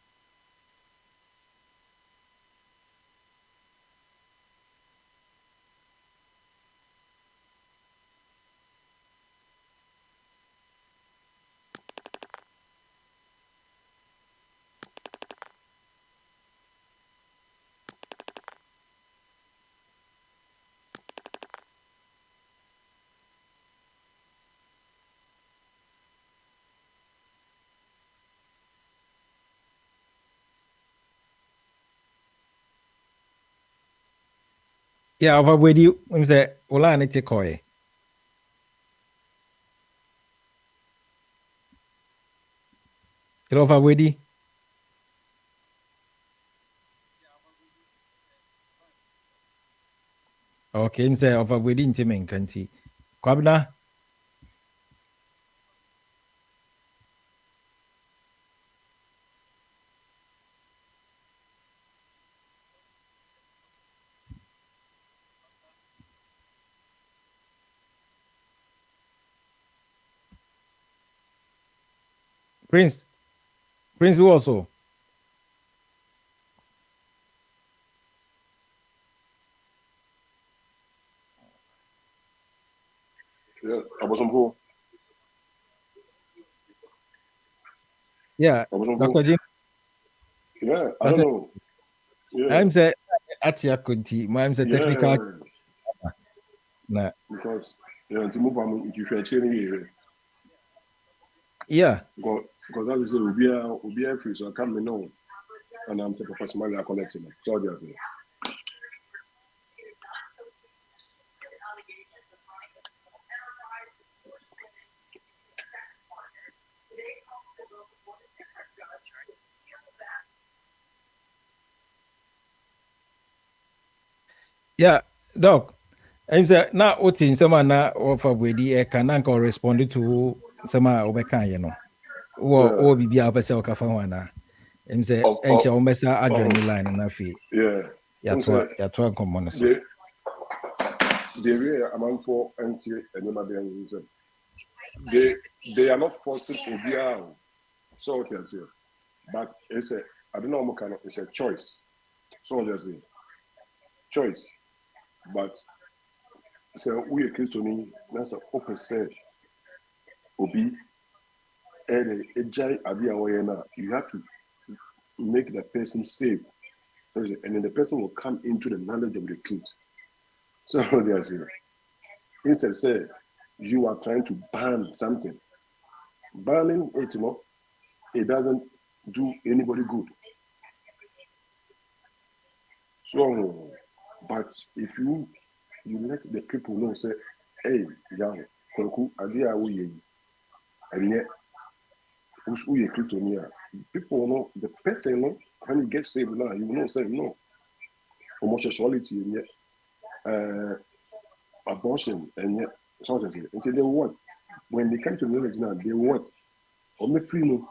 yeah over with you when say ola ni te koy over with you okay him say over with you men kanti kwabna Prince we also Yeah, I was on board. yeah I was on Dr. board. Jim Yeah, I don't know. Yeah. I'm say atia konti I'm say technical na Because to move on, you should change here. yeah Because as I say, we'll be free, so I can't be known. And I'm saying, Professor Mali are connecting. So just Yeah, Doc. I'm saying now what in some na offer we can anchor respond to some obeka, you know. Or be a person of one. I'm saying, ain't your messa adjoining line and a fee. Yeah. Yatwa common. The way among for anti and they are not forcing Obia. So what you say. But it's a I don't know kind of it's a choice. So what you say. Choice. But so we are Christian, that's an open say. Obi and a giant idea you have to make the person safe. And then the person will come into the knowledge of the truth. So they are saying, instead say you are trying to ban something. Banning it, it doesn't do anybody good. So, but if you let the people know, say, hey, young, idea we and yet who's we a Christian, people know the person when you get saved now, you will not say no. Homosexuality and yet abortion and yet something until they want. When they come to knowledge now, they want. Or me free no.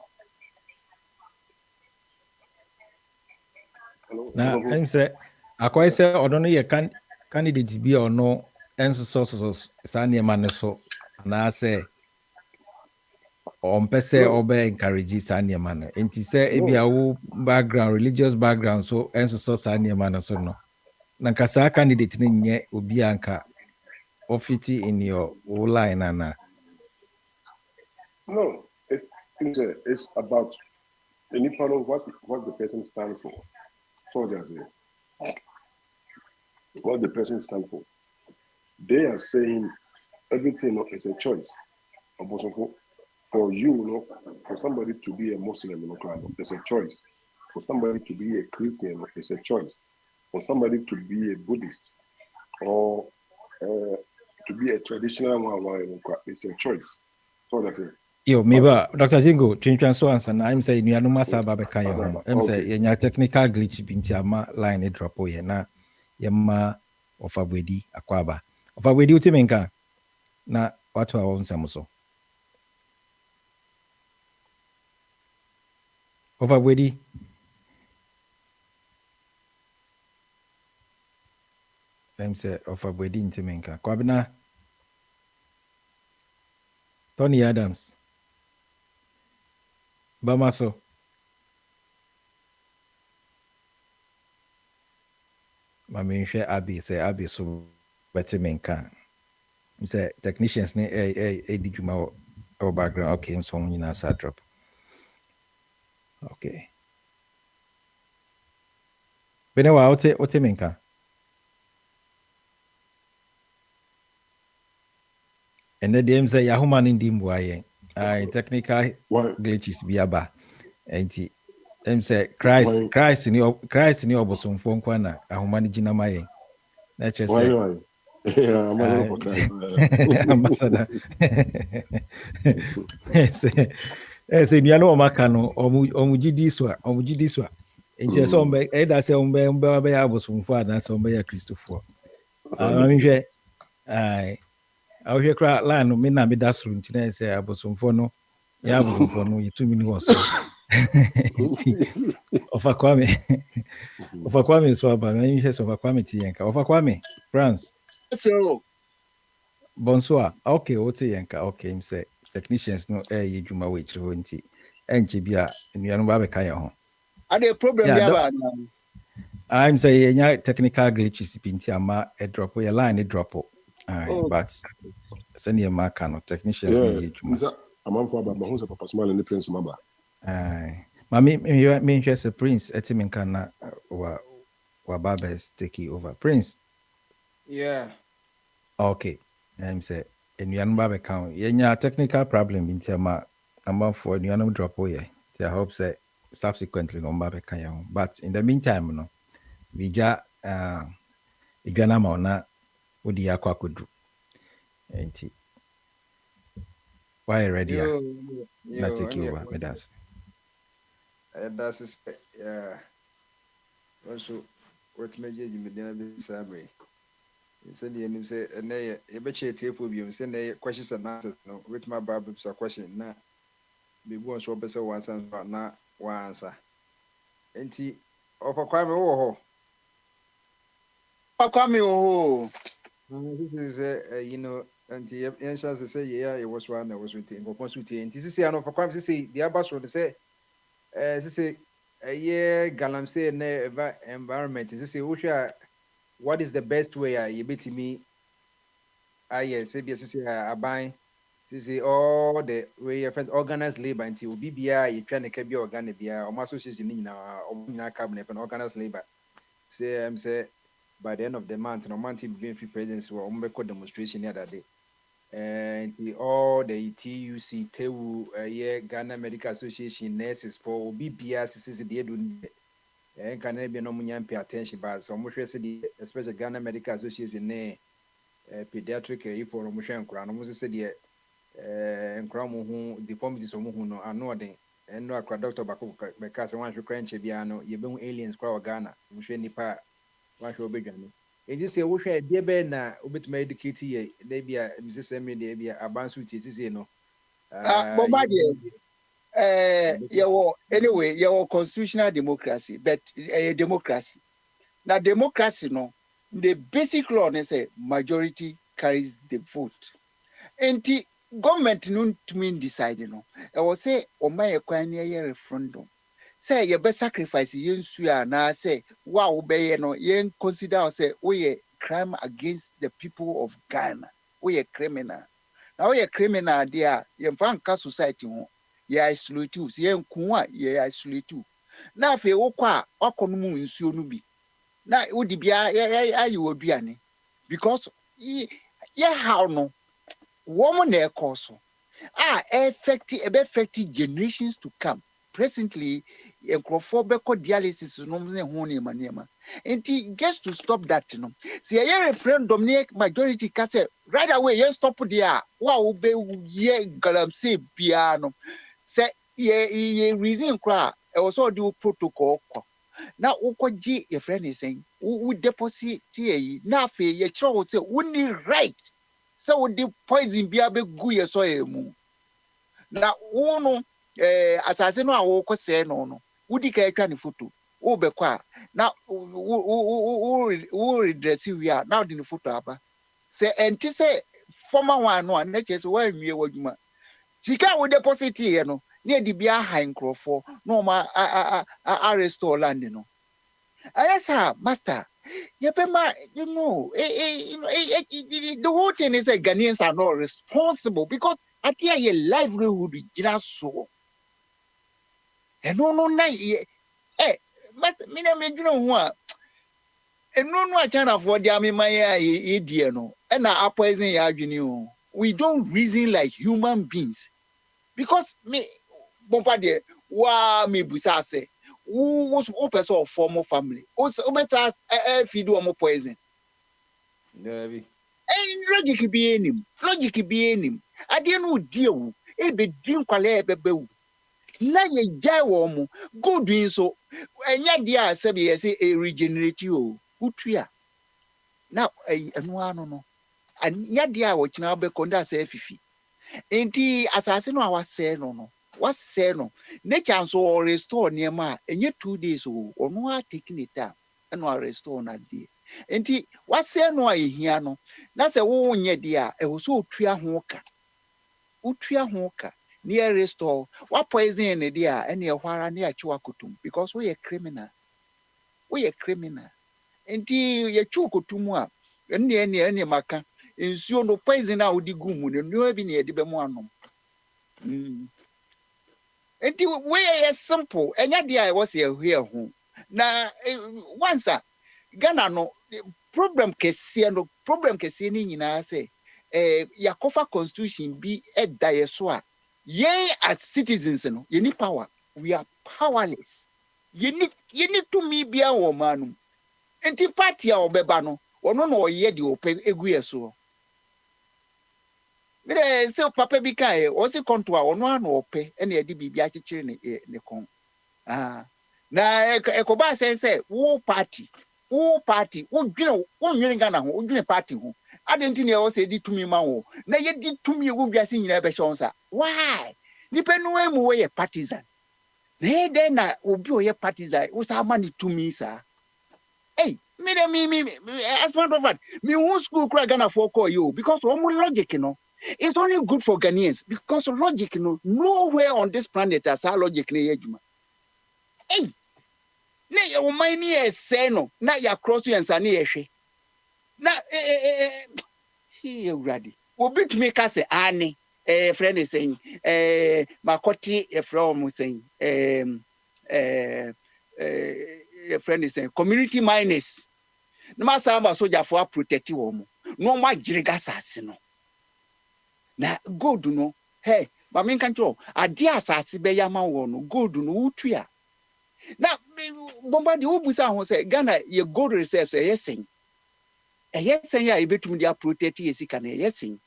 Now I'm say I quite say I don't know you can candidate be or no and so Sanya man so and I say on pese obe encourage Sanya man. And he say ebi awo background, religious background so and so Sanya man so no. Nankasa candidate ni nye obi anka ofiti in your line and no, it's about any part of what the person stands for. So that's it. What the person stands for. They are saying everything is a choice. For you, for somebody to be a Muslim, it's a choice. For somebody to be a Christian, it's a choice. For somebody to be a Buddhist or to be a traditional one, it's a choice. So that's it. Yo, maybe Dr. Jingo, change so answer. I'm saying you are no matter Babeka. I'm saying your technical glitch binti ama line a drop oye na yama of a wedi akwaba. Of a wedi utimenka na watu wa samuso. Of a wedi. I'm saying of a wedi intimenka. Kwabina Tony Adams. Bamaso. Mami share Abby say Abby so better menka. Say technicians ne did you our background okay so you know drop. Okay. Benewa what menka. And the DM say Yahuman in Dimwaye. Technical glitches be aba. And them say Christ in your bosom phone corner. Ahumani Jinamaye. Nature say. Yeah, I'm for Christ. Ambassador. Say Niano Makano or Mujidiswa. And just on by Eda say on by Abosom for that's on by Christopher. I mean, I will cry line no me that's room today say Abosomfo no ya Abosomfo no you 2 minutes of Kwame so aba me hwe so Kwame ti yenka of Kwame France So bonsoir okay what yenka okay him say technicians no ye dwuma we chire ho nti enche bia nua no ba be kan ho are the problem there about I'm say nya technical glitches binti ama e drop your line e drop but send your mark no technicians me I'm for about my Papa Smile and the Prince Maba. Mami me just a Prince etiminka na wa Babes take over Prince. Yeah. Okay. I'm say enuanu babe kan yenya technical problem binti ama for enuanu drop here. I hope say subsequently no babe kan but in the meantime no we ja igana ma na odi akwa kodru. Enti why ready? Not take you over with us. That's yeah. Also, what made you be there? said the name say and they a betcha telephobium, send a questions and answers no with my Bible a question na be one so person once and not one answer. And he of a crime oh Kwame oh. This is you know and the answer say yeah it was one that was written go for suit and this is an of a crime say the abbas would say say yeah galamsey na environment this say what is the best way you bet me yes say aban say all the way your first organized labor until BBI you try to be organic bia or association ni na or cabinet and organized labor say by the end of the month no month be free presence or demonstration the other day and all the TUC TEU Ghana Medical Association nurses for BBI says they do and can be no pay attention but so much especially Ghana Medical Association pediatric for motion crown almost said and crown who deformities of who no are no and no doctor because one should crunch biano you aliens crowd Ghana which any part one should be Ghana. And you say, we should be better now. We be educated. Maybe Mrs. Emily, maybe advanced with it. You know. Bombardier. Anyway, your constitutional democracy, but democracy. Now, democracy, no, the basic law is a majority carries the vote. And the government no to mean decide, no. I will say, o my equine referendum. Say you be sacrifice yen suya na say wow be no yen consider say we crime against the people of Ghana. We a criminal. Now we a criminal there yen fanka society ho ye isolate you yen kuwa ye isolate you. Na fe wo kwa akonu mu nsuo no bi. Na odi bia ayi oduane because ye how no woman na ekoso affect generations to come. Presently, enkrofobeko dialysis no ne ho ne manema. And just to stop that, you know. See a referendum near majority say right away, you stop there. Wow, be ye galamsey piano. Say ye reason cry. Also do protocol. Now ukoji your friend is saying who deposit ye na fe ye chro say we right. So the poison be abe gu ye so emu. Now uno asase no awo kwese no wudi ka atwa ne photo wo bekwa na wo redress wi a na odi ne photo aba se enti se former one no na chese wa nwie wadwuma sika wo deposit ye no na edi bia high nkrofo no ma arrest land no ayesa master you know the whole thing is that Ghanaians are not responsible because at your livelihood just so. And no, but me na me dwuno ho a no achana for the me my idea no and na poison ya adwene o we don't reason like human beings because me bombardier wa me busa say who person of former family o better feed o poison Debbie logic be enim ade no die wu e be din kwale e bebe wu na ye jai wo mu go doing so enya dia sabe ye say e regenerate o utua na enu ano no anya dia wo kina be konda say fifi enti asase no awase no wase no nature so or restore niema enye 2 days o ono a taking it down eno restore na die enti wase no ahia no na se wo nye dia e wo so utua ho ka near restore what poison in the and near whara near chuakutum because we a criminal. And ye chukutumwa and near any maka in so no poison out the gumu and no be near the bemoano. And we are simple and yet I was here home. Now once Ghana no problem kesi na say Yakofa constitution be a diaswa. Ye as citizens, no, you need power. We are powerless. You need to me be a woman. And the party or bebano, or no, ye do open a so. But so Papa Bikai, was a contour or no, or pay any DB in the con. Now, Ekoba say, war party. wo party wo nwene Ghana ho wo dwine party ho adenti ne wo say di tumi ma wo na ye di tumi wo wiase nyina be shonsa why nipa no emu wo ye partisan na dey na obi o ye partisan wo sa ma ni tumi sa hey me as matter of fact me who school kura Ghana for call you because omo logic no it's only good for Ghanaians because logic no nowhere on this planet as logic na ye adwuma hey na ye wo man ni ese no na ya cross you ansa na ye hwe na he ready obi tumi ka se ani friend is saying makoti from saying friend is saying community miners no ma samba soldier for protect wo mo no ma jirega asase no na gold no hey ba men kan tro ade asase be ya ma wo no gold no wutua na bomba de obusa ho say Ghana ye gold reserves yesen ya ebetum dia protect yesika na yesen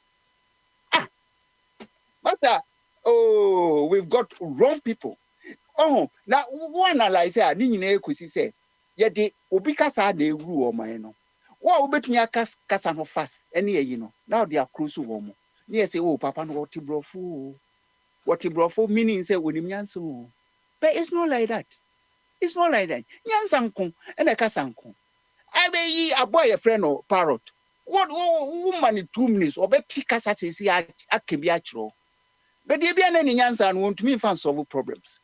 master oh we've got wrong people now one analyze a ni nyina ekusi say ye de obi kasa na ewuru o man no wa obetumi akasa no fast ene yi no now they are close to wo mo ni say oh papa no what brofo meaning say wonim nyanso but it's not like that nyansa nko ene kasa nko abeyi aboy friend no parrot what woman 2 minutes obeti kasa sesi akebi akiro but dey bia na ni nyansa no want me fan solve problems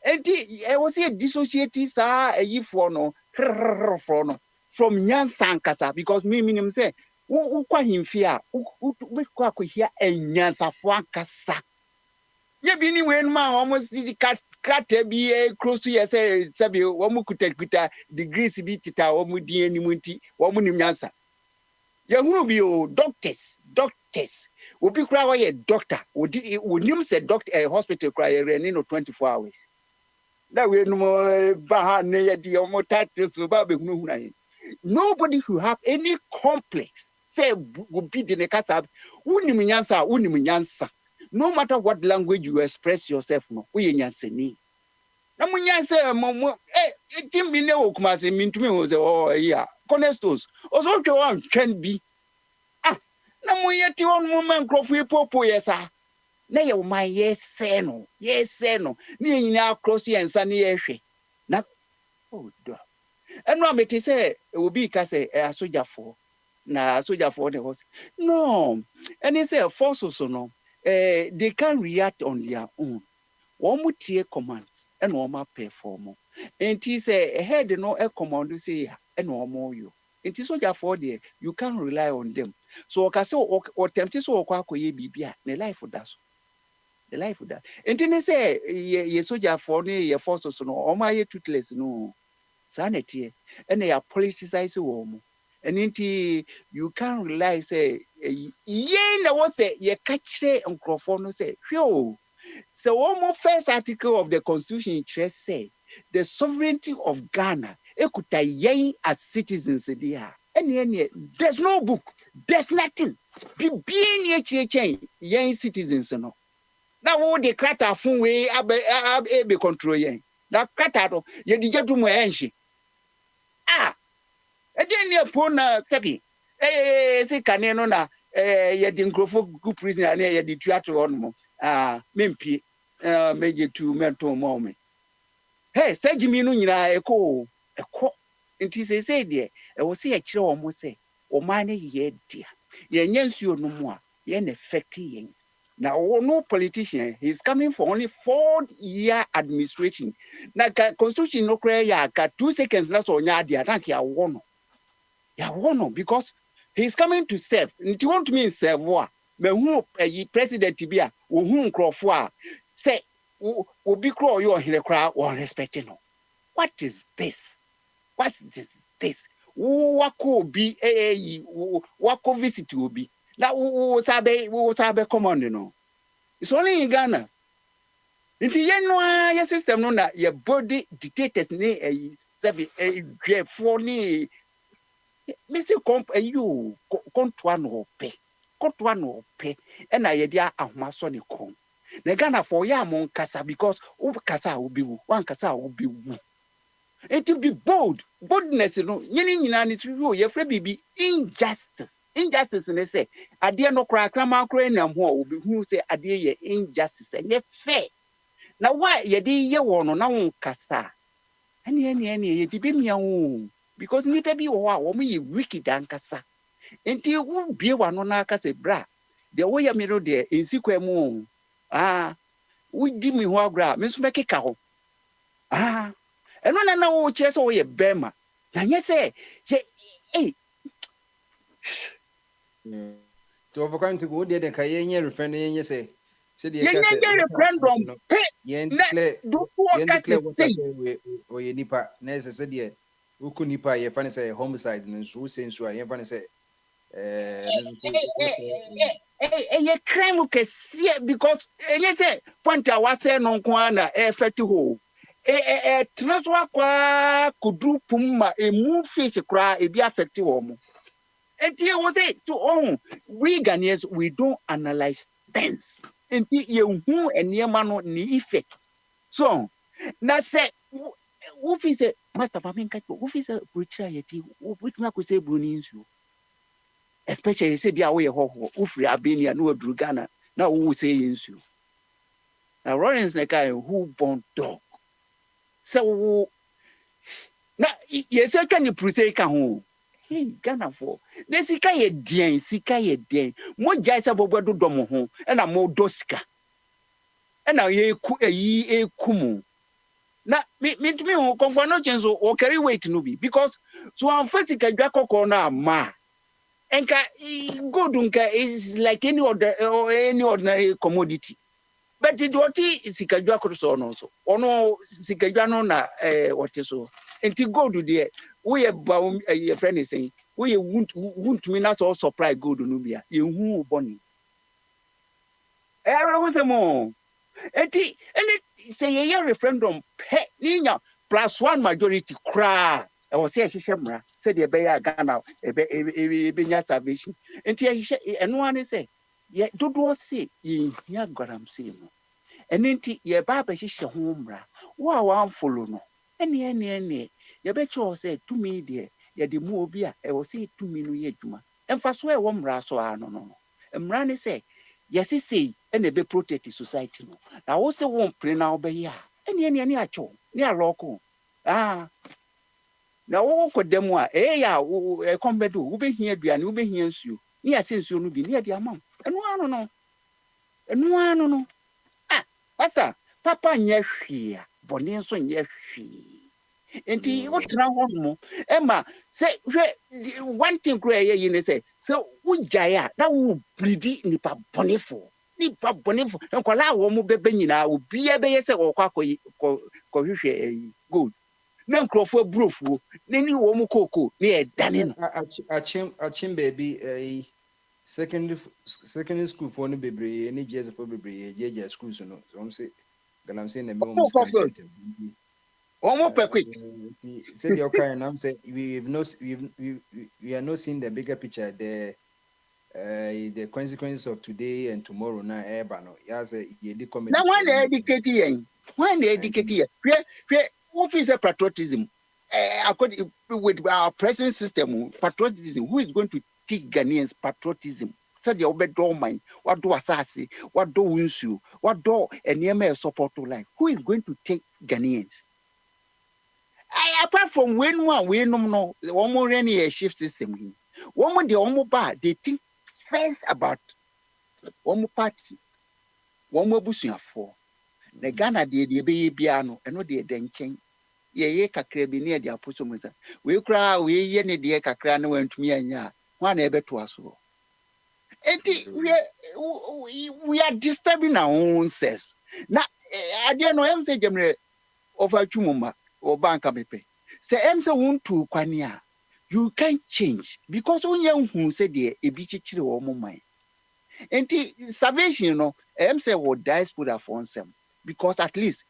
enti I was here dissociating sa ayifo no from nyansa nkasa because me minim say wo kwa himfi a we kwa akohia enyansa fo nkasa ye bi ni we ma almost the kata bi close to say sabi wo mu kuta degrees bi tita wo mu di animu nti wo mu nim nyansa ye hunu bi o doctors obi kura wo ye doctor wonim say doctor hospital kura ye run no 24 hours that we no ba ha ne ye di omo title so ba be hunu na ye nobody who have any complex say will be the nekasa unim nyansa no matter what language you express yourself no we nyansani na munyansa mo timbi ne okuma se mintumi ho se oh yeah cornerstones oso twa wan twen bi na muyeti on moment crofo epopo yesa na ye ma yese no ni nyina across yensa na ye hwe na oh do eno ameti se obi ka se asojafo na asojafo de host no any say forces no they can react on their own one tie commands and one perform and he say head no a command say and one you it is soldier there you can't rely on them so okay so or tempted so kwakoye bibia the life for that and then say ye soldier for ye forces no o ma ye toothless no sanity and they are politicized woman and inti you can't rely say ye na what say ye catch nkrofo no say yo so one first article of the constitution interest say the sovereignty of Ghana ekuta yen as citizens there any there's no book there's nothing be being yen citizens no now wo de krata fun we be control yen na krata do ye di jedu mo enhye Then you put sebi. Say kane no na ye di nkrofo gu prisoner na ye di tuato on mo. Mempi meje tu mento mo me. Hey, say Jimmy no nyina eko. Nti say de e wo say e kire o mo say o man ye dia. Ye nyansuo no mo a ye na effect yen. Now, no politician, he's coming for only 4-year administration. Now, constitution no cry ya 2 seconds na so nya dia thank ya wono. Ya wono because he's coming to serve. Nti want me serve wa. Me hu president bia, wo hu nkrofo a say obi kro yo here kra wo respect no. What is this? What is this? Wako obi wako visit obi. Now, we sabe command no. It's only in Ghana. Into your system no na your body dictators ne a phony. Mr. Comp you contour no pay and I dia ahmaso ne kon. Na Ghana for ya mon kasa because kasa obi wu, wan kasa obi wu. And to be bold, boldness, you know, your friend be injustice. Injustice, and they say, I dare no cry, crama, crying, and who say, I dare ye injustice, and ye fair. Now, why ye did ye one on cassa? Any, ye did be me own, because neither be or me wicked and cassa. And you won't be one on our cassa bra. The way I made there in secret moon. Ah, we did me who grab, Miss Macao. Ah. And when I know chess or a bema, now you say, hey, to overcome to go there, the Cayenne referring, you say, said the referendum, yen declare what or your nipa, Nessa said, yeah, who could nipa, your funny say homicide, and who saying so, I funny say, a crime can see because you say, Ponta was saying on Kwana, a fatty hole. A transwa could do puma, a move fish cry, a be affected woman. And here was it to own. We Ghanaians, we don't analyze things. And you who and near man ni effect. So now say who is a master Faminka, who is a preacher yeti, which ma could say Brunins you. Especially say be away ho ufri Albania no Drugana. Now who would say you. Now Lawrence Nekai who born dog. So now yes, I can you present home. Hey, Ghana for the sika ye dien. Mo jaisa bobo do domo ho, and a mo dosika. And now ye kumu. Na me ho comfort no change or carry weight no be because so am physical dwako na ma. Enka gold unka is like any other or any ordinary commodity. But the doti sika dwako so no so. Ono sika dwano na what so. Enti gold there we about your friend is saying we won't mean us all supply gold nubia you who bonny was a more and say a referendum pet ninya +1 majority cry I was say shamra said the bay Ghana a salvation and one say yeah do say ye got am saying and then ye baba shisha homra wow follow no any you bet you say to me dear ye the movie I will say to me no ye juma and fast way one raso no and rani say yes say and a be protect the society no I also won't pray now be ya any acho near local ah now what could them wa ya come bedo who be here and who be here you near since you no be near the amount and one no ah pastor papa nye hwia bone so nye hwia enti what try one Emma say one thing cry you say so ujaya that will breed nipa bonefo nkola wo mu bebe nyina obi ebe say okwa ko hwehwe good na nkrofo brofu nani wo mu koko na e dane no achim baby secondary school for no bebre any years for bebre jeje schools no so I'm say galamse na me almost quick. Say the okay, and I'm saying we are not seeing the bigger picture, the consequences of today and tomorrow. Now, no, yes, now when educated, what is a patriotism? According with our present system, patriotism. Who is going to teach Ghanaians patriotism? Said the obey do mine, what do assassin, what do wins you, what do and support to life? Who is going to take Ghanaians? Apart from when one we no one more any shift system. One more the one bar they think first about one more party, one more bushing for. The Ghana de baby piano and no de denking. Ye kakra near the apostle. We cry, we ye dear kakra no went to me and ya one ever to us. And we are disturbing our own selves. Now I don't know I'm saying of a chumuma or banka bepe. Say emse won't to kwania. You can't change because only young who said the a beachy or mine. And salvation, you know, emse will diaspora for them because at least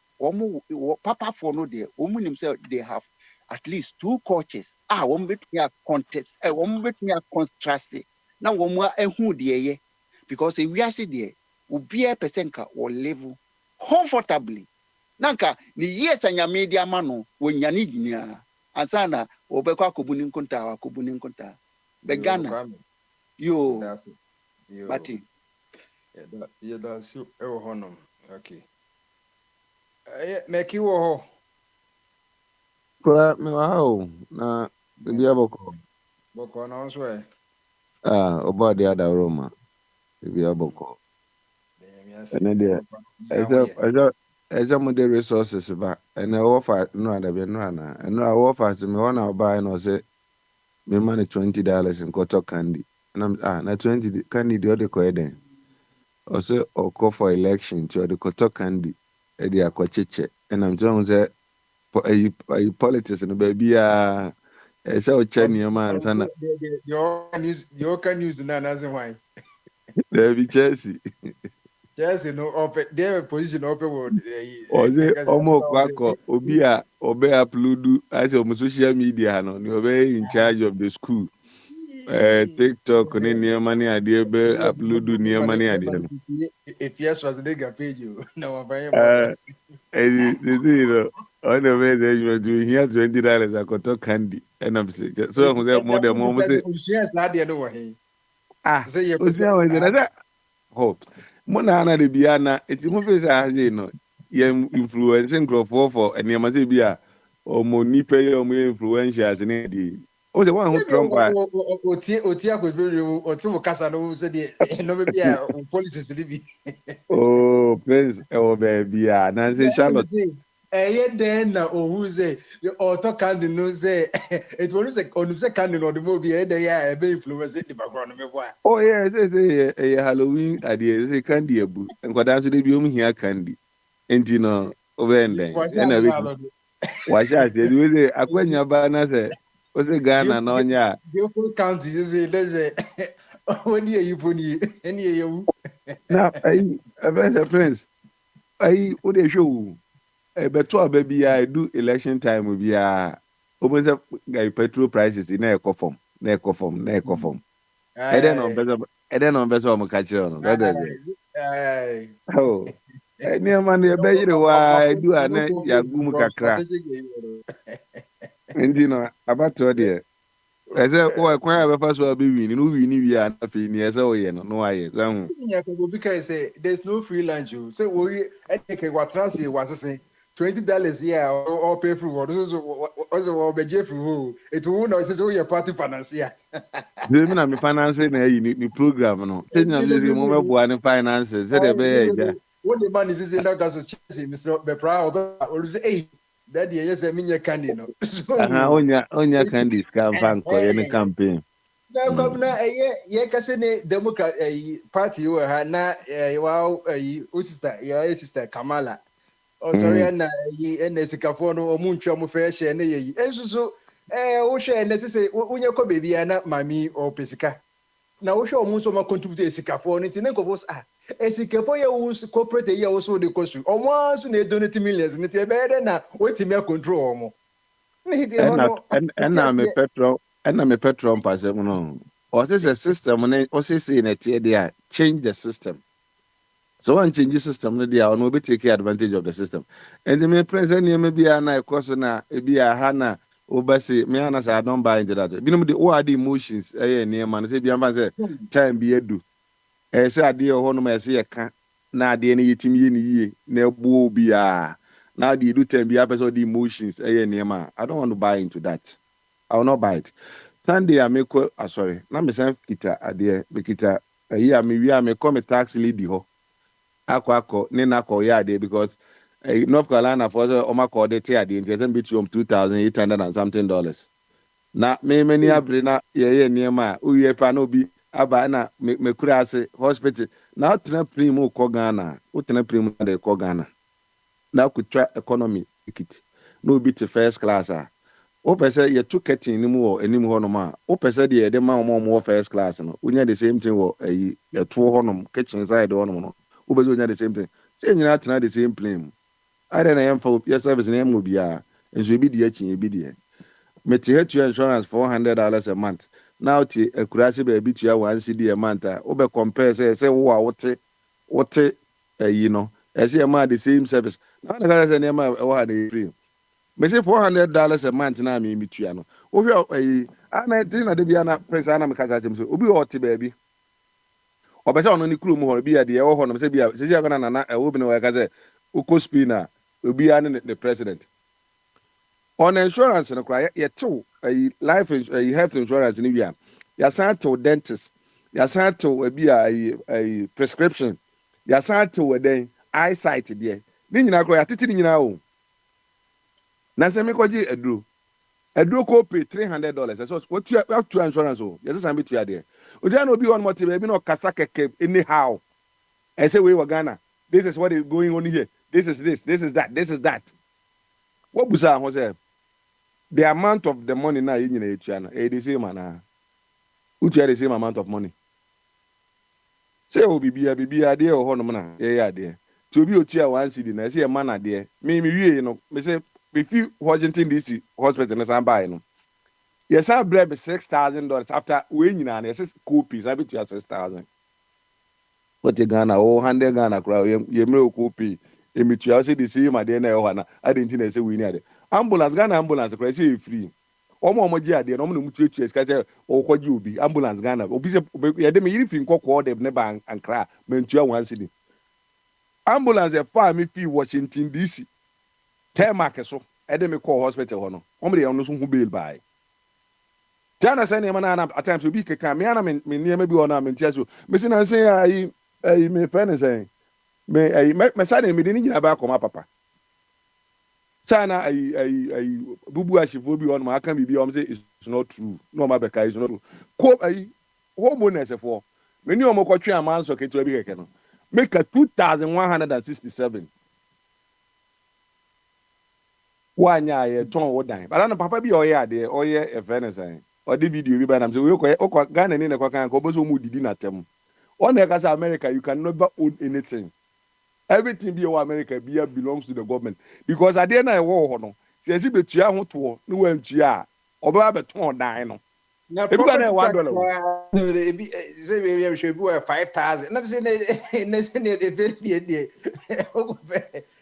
papa for no day, woman himself they have at least 2 coaches. One bit me a contest, one bit me a contrast. Now one more and who dear because if we are there will be a percent or level comfortably. nanka ni yes anya media mano wonyane ginia ansana obekwa akobuni nkonta begana yo bati ya da si ewo honom okay meki wo ho Kura me wa na bia boko na so e obodi ada Roma bia boko ene dia eza mo de resources ba ene offer no ada be no ana ene offer me wana oba no say me money $20 in koto candy na 20 candy the other ko eden also oko for election to the koto candy e dia ko cheche and I'm telling say politics no baby say o chani man sana the news na why there be Chelsea no of their position open word oze omo kwako obi a obe upload as on social media no you be in charge of the school TikTok ni niema ni ade be upload niema ni ade no if yes was the page you no one you know on the way there you hear $20 akoto candy and I'm saying so who say more than more say yes na dey no he say osia we na ho mo na de bia na eti mo face aje no ye influencing crowd for eniema say bia o mo ni pay o mo influencers ni di o say one who Trump oti akwebere o ti mo kasa no say dey no be bia policies dey be oh please oh baby na say Charlotte then na who say auto candy no say it won't say on say candy no the movie there be influence the background me boy oh yeah say Halloween ade say candy abu enkwada so dey bi o mu hia candy enti no obenden na be wa sha say the way akwanya ba na say o say Ghana na onya the whole county say let's say when you pony any you na ai friends ai o dey show beto aba bia do election time bia obenza guy petrol prices na ekofom eden on bezo mo ka kire no that is oh any man e be yire wa do ana ya gum kakra ndi no abato de eze o kwan abefa so abi win no win wi ana fe ni eze o ye no aye zahu nya ko because say there's no free lunch you say we take wa transfer wa say $20 here or pay for what this is what be jeff who it will not say your party financier me na me finance na ni program no tenya me mo me boa ni finances say dey be ja what the man is say na gas chase Mr. Bepra or say hey that yes me nya candy no onya candy scam fan ko ye ni campaign na governor ye ka say ne Democrat party we ha na wa sister Kamala sorry na sikafo no omuntwa mo fe hye na yeyi ensuso wo hye na sese unye ko baby na mami o pesika na wo hye omunso ma contribute sikafo no tin nko boss sikafo ye wo corporate ye wo so de kosu omo na donate millions ni te be na wetimi control omo ni de hono na me petrol passe no o say system no o say na tie dia change the system. So one change the system, no dia no be take advantage of the system. And the main present maybe na course na be a hana obase me ana say I don't buy into that. Bi no the all the emotions near man say bi am say time be edu. Say ade ho no ma say e ka na ade na yetimi ye ni yie na ebu obi a na ade do time be person the emotions near man. I don't want to buy into that. I will not buy it. Sunday I make sorry. Na me say kita ade me kita here me we me come tax lady ho. Akwa ne na ko ya dey because North Carolina for Oma ko dey tear dey in between $2,800 and something dollars. Na me many abre na ye niema uye pa no bi aba na me kura ase hospital na tena primo ko Ghana utena primo na dey ko Ghana na ku try economy ticket no bi to first class o pese ye two ketting ni mu enim ho no ma o pese de ye de ma mo first class no unya the same thing wo ye to ho no kitchen side ho no ubezo nya the same thing say nyina tena the same plane I don't am for your service name will be and so be the etching be there meti hetu insurance $400 a month now ti akurase be bi tua 1 CD a month obe compare say wo a wote you know as you am the same service na na ka say nema e wo ha dey free me say $400 a month na me tua no wo hwe ana tin na de bia na prince ana me ka say so obi o te baabi obese ono ni kuru mu ho bia de e wo ho no me say bia se sia kana na e wo bi no ka say uko spina obi ane the president on insurance no cry ye to life health insurance ni bia ya san to dentist ya san to bia prescription ya san to den eyesight de ni nyina kro ya titi ni nyina o na se me koji eduro ko pay $300 so what you have to insurance o yes san be tua de o dey no be on motive be no kasa keke anyhow I say we were Ghana this is what is going on here this is that what busa ho say the amount of the money now in etua na the same na utia the same amount of money say o bibia de o ho no na ya de ti obi otua 1 cedi na say e man na de me wie no me say we feel Washington DC hospital na san buy no yes I bribe $6,000 after we nyina na yes copies I bet you $6,000 what you Ghana 100 Ghana crowd ye me copy emitua say the same ade na e ho na ade nti na say we ni ade ambulance Ghana ambulance crowd say free omo ji ade na omo no mutuatua sika say o kwaji obi ambulance Ghana obi say ye de me yiri fi nkokọ de ne ba ankra mentua 1 cedi ambulance e fa me fi Washington DC Temak so ede me call hospital ho no omo de no so hu bail by Jana say na na at times obi keka me ana me niam bi ho na me ntia so me say na say ai me friend say me say na me de ni nyina ba akoma papa sana ai bubu ashifo bi ho no aka bi o say it's not true no ma beka is not true ko ai homoness for me ni omo kwatwe amanso ketu bi keke no make a 2167 wanya ye ton wo dan but na papa bi oye ade oye e friend say o de video bi ba na say we ko Ghana ni na kwa kan ko bo so mu didi na tem on e ka say America you can never own anything everything be in America belongs to the government because at the end of war no say betua ho to no wantua oba be ton dan no na property tax ebi say we should be 5,000 na say na the very dey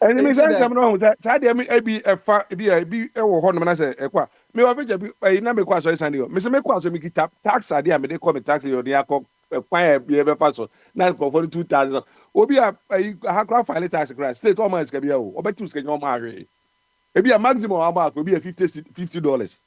and me say some no say dey me ebi efa ebi e wo ho no na say ekwa me wa beja bi na me kwa so isan dey me say me kwa so me kita tax ade me dey call me tax dey akọ kwan e be fa so na for 42,000 obi a hakra file tax crash state all man ska bia o obetu ska nyoma ahwe ebi a maximum amount obi a $50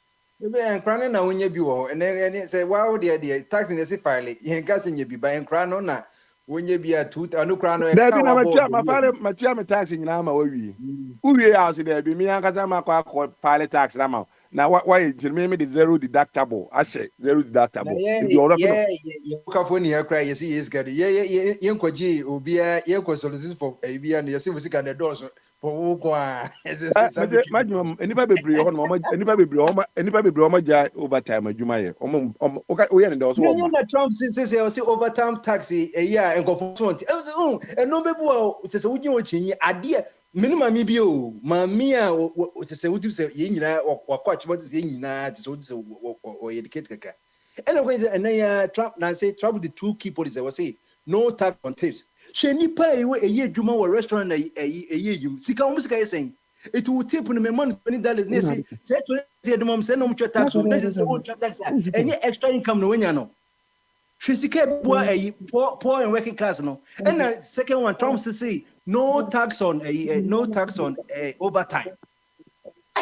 ebe enkran na wonye bi wo ene say wow dey tax in say file yen gas nye bi ba enkran no na wonye bi a 2 anukran no e ka wa ma file matua me tax nyina ma wa wie uwie house dey bi mi ankaza ma kwa file tax na ma na why me the zero deductible ashe zero deductible ye kafo ni akra ye see yes gadi ye nkwaji obi ye ko solution for bia na ye see musika na doors for wo kwa majum enipa bebre ho no enipa bebre o ja overtime adwuma ye o ye ne do so o na Trump say overtime tax year enkofo so eno bebu o say wo gin o chinyi ade minimum mi bi o mami a o say wo say ye nyina wakwa chibo say nyina say wo say o educate kaka ene ko say ena Trump na say Trump the two key policies we say no tax on tips she nipa ewe eye adwuma wo restaurant na eye yum sika wo sika yesen it will tip no me man $20 na say to say the mom say no mtwa tax no say so tax any extra income no wenya no she sika bua poor and working class no and the second one Trump say no tax on overtime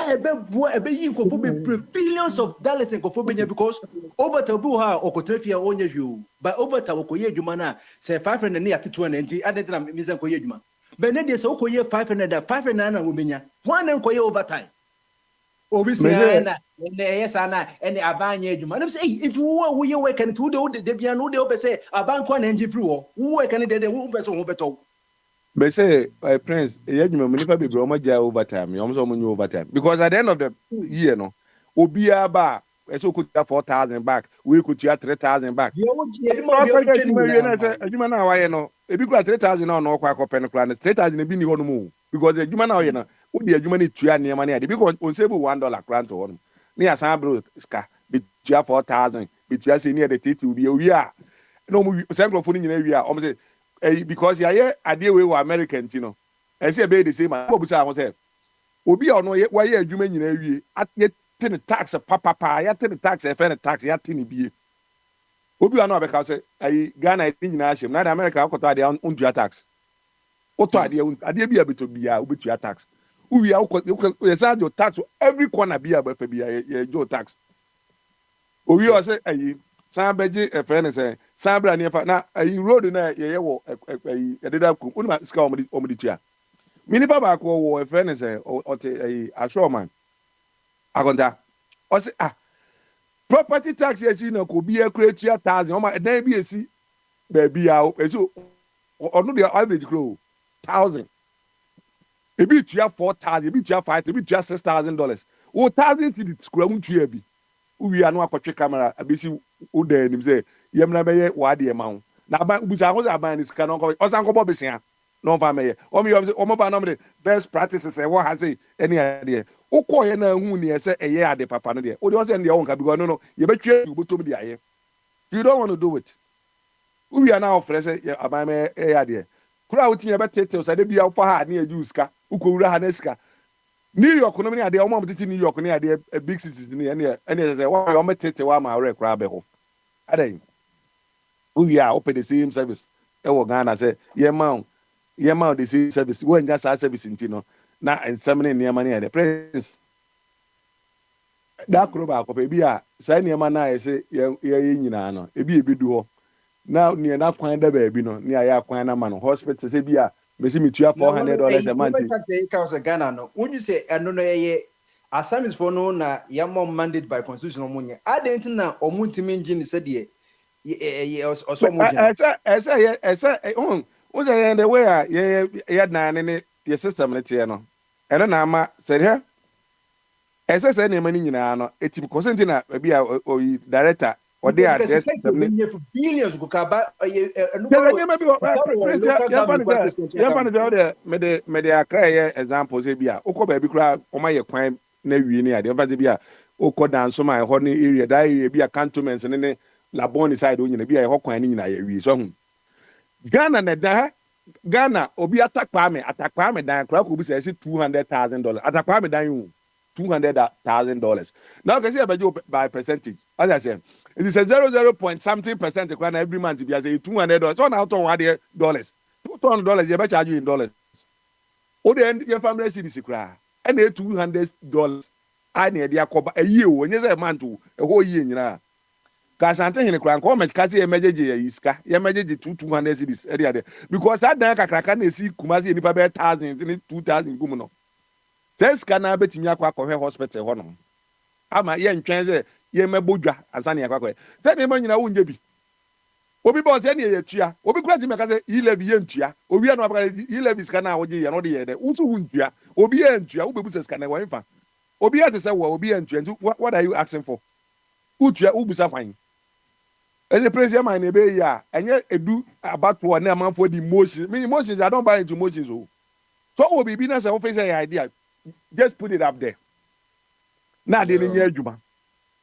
ebe yi nkofo be billions of dollars nkofo benya because overtime bu ha okotrefia onye hwe but overtime okoye adwuma na say 500 na yate 290 adentina mi say okoye adwuma but na dey say okoye 500 na wo benya one na okoye overtime obi say na yes ana ene abanye adwuma na say if wo ye work and to de bia no de o be say abanko na enji free wo work and de wo be so wo beto. But say, Prince, you nipa be bro ja overtime. You almost money overtime because at the end of the year, no, Obia ba, so could 4,000 back. We could 3,000 back. You man, why no? If you got 3,000 no kwa pen plan, 3,000 be ni one move because the human now you know. Would be a human to near money because on save $1 grant to one. Near San Bro ska be 4,000. Between near the tit will be we are no central phone in area almost. Because yeah, I deal with American, you know. I say be the same man obusa ho say obi a ono wa ye adwuma nyina wie at ten tax papa ya ten tax e fe tax ya ten bie obi a no abeka say ai Ghana nyina ahyem na America akoto ade on dua tax oto ade bia beto bia obetua tax uwi you say your tax every corner bia be fa bia your tax owi o say ai san beji e fe ne say san bra ne fa na ai road na ye wo ai ededa kum unima ska omudi tua mini baba ko wo e fe ne say o te ai ashoman akonta o say property tax yesi na ko bia create 1000 o ma dan bi esi ba bia esi onu the average grow 1000 ebi tua 4000 ebi tua 5000 ebi tua $6,000 o 1000 cedis kura untua bi uwi anu akotwe camera abesi uda nim say yemna beye wade e ma ho na ba ubusa ho za ban ni sika no ko osan ko bobesia no fa meye o mi o mo ba no me best practices e wo ha say any ade ukọ ye na hu ni ese eye ade papa no de o de o say ne won ka because no ye betwe you botom de aye you don't want to do it uwi ana ofre say aban me ade kura wuti ye betete o say de bia fa ha na ye use ka ukowura ha na sika New York no me ade o mo tete New York ni ade big cities ni ene say o mo tete wa ma re kura be ho ade uwi a open the same service e wo Ghana say ye ma the same service wo nya sa service nti no na ensamene niema na the prince da kro ba ko bi a sa niema na ye ye nyina no ebi du ho na ne na kwan da ba bi no ne ya kwan na ma no hospital se bi a mesi mitua $400 a month tax e ka so Ghana no when you say eno no ye assignments for no na ya mom mandate by constitution omunye adent na omuntimi engine se de ye oso mo gina esa on say the way ye na ne ye system ne tie no eno na ama se he esa se ne mani nyina no etim consent na bi a director or they are billions go ka ba me de akra example say bia ukọ ba bi kura o ma ye kwan na wi ni ade fa bia ukọ dan so ma ho ni area da area bia cantonments ne laboni side o nyina bia ye ho kwan ni nyina ye wi so hu Ghana na da Ghana obi atakpa me dan kura ko bi say $200,000 atakpa me dan yu $200,000 now can see about by percentage as I said it is a 0 point something percent every month if you say $200 so now $200 $200 you charge you in dollars o the end your family cities cry and $200 I need their cover a year when you say month a whole year nyina ka sante hene kran ko me kati emergency ya iska ya emergency 200 cities area there because that dan kakraka na esi kumasi enipa be 1000 2000 gum no says kana betimi akwa akọhwe hospital ho no ama ye ntwen se ye mebodwa asane akwa se ne manyina wo nje bi obi bo se ne ye tua obi kura ti me ka se ilevi ye ntua obi anu abaka ilevi skana wo je ye no de ye de utu hu ntua obi ye ntua wo bebu se skana wo mfa obi ye se wo obi ye ntua what are you asking for utua ubusa kwan the president man ebe ya enye edu abato na amanfo di emotions me emotions I don't buy into emotions so obi bi na se wo face your idea just put it up there na de ni adwuma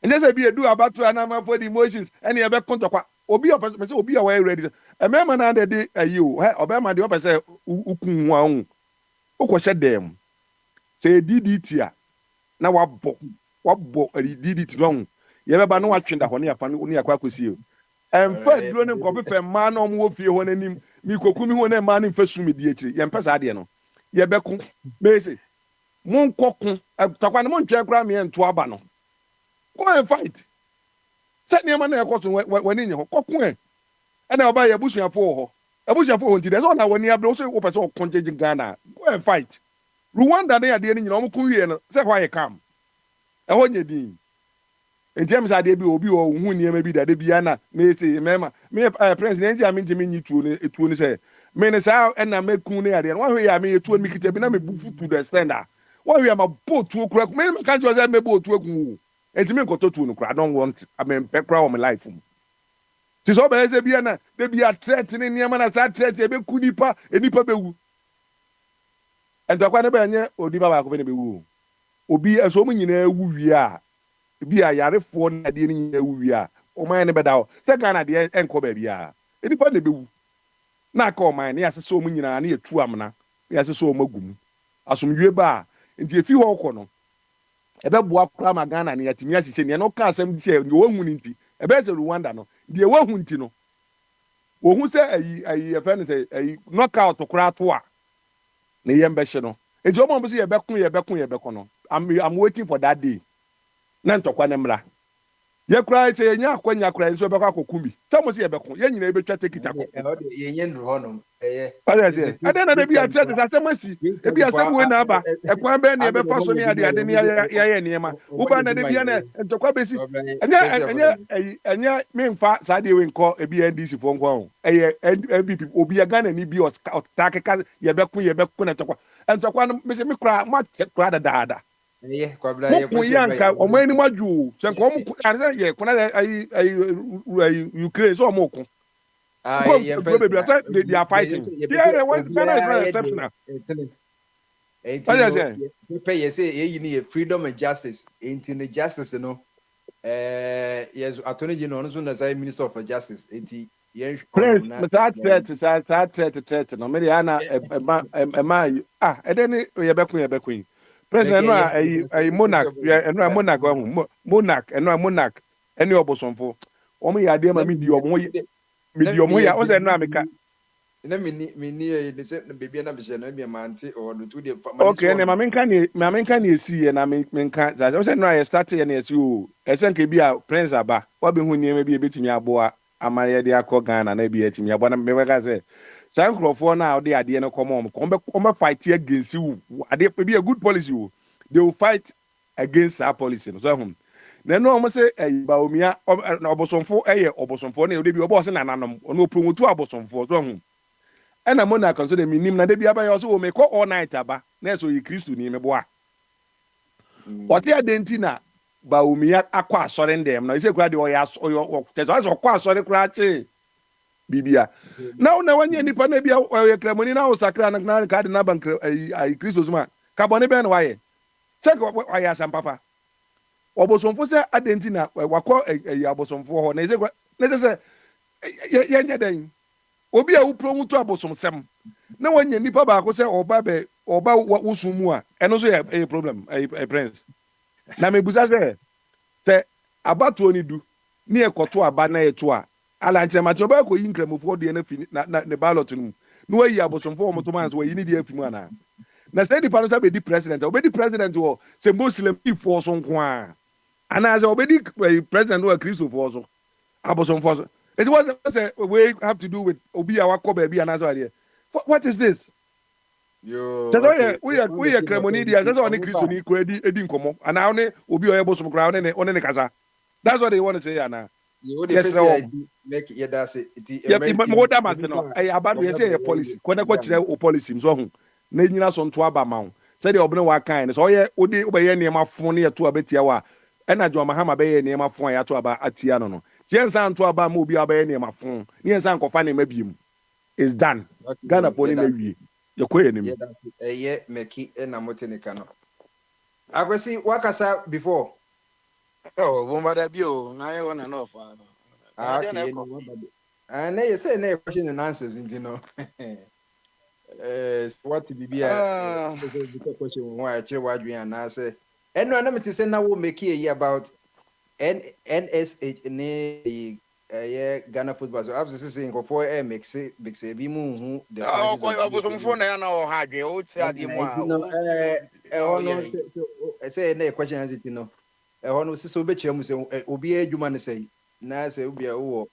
and say be edu abato na amanfo di emotions ene e be kontokwa obi o person obi a we ready e mema na de ayi o he obema de o person ukun hu ahun ukwo dem say DDT a na wabọ DDT don ye be ba no watwenda ho ne yafa ne yakwa akosi emfa duro ne nkope fe ma na omo ofie ho nanim mi kokumi ho na ma ne mfa sumi di akiri ye mpesa ade no ye beku bese mon kokun takwa ne mon twa kra me ento aba no go and fight set ne ma na ekoso wani nye ho kokun na oba ye busuafo ho nti de so na wani abre so wo pese o konje Ghana go and fight Rwanda na ade ni nyina omo kun wie no se kwa ye kam ho nye din entiam sa de bi obi o hu niam bi da de bia na me say mema me president ya me ntimi nyi tuo ni say me ne sa na me kun ne ade one way ya me tuo mi kita bi na me bufu to the standard one way ma boat tuo kura me ka jo say me boat tuo ku entimi nkoto tuo no kura I don't want I mean pe kura o my life ti so be say bia na de bia threat ni niam na sa threat e be ku nipa enipa be wu entokwa ne be nye odi baba ko be ne be wu obi eso mu nyina wu wi a bi a yarefo na de ni ewuwi a o man ne beda o se Ghana de enko ba bia enipa de bewu na ka o man ne asese o mu nyina na etu amna ya se so magum asomdwe ba nti efi ho kɔ no ebe boa kra ma Ghana ne yatimi ahyehyɛ ne no ka asɛm di ne wahu ne nti ebe se Rwanda no de wahu nti no wohu sɛ ayi efe ne sɛ ayi knockout kra to a ne yɛm bɛhye no enti omo mbo se yɛbɛko no I'm waiting for that day na ntɔkwa ne mra ye kra sɛ yɛnya akwanya kra nso bɛkɔ akɔkumi sɛ mo se yɛbɛko yɛ nyina ebetwa tekita kɔ yɛnyɛ nduru hɔ no ada na bi atra de asɛm asi ebi asɛm we na aba ɛkwan bɛ ne ɛbɛfa so ne ade ne yɛ nneɛma uba na de bi na ntɔkwa besi ɛnyɛ memfa saa de we nkɔ ebi NDC fo nkɔ ho ɛyɛ NPP obi ya Ghana ni bi ɔta keka yɛbɛko na ntɔkwa no me se me kra ma kra dadaada mo yanka ọmọ ẹni ma ju sẹ nkọ ọmọ àti yẹ kọ́nà ayi Ukraine sọ ọmọ òkun they are fighting yeah Ghana is not exceptional. Yẹ sẹ èyí ni yẹ freedom and justice enti ni justice no yẹ Attorney General ọ̀nà sọ na sáyẹ Minister of Justice enti yẹn saa threat no mẹ de ana ẹma ẹdẹ ni yẹ President no a monarch no monarch monarch any obosonfo omo ya de ma mi di omo ya o se no ameka na mi ni de se baby na be se na mi mante o no to de okay na ma menka na esi ye na menka o se no a start ye na esi o esen ke bi a prince aba wa be hu niam bi e betimi aboa amare de akọ Ghana na bi etimi aboa na me weka se san crofo na ode ade no come on fight against you ade be a good policy o they will fight against our policy so hum na no mo say baomia obosonfo obosonfo na ode bi obo se nananom ono promote obosonfo so hum ena mo na kan so de minim na de bi aba yo so o me call all night aba na so yi Kristo ni me boa ote adenti na baomia akọ asore ndem no ise kura de o ya tezo aso akọ asore kura che bibia now na wanye nipa na bia o kramoni na o sakra na ka de na bank ai Kristo zuma ka bone be na waye check why asam papa obosonfo se adenti na wakọ abosonfo ho na ise kura na se yenye den obi a upromutu abosomsem na wanye nipa ba ko se oba usumu a eno so ye problem a prince na mebusa se abatuo ni du ni ekoto aba na eto a ala nche ma choba ko yin kramofo de na fi na ne ballot nu no yi abosomfo mo to man so yi ni de afimu ana na say di panosa be di president obedi president wo se muslim ifo so nko a ana say obedi president wo Kristo fo so abosomfo so it was say we have to do with obi awakọ ba bi ana so ade what is this yo so we are kramoni dia so oni Kristo ni ko edi nkomo ana oni obi oye bosom kra oni ne kasa that's what they want to say ana yes make ye da say mo da ma no eh abadu ye say policy ko na ko kire o policy so hu na nyina so nto aba ma wo say de obne wa kan so oye odi obeye niam afon ne to abetia wa ena John Mahama beye niam afon ya to aba atia no tiensa nto aba ma obi obeye niam afon ne ensa nkofa ne mabiem is done Ghana poni na wie ye koye nim ye meki na motenika no agwesi wakasa before bombada bio na ye wona no fa na ye say na question and answers into no what bibia the question why chere wadwen na say eno na me say na wo make ye about NSH ne Ghana football so abso say nkofo mix bi mu hu the obosomfo na na o ha adwen o ti ade mu a say na question as it no no so be kire mu say obi adwuma ne say na say obi a wo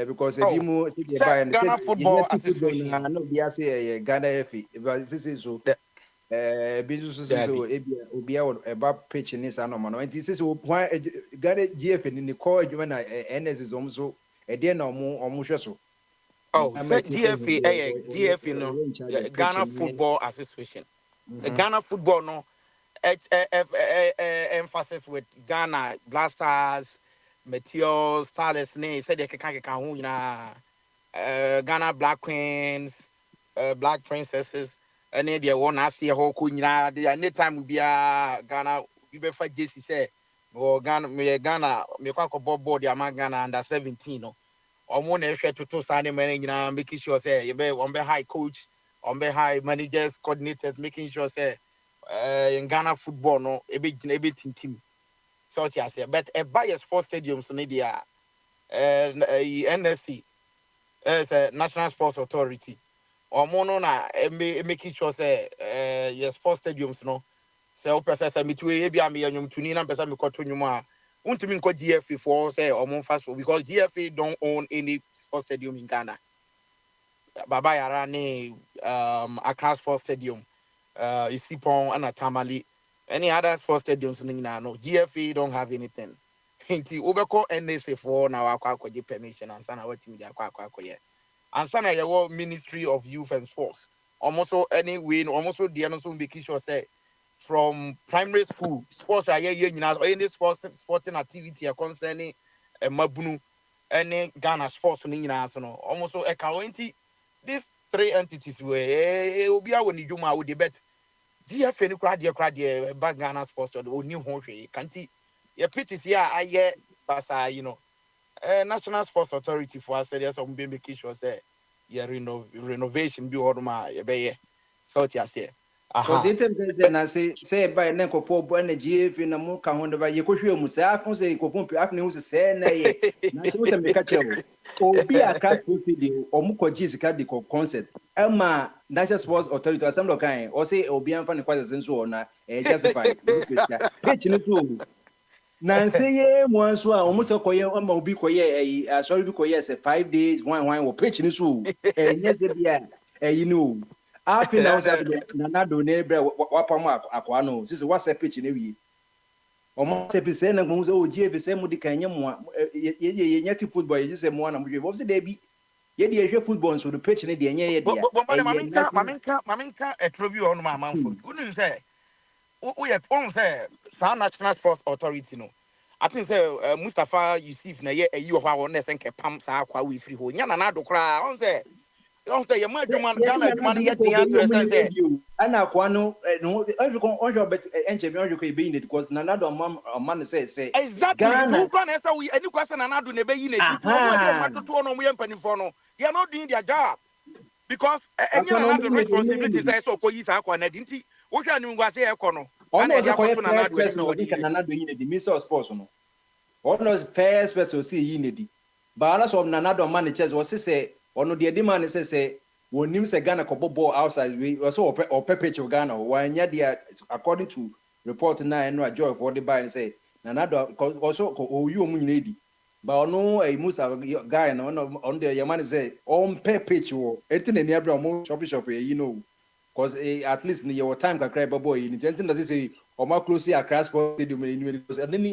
because if you see the buy and Ghana football association no be say Ghana FA but say so business so obi a ba pitch ni sa no ma no nti say so Ghana GFA ni call adwuma na NS so e dey na omo hwe so GFA no Ghana Football Association the Ghana football no emphasis with Ghana Blasters Meteors Stars ne said they can hu na Ghana Black Queens Black Princesses and they one see a whole kunyina they anytime we be Ghana we be for JC say or Ghana me kwa ko board ya Ghana under 17 no omo na ehwe toto sane men nyina make sure say you be on be high coach on high managers, coordinators, making sure say in Ghana football no a team. So but a bias sports stadiums in India, NSC as a National Sports Authority. Or mono na making sure say yes sports stadiums no. So person me to be a me anyum to ni na person me koto nyuma. Untimi nko GFA for say or mon fast because GFA don't own any sports stadium in Ghana. Baba Yara ne Accra Sports Stadium, Isipon and Tamale. Any other sports stadiums in Ghana, no. GFA don't have anything. Inti Ubeko NSA for now akwa permission and sana what media akwa ye. And sana your Ministry of Youth and Sports. Almost any win, almost the other so make sure say from primary school sports are here or any sporting activity concerning Mabunu any Ghana sports in so almost a county. These three entities were will be when you do my debate. GFA no crowd back Ghana sports or new country. Can't your pitches here I get but National Sports Authority for us there's some baby sure say yeah renovation be all my so say so the time na say by na ko for bo na GFA na mo ka ho ba ye ko hwe mu say afon say ko fon afne hu say na ye na so say me ka kire obi aka video o mu ko ji sika de ko concept ama National Sports Authority assembly kan o say obi anfa ne kwase senso na justify page ni so na say ye mo anso a o mu se koye ama obi koye sorry bi koye say 5 days one wo page ni so enye se bia no afi na wasa na nado ne bre wapam akwa no sisi wasa pitch na wi o mo se pise na go so ogie fi se mu di kan nyemo ye nyati football ye se mu na mo hwe bo se dey bi ye dey hwe football so the pitch ne dey nye ye dey maminka etrobi on ma manfo unu say o ye on say sa National Sports Authority no I think say Mustafa Yusuf na ye ayi ho a na se nke pam sa akwa we free ho nya na nado kra on say your man, Ghana, and Aquano, every bet engineer could be in it because another man says, exactly. Who can answer any question and not do never in it? They are not doing their job because any other responsibility says so. Koyi Aquana, didn't he? What can you say? Econo. Almost a person who cannot do the Minister of Sports. Almost first person see Unity. But also, another managers was say, ono the demand say wonim se Ghana ko ball outside we also or pepech of Ghana wanya dia according to report na no joy for the buy and say nanado also ko oyu mu nyina but ono a musa guy na on the yamani say on pepech wo etin eni abra mo shop cause at least in your time kakra boy in anything that say o ma close here Accra Sports Stadium in because and then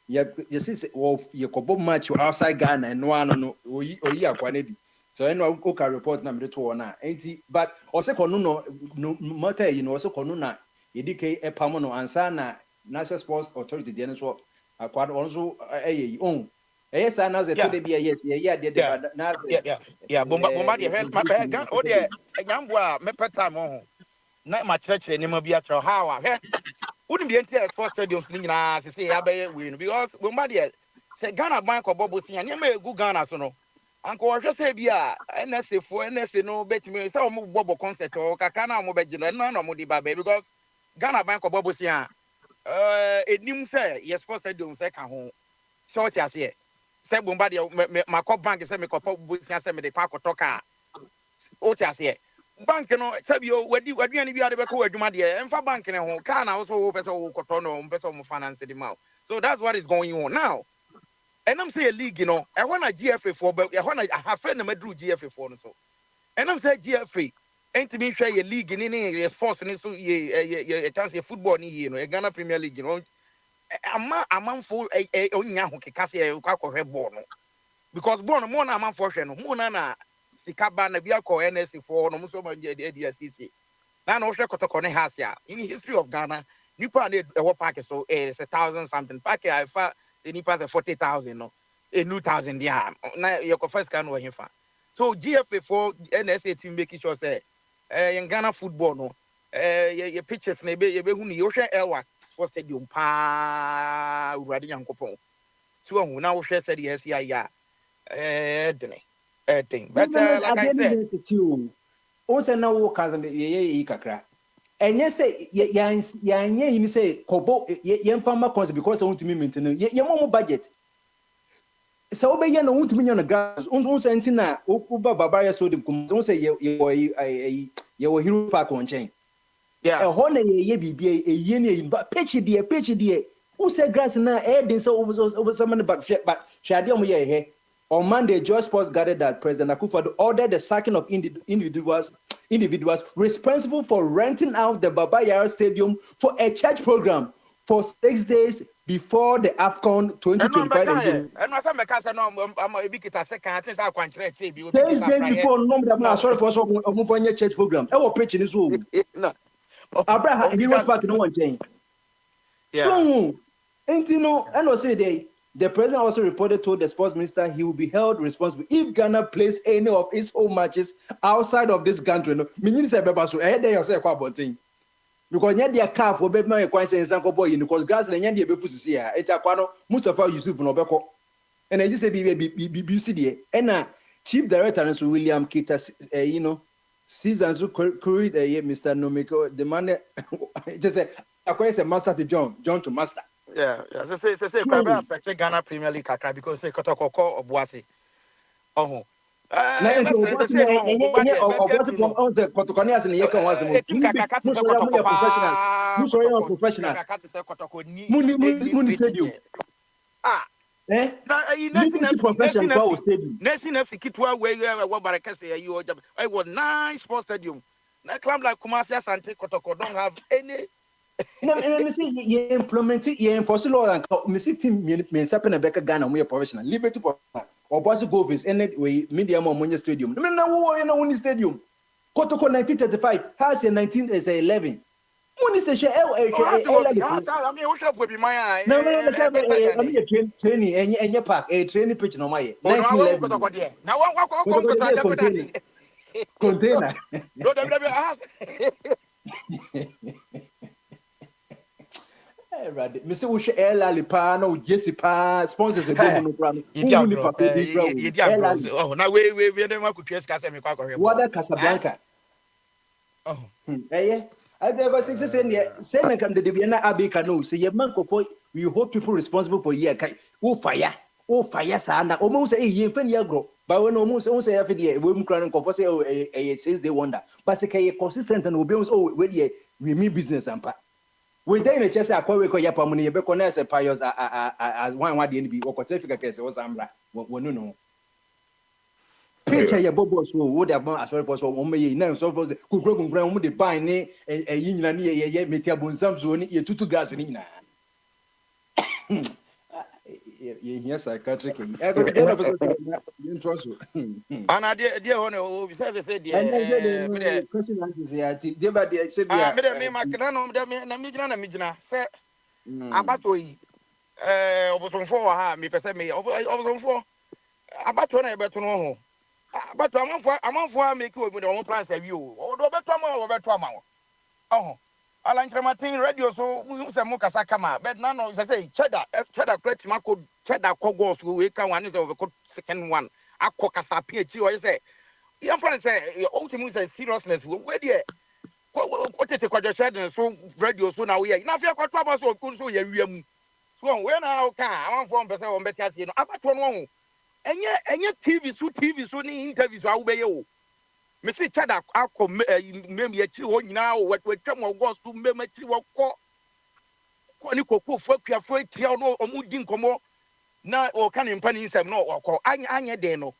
you see you ko match outside Ghana and no oyi akwanedi. So I know I report na me to na enti but also kono no matter also kono na edike epam no ansa na National Sports Authority dey so akwad also on yes na say to dey be yes na bomba dey help my gan o dey nyambo a me peta mo ho na ma church ni ma bi atro how a he wouldn't be enter sports stadiums ni nyina say abaye we because bomba dey say Ghana ban ko bobo sia ni ma egu Ghana so no Uncle was just say bia NSA for NSA no bet me say omo bobo concert o kaka na omo begino no mo di ba because Ghana bank of bobo sia enim say yes sports stadium say ka ho short as here say bomba de makọ bank say me kopo bobo sia say me de kwa kotoka o ti as here bank no say bi o wadi ani bi ade be ko adwuma de emfa bank ne ho ka na wo so wo pese wo koto no wo pese wo finance di ma so that's what is going on now. And I'm saying league, I want a GFA for, but I want to have friend of drew GFA for so. And I'm saying GFA ain't to be sure a league in any sports and so a chance of football in a Ghana Premier League, a man for a only kasi a born because born more than man for more than Sikaba Nabiako NSC for no so much ADSC. Now no share has ya in the history of Ghana. You probably a package so it's 1,000 something package. I thought any pass 40,000 no a new 1,000 yeah now your first can win fa so GFA for NSA team make sure say in Ghana football no your pictures na be hu ni yo hwe elwa for stadium pa urade yankopon so hu na wo hwe say the SCI ya thing but like I said also now walk as a kakra. And yes, say, you say, Kobo, young farmer cons because I want to be maintained. Your mom budget. So, be you know, want to be on the grass. Also, Antina, Uba Barbara so the don't say you were hero fact on chain. Yeah. A honor ye be a yen, but pitch dear. Who said grass now? Didn't so over someone back, but Shadium here. On Monday, George Sports gathered that President Akufo-Addo ordered the sacking of individuals responsible for renting out the Baba Yara Stadium for a church program for 6 days before the AFCON 2025. And I said, no, I'm a big second. I think I can't 6 days before, no, sorry for a church program. I was preaching this room. Abraham, he was back in one thing. So, and you know, and also the president also reported to the sports minister he will be held responsible if Ghana plays any of its home matches outside of this country. No, meaning say so ahead there yourself about thing. Because nya dia calf will be my coincidence and boy because grass nya dia be fusi here. Eta kwano Mustafa Yusuf no beko. And I just say BBC there. And chief director and so William Kita you know seasons create Mr. Nomiko the man just say I say master to John to master. Yeah, say quite affect Ghana Premier League kakra because say Kotoko Obuasi. Oh. I was nice sports stadium. Na club like Kumasi Asante Kotoko don't have any. No, me see you implement it, you enforce law and me see team me happen a better Ghana we professional. Liberty or Bossy Govis any way medium or Money Stadium. No, no, you know Money Stadium. Kotoko 1935 has a 1911. Money Station I mean, what up with my no, I mean a training and your park, a training pitch no my 1911. Now what container. Mr. Usha Ella no Jesse Pa sponsors a go no oh now we never could Casablanca. What a Casablanca. Oh, I never say same come the Diana Abika no say your man for we hold people responsible for year fire sana almost a year fen grow but when almost say every day we crown for say a 6 day wonder but say consistent and obedience we mean business and we dey in chese akwa we ko yapa mu ne be ko na se pious as one dey be ko traffic case was ambra wonu no picture ya bobo so wo dey abon asori for so mo me na so for kunkura mo dey ban ni yi nyina ni ye metia bonsam so ni ye tutu gas ni nyina ye here psychiatric and I dear honor who says say dear question answer say me makano na mijina say abato yi obosonfo ha me pese me obosonfo abato na ebeto no ho abato amanfo make we do plans awi o do beto ama oh Alanchamatin radio so we use a mokasa kama but no say cheddar crate mako cheddar kogos we can one is over second one akọ kasa PhD or say you for say ultimate say seriousness we there what is the cheddar so radio so now we na fear kwatwa ba so kun so ya wiam so we na ka am for person on better say no abato no enye TV so ni interviews a wo be ye o me see cheddar akọ mem ye chiri ho nyina o wetwam ogos to mem chiri wo ko ni kokofo akuafo etia no omudi nkomo na o kan mpa ni nsem no okọ anye den no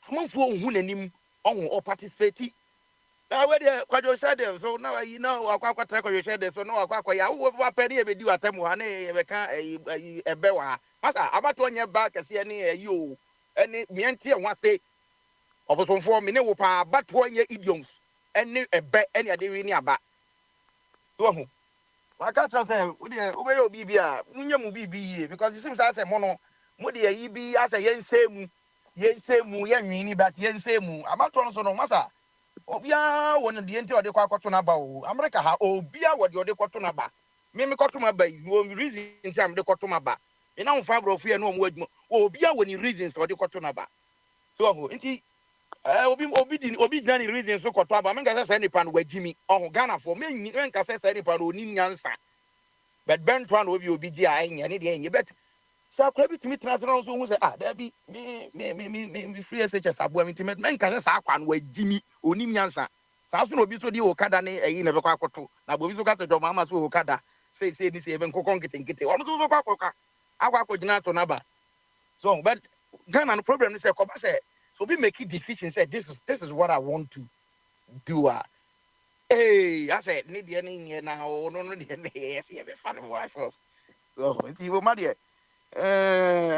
amanfo ohun nanim ohun o participate na we dey kwajo shade so na you know akwa tra kwajo shade so no akwa ya wo pa ni e be di watam ha na e be kan ebe wa masa abato onye ba kese ni ayi o eni mientie wase obosonfo me ne wo pa abato onye idioms eni ebe eni ade wi ni aba so ho waka tra say we dey obey obi bia munye mu bibi ye because it seems as say mo no mo dey yi bi as yensemu yenwini but yensemu abato no so no masa obia won de enti ode kwa kwato na ba o America ha obia wode ode kwato na ba me kwato ma ba wo reason nti am de kwato ma ba ina wo fa bro fu ye no mo adwuma obia woni reasons ode kwato na ba so ho enti Obi Johnny reason so koto aba menka say nipa no wagimi oh Ghana for menka say nipa no oni nyansa but bent one obi gi a enya ne de enye bet so akra bitimi transfer so hu say there be me free SHS abo am intimate menka say sa akwa no wagimi oni nyansa sa so no obi so di okada ne eyi na be kwa koto na obi so ka say jo mama so okada say ni say ben kokon nkete ono so kwa akwa gina to naba so but Ghana no problem is say ko ba say so be make decision say this is what I want to do. Hey, I said need any now no yes yeah be fun myself. So it's even mad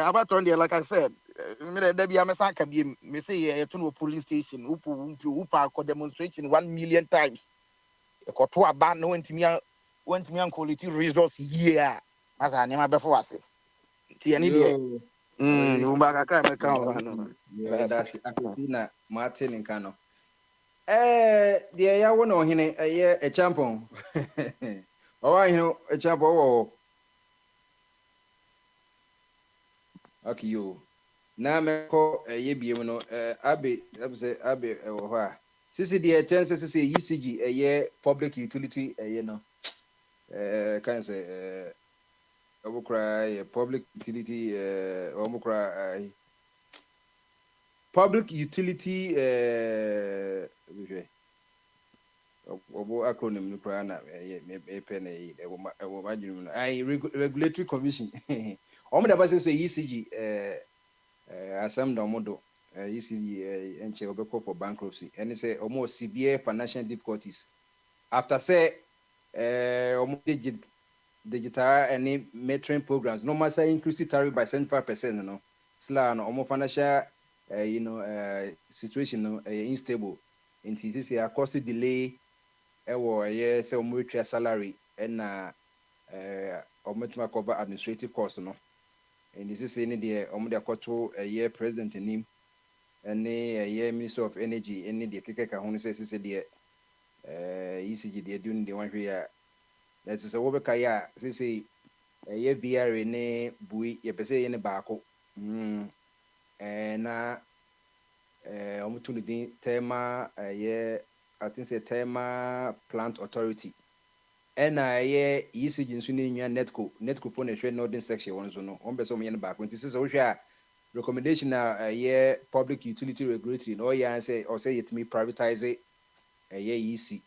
about on there like I said me there be amesa be me say to no police station upa demonstration 1 million times. E ko to aba no went me quality resource here. As I never before I say. Ti any there. You back cry me can that's Akopina Martin in Kano. The ya wono hine a champion. Oh, I know a champion. Okay, you. Now me call a ye no Abe or Sisi the chances to say ECG a year public utility a no can say cry public utility public utility acronym no cry na regulatory commission da say ECG asam da modo ECG enche obeko for bankruptcy and say almost severe financial difficulties after say digital and metering programs no matter increase tariff by 75%, no sla no financial situation no unstable into this year cost delay say military salary and cover administrative cost no and this is any the koto a year president in him and a year minister of energy any the keka who says the ECG they doing the one here. That's a Wobekaya, say a year VR ne bui, ye pese in a barco. And opportunity Tema, a year, I think say Tema Plant Authority. And a year ECG in Sunia Netco phone a trade northern section one zone, on Besom in the back. When this is Osha recommendation a year public utility regulatory, no, yeah, and say, or say it me privatize it a year EC.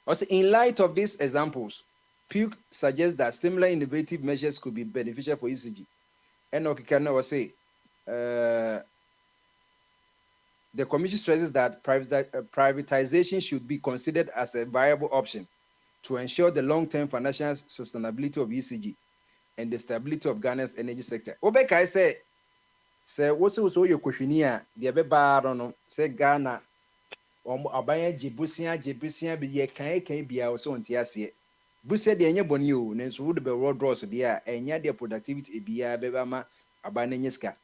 Also, in light of these examples, PUC suggests that similar innovative measures could be beneficial for ECG. And Okikano will say, the commission stresses that privatization should be considered as a viable option to ensure the long-term financial sustainability of ECG and the stability of Ghana's energy sector. Obeka, I say, what's also your question here? The Abeba, say Ghana. Abaya Jebusia be ye can be our son tiasie. Busia de anya boni o, nenso would be road draws there, and ya their productivity be a bebama abaneska.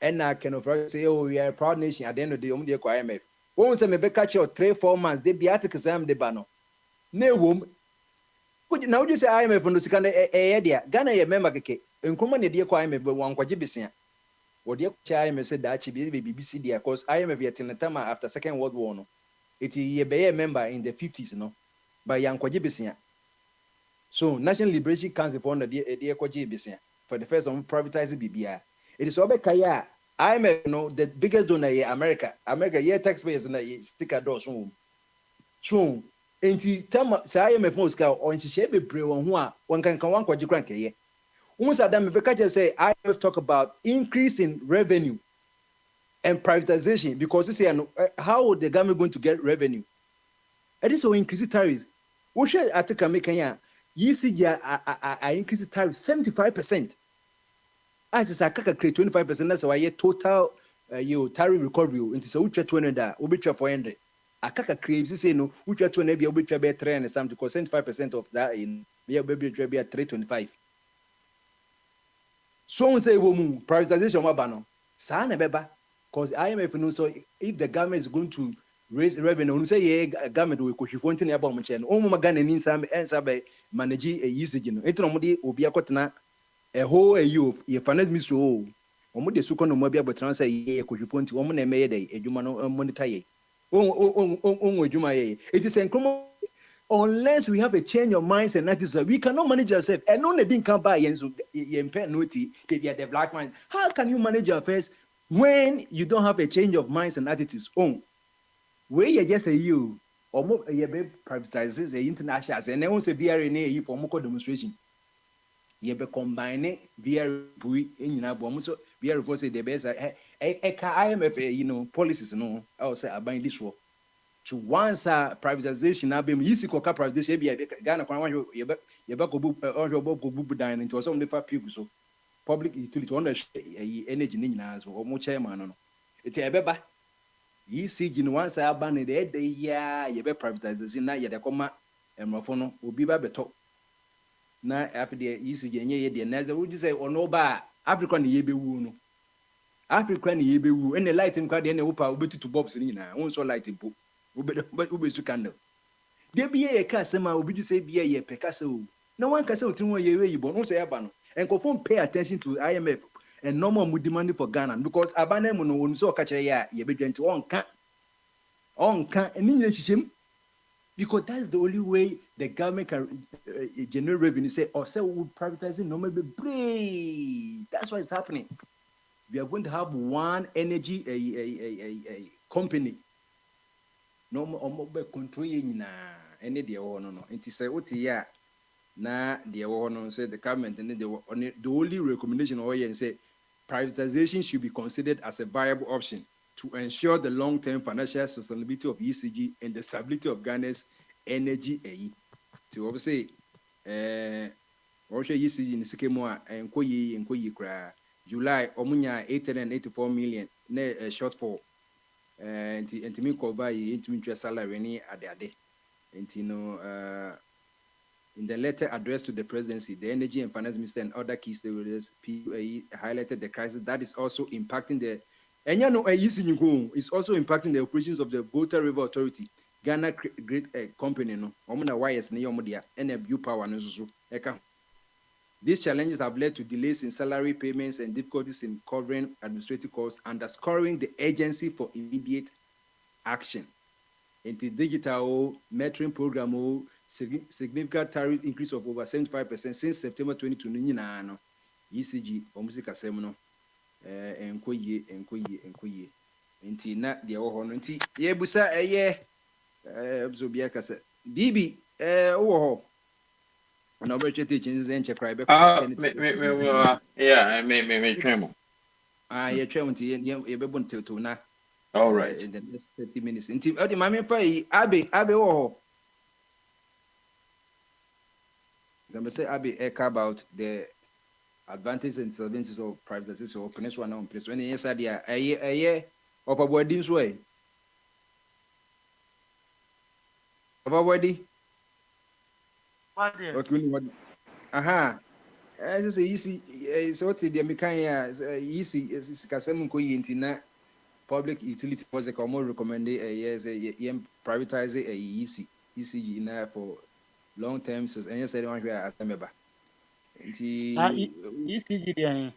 And I can say, oh, we are a proud nation at the end of the day, IMF. Once I may catch your 3-4 months, they be articles I am the bano. Ne womb. Now you say IMF on the second area, Ghana, a member cake, and come on the dear IMF, but one quadribisia. Or the IMF said that she be BBC there, because IMF yet in the time after Second World War. No, it is a member in the 50s, no, by Young Kwajibisia. So, National Liberation Council for the dear Kwajibisia for the first one privatizing BBI. It is Obekaya. IMF, no, the biggest donor in America. America, yeah, taxpayers and sticker door soon. Soon, and IMF Moscow or she be brave on who one can one Kwajikranke. Almost Adam Vekaja say IMF talk about increasing revenue and privatization because they say how the government going to get revenue. And this will increase tariffs. We should Ataka Mekanya, ECG I increase the tariff 75%. I just create 25%. That's why you total tariff recovery into so which 20 that will be 400. Akaka creates say no, which 20 be able to be 3 and something because 75% of that in be able to be 325. So say woman privatization mabano. Sana beba. Because IMF knows so if the government is going to raise revenue, say yeah, government will push for anything about much. Omo magana ni some answer by manage a usage. No, enti no mudi obi akotena a whole a you finance ministry omo de suko no mo bia botran say ye kohwefo nti omo na emeye dey adwuma no monitor ye on adwuma ye it is enkomo unless we have a change of minds and attitudes, we cannot manage ourselves. And no, they didn't come by and so they are the black man. How can you manage your affairs when you don't have a change of minds and attitudes? Oh, where you just say you or more you be privatizes the international and then once a VRNA for more demonstration. You be combine VR in Bomuso, VR for say the best IMF, policies, no, I will say I bind this work. To once privatization na bem yisi koka privatization be Ghana kwa wanjo yeba ko bu onjo bo ko bu dan into some nefa people so public utility on energy ni nyina so omo chairman no eti ebeba yisi gin once aba ne de ya yeba privatization na yede koma emrofo no obi ba beto na afide yisi genye ye de na ze would say ono ba Africa ne yebe wu no Africa ne yebe wu ene light nkwa de ne wo pa obetutu bulbs ni nyina won so light mpo ube su candle de biye ye ka sema obi ju say biye ye peka se o na wan ka se o tin won ye we yibo no say aba no and confirm pay attention to IMF and normal mu demand for Ghana because abana mu no won so ka kire ya ye bedwenti on ka ni nyina hihim because that's the only way the government can generate revenue say or say we privatizing normal be brave. That's why it's happening. We are going to have one energy a company no omo be control ye nyina ene de wo no nti say oti ya na de wo no say the government and the only recommendation or yen say privatization should be considered as a viable option to ensure the long-term financial sustainability of ECG and the stability of Ghana's energy to obviously ECG in sikemo a enkoyi kra July omunya 884 million na shortfall and me cover into salary ni ade and in the letter addressed to the presidency, the energy and finance minister and other key stakeholders highlighted the crisis that is also impacting the it's also impacting the operations of the Volta River Authority, Ghana Great Company no omuna wires ni yomodia NFU power no so eka. These challenges have led to delays in salary payments and difficulties in covering administrative costs, underscoring the urgency for immediate action. In the digital metering program, significant tariff increase of over 75% since September 2020. ECG, Omusika Semono, Enkoye. Inti na dia wo hono nti ye busa Zobia kasa Bibi wo ho na obeche teaching en check right yeah me twemo ye twemo nti ye bebo nteto na all right in the next 30 minutes nti odi mame fa yi abe wo ho them say abe about the advantages and disadvantages of privatization or peninsula now in place when yes idea of avoiding so of avoiding what aha as say easy so what the mekan ya easy kasem ko yinti na public utility was a common recommend yes privatize easy na for long term so any say one where asemeba nti ECG dey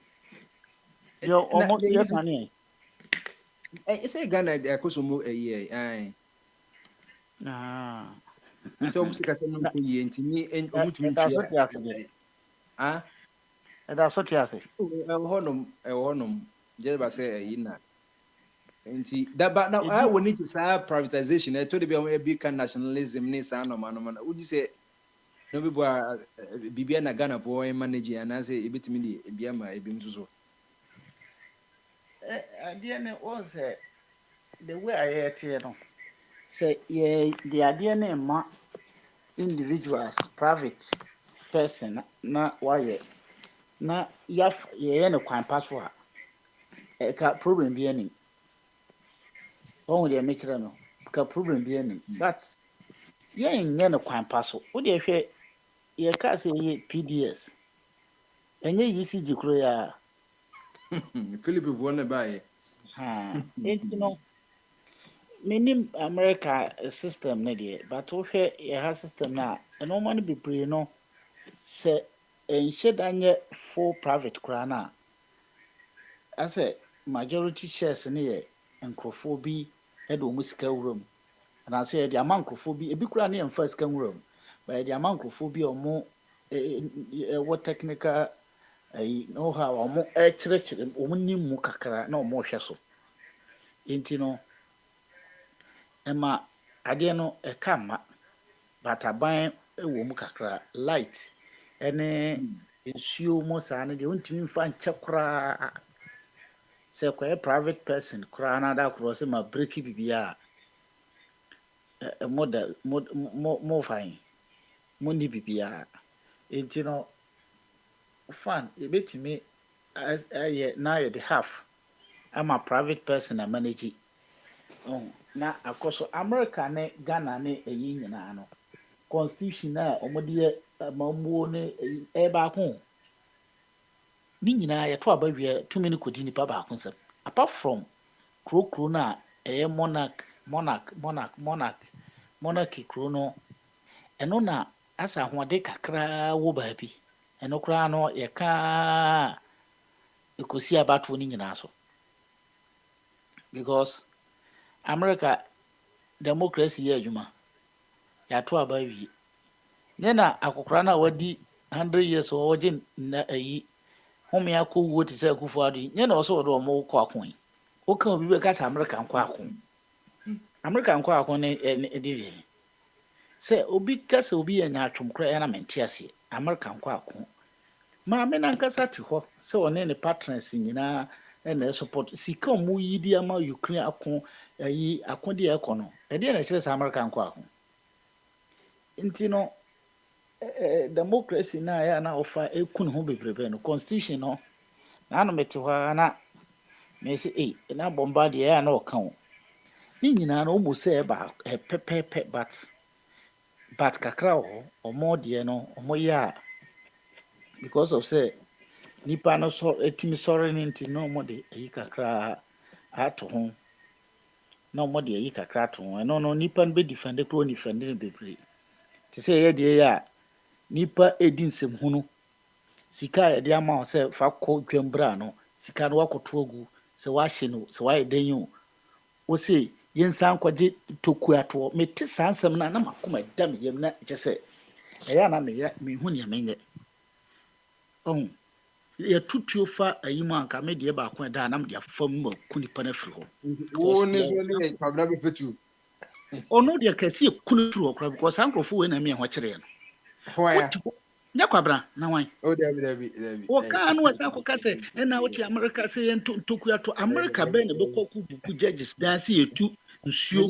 yo almost yes money say Ghana akosomo so musika se no ko ye ntimi omutumi ntwa that's what you say honum jelba say na nti that but now I will need to start privatization to the be can nationalism ni sa no man would you say no people bibia na Ghana for manage and I say ebitimi di bia ma ebim so idea was the way I hear it, you know. Say, yeah, the idea name individuals, private person, not why, not yaf, yeah, no crime password. A problem be any. Only a mature no, problem be any. But yeah, in no crime password. What do you say? You can't say PDS. And you see the Korea. Philip won by you know. Many America system ne but we have system na no man be pre no say enhye danye full private kra na asɛ majority shares ne yɛ nkurɔfoɔ bi de wɔn sika wura mu anaasɛ yɛde ama nkurɔfoɔ bi ebi kura ne yɛn mfa sika wura mu ba yɛde ama nkurɔfoɔ bi a wɔn ɛwɔ technical know-how a wɔn ɛkyerɛkyerɛ wɔn nim mu kakra na wɔn rehwɛ so nti no ɛma adeɛ no ɛka mma bataban wɔ mu kakra light ɛne nsuo mu saa no deɛ wontumi mfa nkyɛ koraa sɛ kɔyɛ private person koraa na ada korɔ sɛ ma breki biribiaa mo fan mo ni biribiaa nti no fan yɛbɛtumi ayɛ na yɛde half ama private person a manage na akɔ so America ne Ghana ne ɛyi nyinaa no constitution a wɔde yɛ amammuo ne ɛbaako ne nyinaa yɛto aba wie tumi ne kɔdi nipa baako nsɛm apart from kuro no a ɛyɛ monarchy kuro no ɛno na asa ahoɔden kakra wɔ baabi ɛno koraa no yɛka ɛkɔsi abatoɔ no nyinaa so because America democracy yɛ adwuma yɛato aba wie ne na akɔkora no a wadi 100 years wɔgye na ayi home akɔ wuo te sɛ Akufo-Addo nye na ɔsɛ wɔde ɔmo kɔ ako yi woka obi bɛka sɛ America nkɔ ako America nkɔ ako ne ɛde wie sɛ obi ka sɛ obi yɛ nyaatwom kora ɛna mente aseɛ America nkɔ ako maame nankasa te hɔ sɛ ɔne ne partners nyinaa ɛna support sika ɔmo yi di ama Ukraine ako ayi akodi ɛkɔ no ɛdeɛ na kyerɛ sɛ America nkɔ ako nti no democracy na ya na ofa ekunu ho bebrebe no constitution no na no mete hɔ na me say na bomba de ya na ɔka wo ni nyina no mo say ba pepepe but kakra ho ɔmo de no ɔmo ya because of say nipa no so etimi sɔre ne nti no ɔmo de yi kakra ato ho na ɔmo de yi kakra ato ho no nipa no be defend kro ni defend ne bebre te say ye de ya nipa edi nsɛm hunu sika yɛde ama wo sɛ fa kɔ dwambra no sika no wakoto agu sɛ wahye no sɛ wayɛ dan yi o wo se yɛnsan kɔgye tokuatoɔ mete saa nsɛm no na makoma da me yam na kyɛ sɛ ɛyɛ na mehu nea menyɛ yɛtutuo fa ayi mu anka me deɛ baako ɛda na mede afa mu ma ku nipa no afiri hɔ ɔno deɛ kɛse yɛku no firi hɔ koraa because saa nkurɔfo wei na me ɛhɔ kyerɛɛ no nya kwabra na wan Dabi woka no wasa ko kase na wote America se yɛ ntokuato America bɛn na bɛkɔ ku buku judges dan se yɛtu nsuo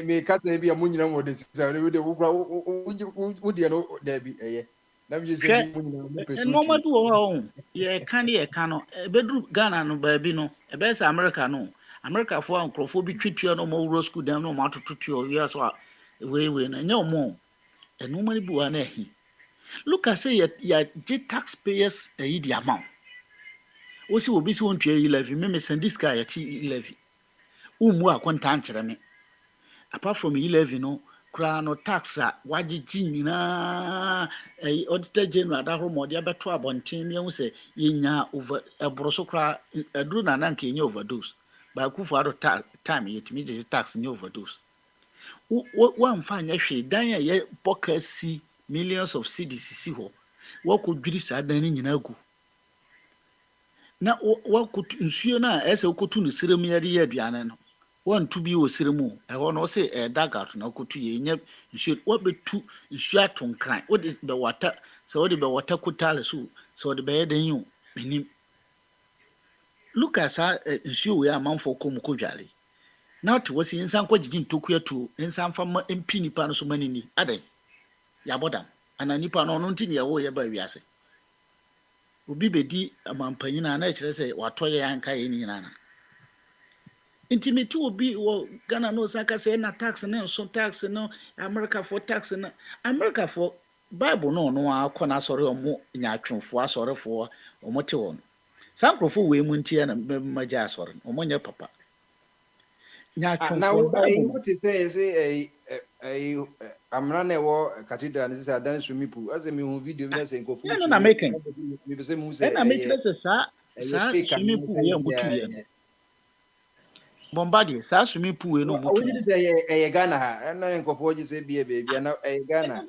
me kasa bi amu nyina mo de sisa ne de wukura wo de no dabi ɛyɛ na bi se bi mu nyina mo petu no madu wo yɛ ka no bedru Ghana no baabi no ɛbɛ sɛ America no America fo ankrofo bi twetwa no mo wuro school dan no mo atototo wi aso a we na nya mo ɛno mari bu wa na ɛhi look at say ya taxpayers the amount o si obi si won tua yi levy me send this guy ya ti levy umu akonta nkyere me apart from yi levy no kra no tax a wagigi nyina auditor general da homo de abeto abonten me hu se yenya over ebroso kra aduru na nanka yenya overdose ba Akufo-Addo time yetimi je tax nya overdose wo amfa nya hwe dan ya ye pokasi millions of cedis ho wakɔdwiri saa dan ne nyina gu na wakɔtu nsuo na ɛsɛ wakɔtu no sirem yɛde yɛ aduane no wantu bi wɔ sirem ɛhɔ no sɛ ɛdagat na wakɔtu yɛnya nsuo wabɛtu nsuo ato nkran wode bɛwata sɛ wode bɛwata kotale so sɛ wode bɛyɛ dan yi o menim look at saa nsuo wei amanfoɔ kɔ mu kɔdware na wote wɔ sɛ nsan kɔgyegye ntokuatuo nsan fa ma mpi nipa no so ma nini adan yabodam ana nipa no no ntini yawo ye ba wiase obi bedi amampanyina na kyerɛ sɛ watɔyɛ anka yɛ nyina na intimate obi wo Ghana no saka sɛ na tax na so tax no America for tax na America for Bible no akɔ na asɔre ɔmo nyaatwomfo asɔrefo ɔmo te wɔn sankrofo wei mu ntia na magya asɔre ɔmo nyɛ papa nyaatwomfo na wo te sɛ amra na ɛwɔ cathedral ne sɛ adan sumi pu asɛ me hu video bi na sɛ nkɔfo na making me be say mu sɛ na make sɛ saa swimming pool yɛ nkoto yɛ Bombardier saa swimming pool no What did you say? Ghana, and I go for you say be a baby, and Ghana.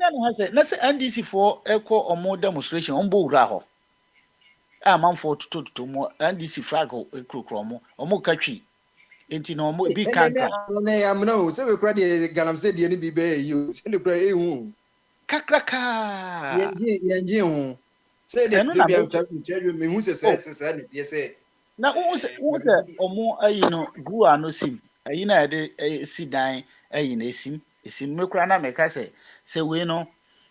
na sɛ NDC for ɛkɔ ɔmo demonstration ɔmo wura hɔ a manfo toto mo NDC flag kurokuro mo ɔmo katwi enti na ɔmo bi kanka I'm no so we cry the Ganam said the be be you send the cry kakraka yenji say the baby I'm talking to you me who say na wo sɛ ɔmo ayi no gua no sim ayi na yɛde si dan ayi na esim me kura na me ka sɛ we no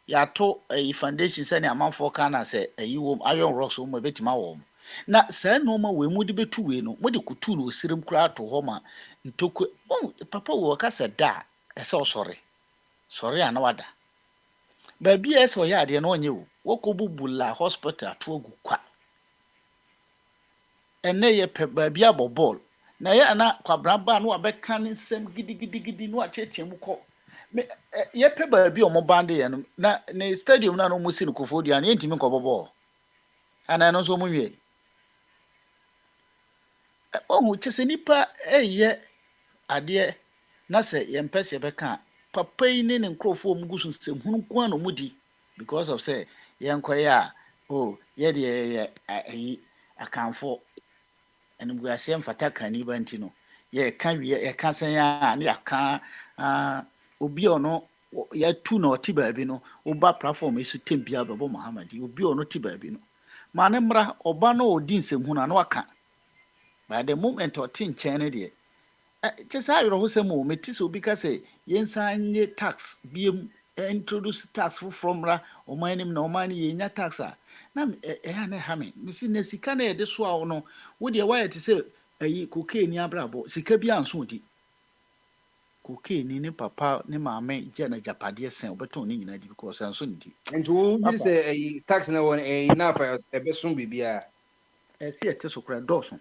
yato ayi foundation sɛ ne amanfo ka na sɛ ayi wom iron rocks wom ebetima wom na saa nneɛma we mu de betu we no mo de kutu no osirim kura to hɔ ma ntoko papa wo ka sɛ da ɛsɛ ɔsɔre sɔre ana wada baabi ɛsɛ ɔyɛ adeɛ na ɔnyɛ wo wɔkɔbubula hospital to agu kwa ene ye pe baabi abɔ ball na ye ana kwabraba no abɛka ne nsɛm gidigidi no achetie mu kɔ ye pe baabi ɔmo bande ye no na ne stadium na no mo si no Kofodua na yentimi nkɔbɔ ball ana no so mo wie ɔhu kyese nipa ɛyɛ adeɛ na sɛ ye mpɛse bɛka papa yi ne nkrofo mu gusu nsɛm hunu kwa no mudi because of say ye nkɔyɛ a ye de ye ayi akanfo and we are saying Fataka Nibantino. Ye can say, ya can obi ono ya two no tibabino, oba platform is to Timbia Babo Muhammad, you be or no tibabino. Manemra obano or dinsem huna no aka. By the moment or tin chanedy. Just I wrote some more, metis because yen ye tax be introduce tax from ra or my name no money in your taxa. Nam hame misi ne sika na yɛde so a no wo de wayɛ te sɛ ayi cocaine abrabo sika bi anso di cocaine ne papa ne maame gye na japadeɛ sen obeton ne nyina di because anso ne di and who you say a tax na one enough e be so bibia si ete so kra dɔso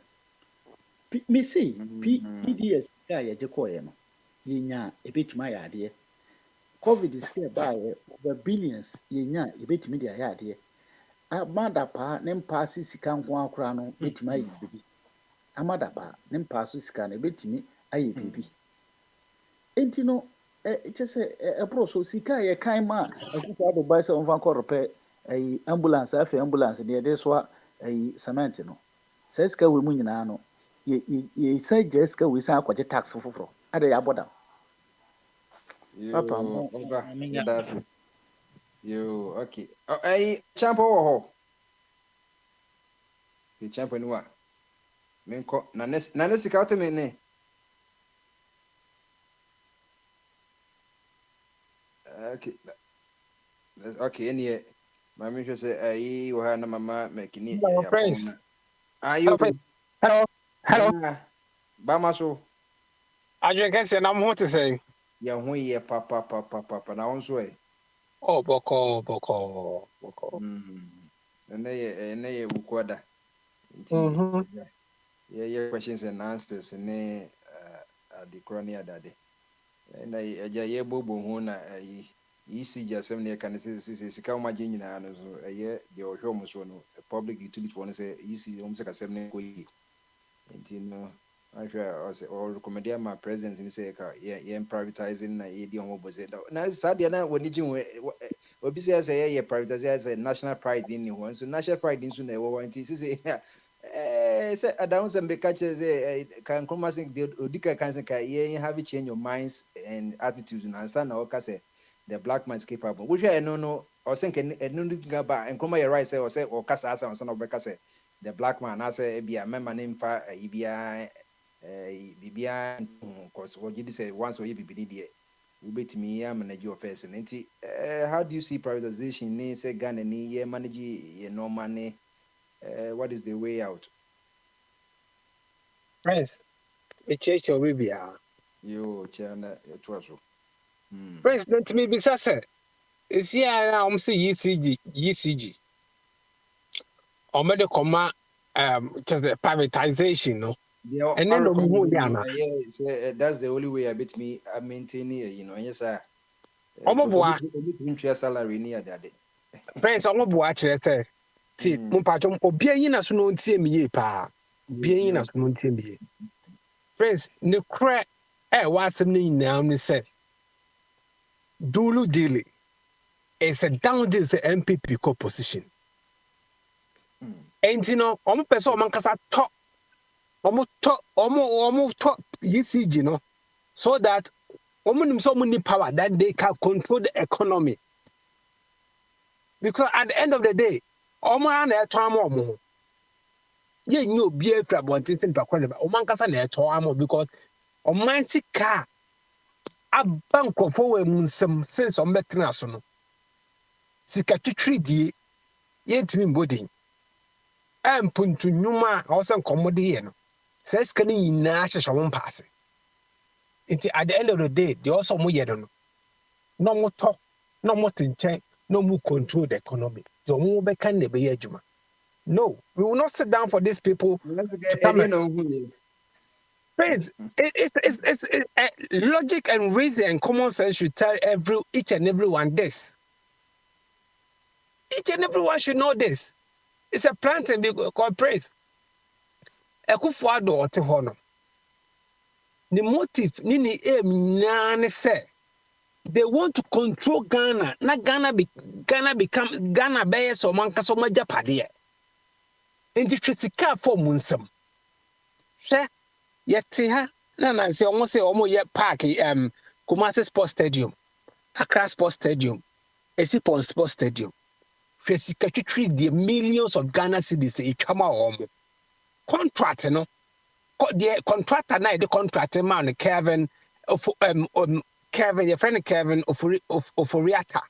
me say PDS ka yɛgye kɔɛ no yenya ebetimi ayɛ adeɛ covid is here by over billions yenya ebetimi de ayɛ adeɛ amada pa ne mpaase sika nko akora no betimi ayi bibi amada pa ne mpaase sika no betimi ayi bibi enti no kyese ebro so sika ye kan ma akufa do ba se onfa kɔrɔpɛ ayi ambulance afi ambulance de de so ayi cement no sɛ sika we mu nyina no ye sai je sika we san akɔgye tax foforo ade ya boda papa mo that's yo okay ai champo ho the champo ni wa menko na sika oteme ne okay any mama sho say ai wo ha na mama mekini ayo hello ba so adwen kase na mo hote say ya ho ye papa na won so oh boko ene bukoda ye questions and answers ne the chronic dade na eja ye bobo hu na isi jasem ne kan sika ma je nyina no so ye de ohwo mo so no public utility for no say isi o mo se kasem ne ko yi enti no or recommend my presence in say yeah privatizing na ye di omo boze na sadia na woni jin obi say yeah privatizing as a national pride in ni so national pride in so na wo wanti say say adawon some be catch say can come say the odika can say ye have to change your minds and attitudes and answer na o say the black man is capable which I no or think no ga ba and come your right say or say or kasa asa on be say the black man as a be a member name fa ibia bibia cause what you say once or you be there we bet me am manage your affairs and how do you see privatization ni say Ghana ni ye manage ye no money what is the way out Prince e cheche obibia yo chana etwaso President me bisa say esi ara om say ECG omede koma just the privatization no and then that's the only way I bet me I maintain you know yes sir omoboa salary ni adade Prince omoboa kire say ti mo pa chom obi ayi na so no ntie me ye pa obi ayi na so no ntie me ye friends ne kra wa asem ni nyinaa ne say Dulu Dili is a down this MPP co-position. And you know, omo person man kasa talk omo talk ECG, you know, so that omo so many power that they can control the economy. Because at the end of the day, omo an e to omo. Ye nyo bi afra bontin pa kwale ba. Omo kasa na e to omo because omo sika abankofo we munsem since ombetena so no. Sika twitwi die yentimi mbodin. Puntu nyuma awon komode ye no. Say sika ni nyina hyehye won paase. Until at the end of the day, they also mo ye no. No mo talk, no mo tinchen, no mo control the economy. So mo be kan be ye adwuma. No, we will not sit down for these people to come and friends, it's logic and reason and common sense should tell each and everyone this. Each and everyone should know this. It's a planting called praise. Ekufuado ote hono. The motive nini aim say they want to control Ghana. Na Ghana become Ghana be so manka so majapade. Enti fisika for munsem. Hwe yete ha na say omo say omo ye park Kumasi Sports Stadium, Accra Sports Stadium, Esipon Sports Stadium. Fisika treat the millions of Ghana cedis e twama omo. Contract no the contractor na the contractor man Kevin Kevin your friend Kevin Oforiata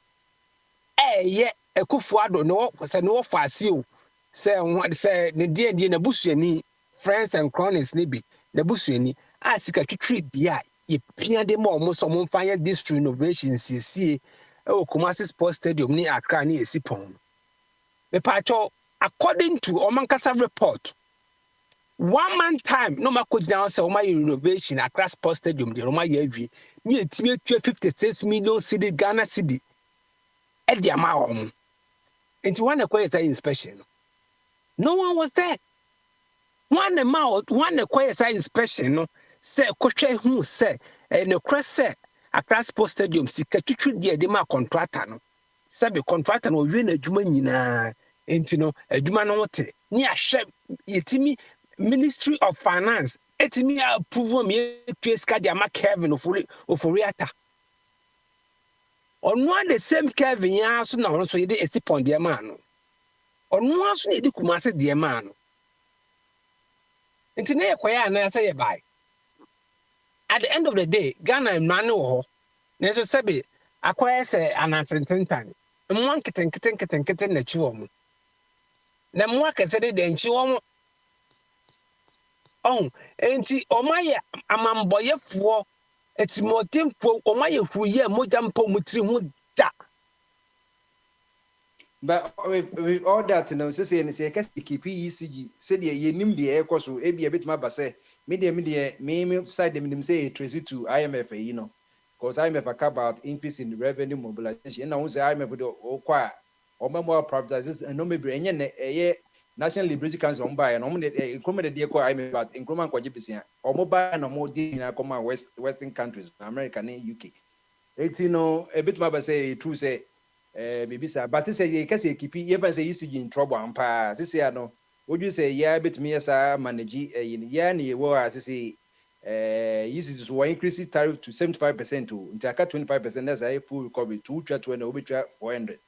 ye Ekufuado no say no fasio say what say the D na busuani friends and cronies ni bi na busuani asika treat dia ye pia de mo mo so mo fanya this renovations sie Kumasi Sports Stadium ni Accra ni Esipon me pacho according to Omankasa report 1 month time no ma coach down say my renovation Accra Sports Stadium the Roma yevi ni etimi 56 million cedi Ghana cedi e dia ma omo enti one requires inspection no one was there one requires inspection no say kohwe hu say no cross say Accra Sports Stadium sika twitwi dia de ma contractor no say be contractor no wi na adwuma nyina enti no adwuma no wote ni ahwe yetimi Ministry of Finance etimi approve me tweska dia ma Kevin Oforiata on one the same Kevin ya so na so yede Esipon dia ma no on one so yede Kumasi dia ma no enti na yekoya na say ye buy at the end of the day Ghana man wo ho na so sebe akwaya say anansententan mo keten na chi wo mo na mo akese de nchi wo mo oh enti omaye amamboyefo etimotemfo omaye huye moja mpo mutiri hu da. But with all that, say keep ECG, said ye nim the air course, be a bit my basse, media, me side them say tracy to IMF, you know, because IMF about increase in revenue mobilization. And I won't say IMF would acquire or more privatization and no maybe a National Liberty Council on by and increment the IMF about increment quadriplicity or mobile and more in a common Western countries, America and UK. It's a bit my say true say. Maybe sir, but this say you can say keep you say you in trouble and pass. This say no. Would you say yeah, bit me as a manage in yani war as say easy to increase tariff to 75% to until 25% as a full recovery to try to an over 400.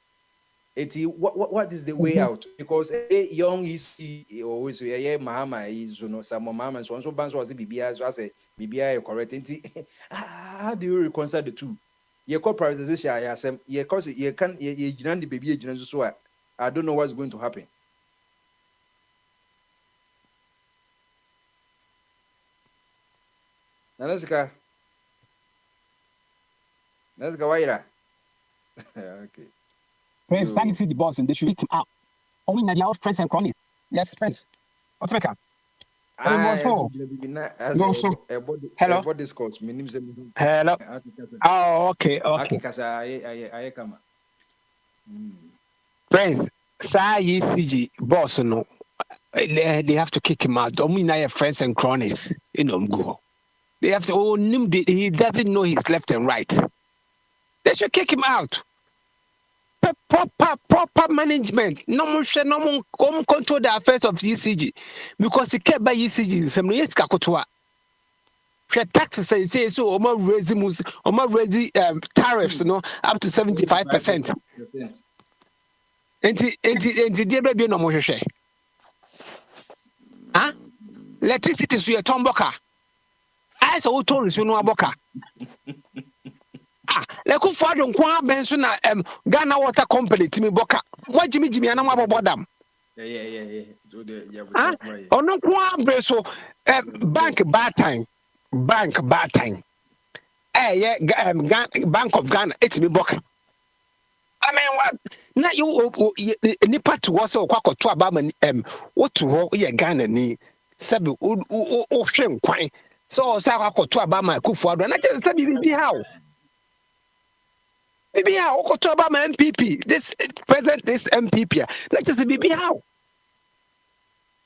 What is the way out? Because a young is always a Mahama is some Mahama so bands was BBI so I say BBI correct. How do you reconcile the two? Your corporatization, I say, yeah, cause you can, you the baby, so I don't know what's going to happen. Now let's go, Waira. Okay. Friends, thank you to the boss, and they should pick him up. Only now, your friends and cronies. Yes, friends. What's make up? Hello. Hello. Oh, okay. Friends, ECG boss no. They have to kick him out. Friends and cronies. Go. They have to own him. He doesn't know his left and right. They should kick him out. Proper management. No more control the affairs of ECG because he kept by ECG. Some years kakotwa. Taxes say so. Oma raise tariffs. No, up to 75%. Enti dear baby no more share. Huh? Electricity is your tomboka. I saw told you no aboka. Leku fado nkwa benso na Ghana Water Company timi boka. What Jimmy ana mo bodam. Yeah. Ono kwa benso bank bad time. Bank of Ghana etimi boka. I mean what na you nipa to was kwakọ to abama wotu ho ye Ghana ni sabi o hwe nkwan so say kwakọ to abama Akufo-Addo na just sabi bibi how Bibi how kwakọ to abama MPP this present this MPP na just bibi how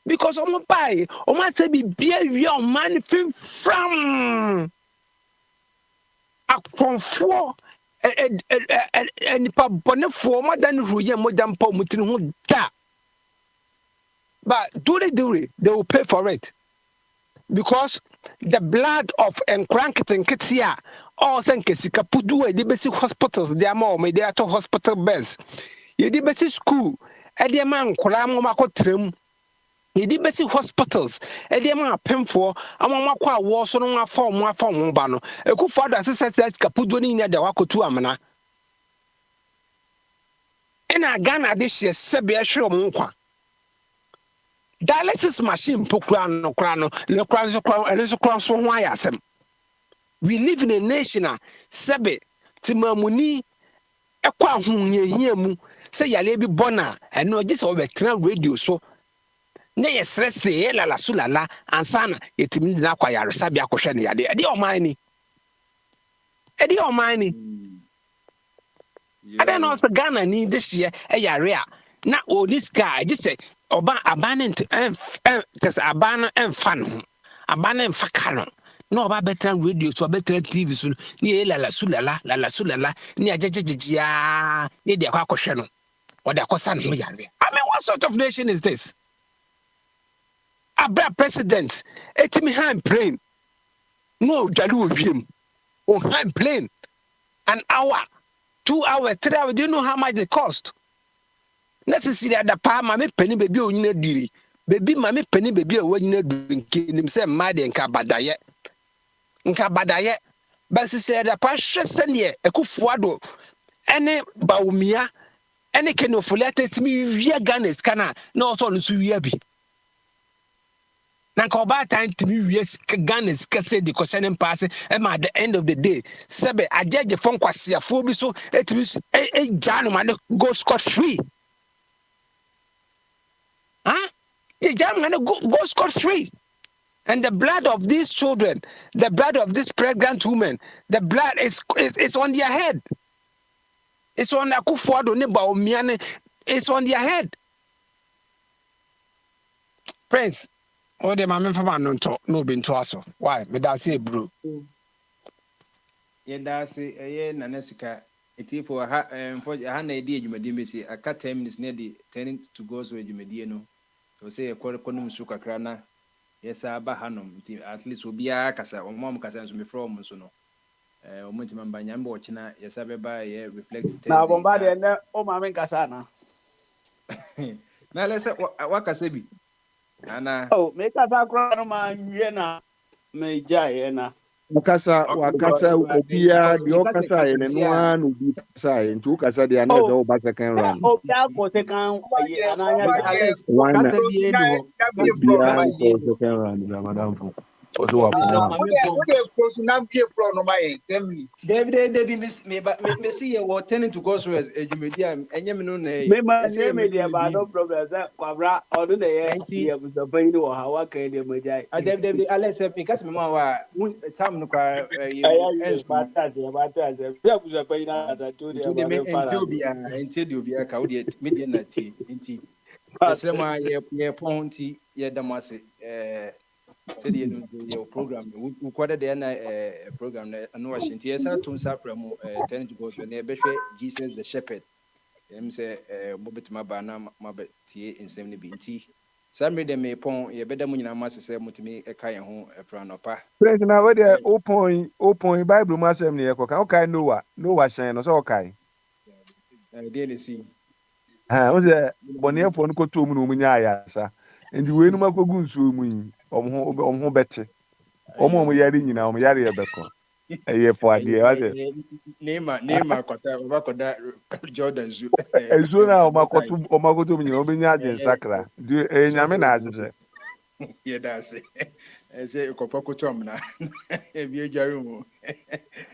because omo pai omo say bibi awie man from akonfo nipa bone for more than ruye more than pa mutini ho da. But do they will pay for it because the blood of enkranketin ketia all senkesika pudu e de basic hospitals they are more they are to hospital beds ye de basic school e de man nkora mo makotrem ye de basic hospitals e de man apemfo amamako awo so no afom ba no Akufo-Addo asese kapudu ni nya de wakotu amana ina Ghana de hye sebe ehwe mo nkwa dialysis machine pokura no le kran so ho ayasem. We live in a nation sebe timamuni ekwa ahohia mu se yale bi bona eno gye se obetena radio so na ye stress ye lala sulala ansana yetimi na kwa yaresa bia kohwe ne yade ade oman ni I don't know if Ghana need this year a yare na this guy just say oba abandoned just abandon and fun abandon fakano no oba better radio so better TV so ni lala sulala ni ajejejia ni de akwa no or de akosa no yare. I mean, what sort of nation is this? Abra president etimi hand plane no jalu obiem on hand plane an hour 2 hours 3 hours. Do you know how much it cost? Necessary at the pa mame penny baby onyina diri baby mame penny baby onyina drinki nim say mad nka badaye but say the pa hwese ne Akufo-Addo ene Bawumia ene kenofulete timi wia Ghana skana na also no so wia bi na ko ba time timi wia Ghana skase the question pass at the end of the day sebe ajeje fon kwasiafo bi so etimi janu man go scot free. The German go scot free. And the blood of these children, the blood of this pregnant woman, the blood is on their head. It's on Akufo-Addo ne Bawumia, it's on their head. Prince, all the mama from no been to us. Why? Me da say bro. Yeah, that's it. Nanesika. It's for ha na idea jumadi mesi aka 10 minutes near the turning to go so jumadi no. So say konum su kakra na yesa ba hanom at least obia kasa omom kasa nso me from so no omonti mamba nyamba ochina yesa beba ye reflect na bomba de na o ma men kasa na na lese wakasa bi ana me kasa kra no ma wie na me jae na wakasa obia di okasa ene no an obi kasa nti ukasa de ana de o ba second round obia ko second ananya second round madam. Also, what close now be from my 10 minutes. David, me see you turning to go so as a media, and you know, Me ma ne me dia ba no problem say kwabra onu na ye buso pan ni wo ha wa kan de meja. David, Alex, because me wa time no kwa ends ba ta se. Ya buso pan na asa to de ba me fara. Enti obi aka wo de media na ti enti. Esema ye ponti ye damase said your program we quarter the program and was in TSA to from 10 to go to Jesus the shepherd. Say Mobit Mabana Mabet in 70 BT. Some read them a pon, ye better mun master say mutimi a kayan home a fran or pa. President, now where open Bible master near Coca, okay, Noah shine, so okay. Daily see. Was there one year for Nico to Munya, sir, and the way no Mako Gunsu, home better. Omo yari nyina omo yari ebeko eye for ade wase Nema kwata Jordan zu ezo na omakoto nyina obenya ade nsakra du enyame na agese ye dase ese kopa koto amna e bi ejare mu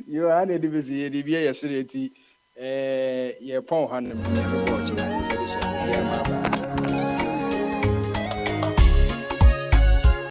yo ane de bisi ye de bi ye sereti ye pon hanum ye ko chira se de she ye ma ba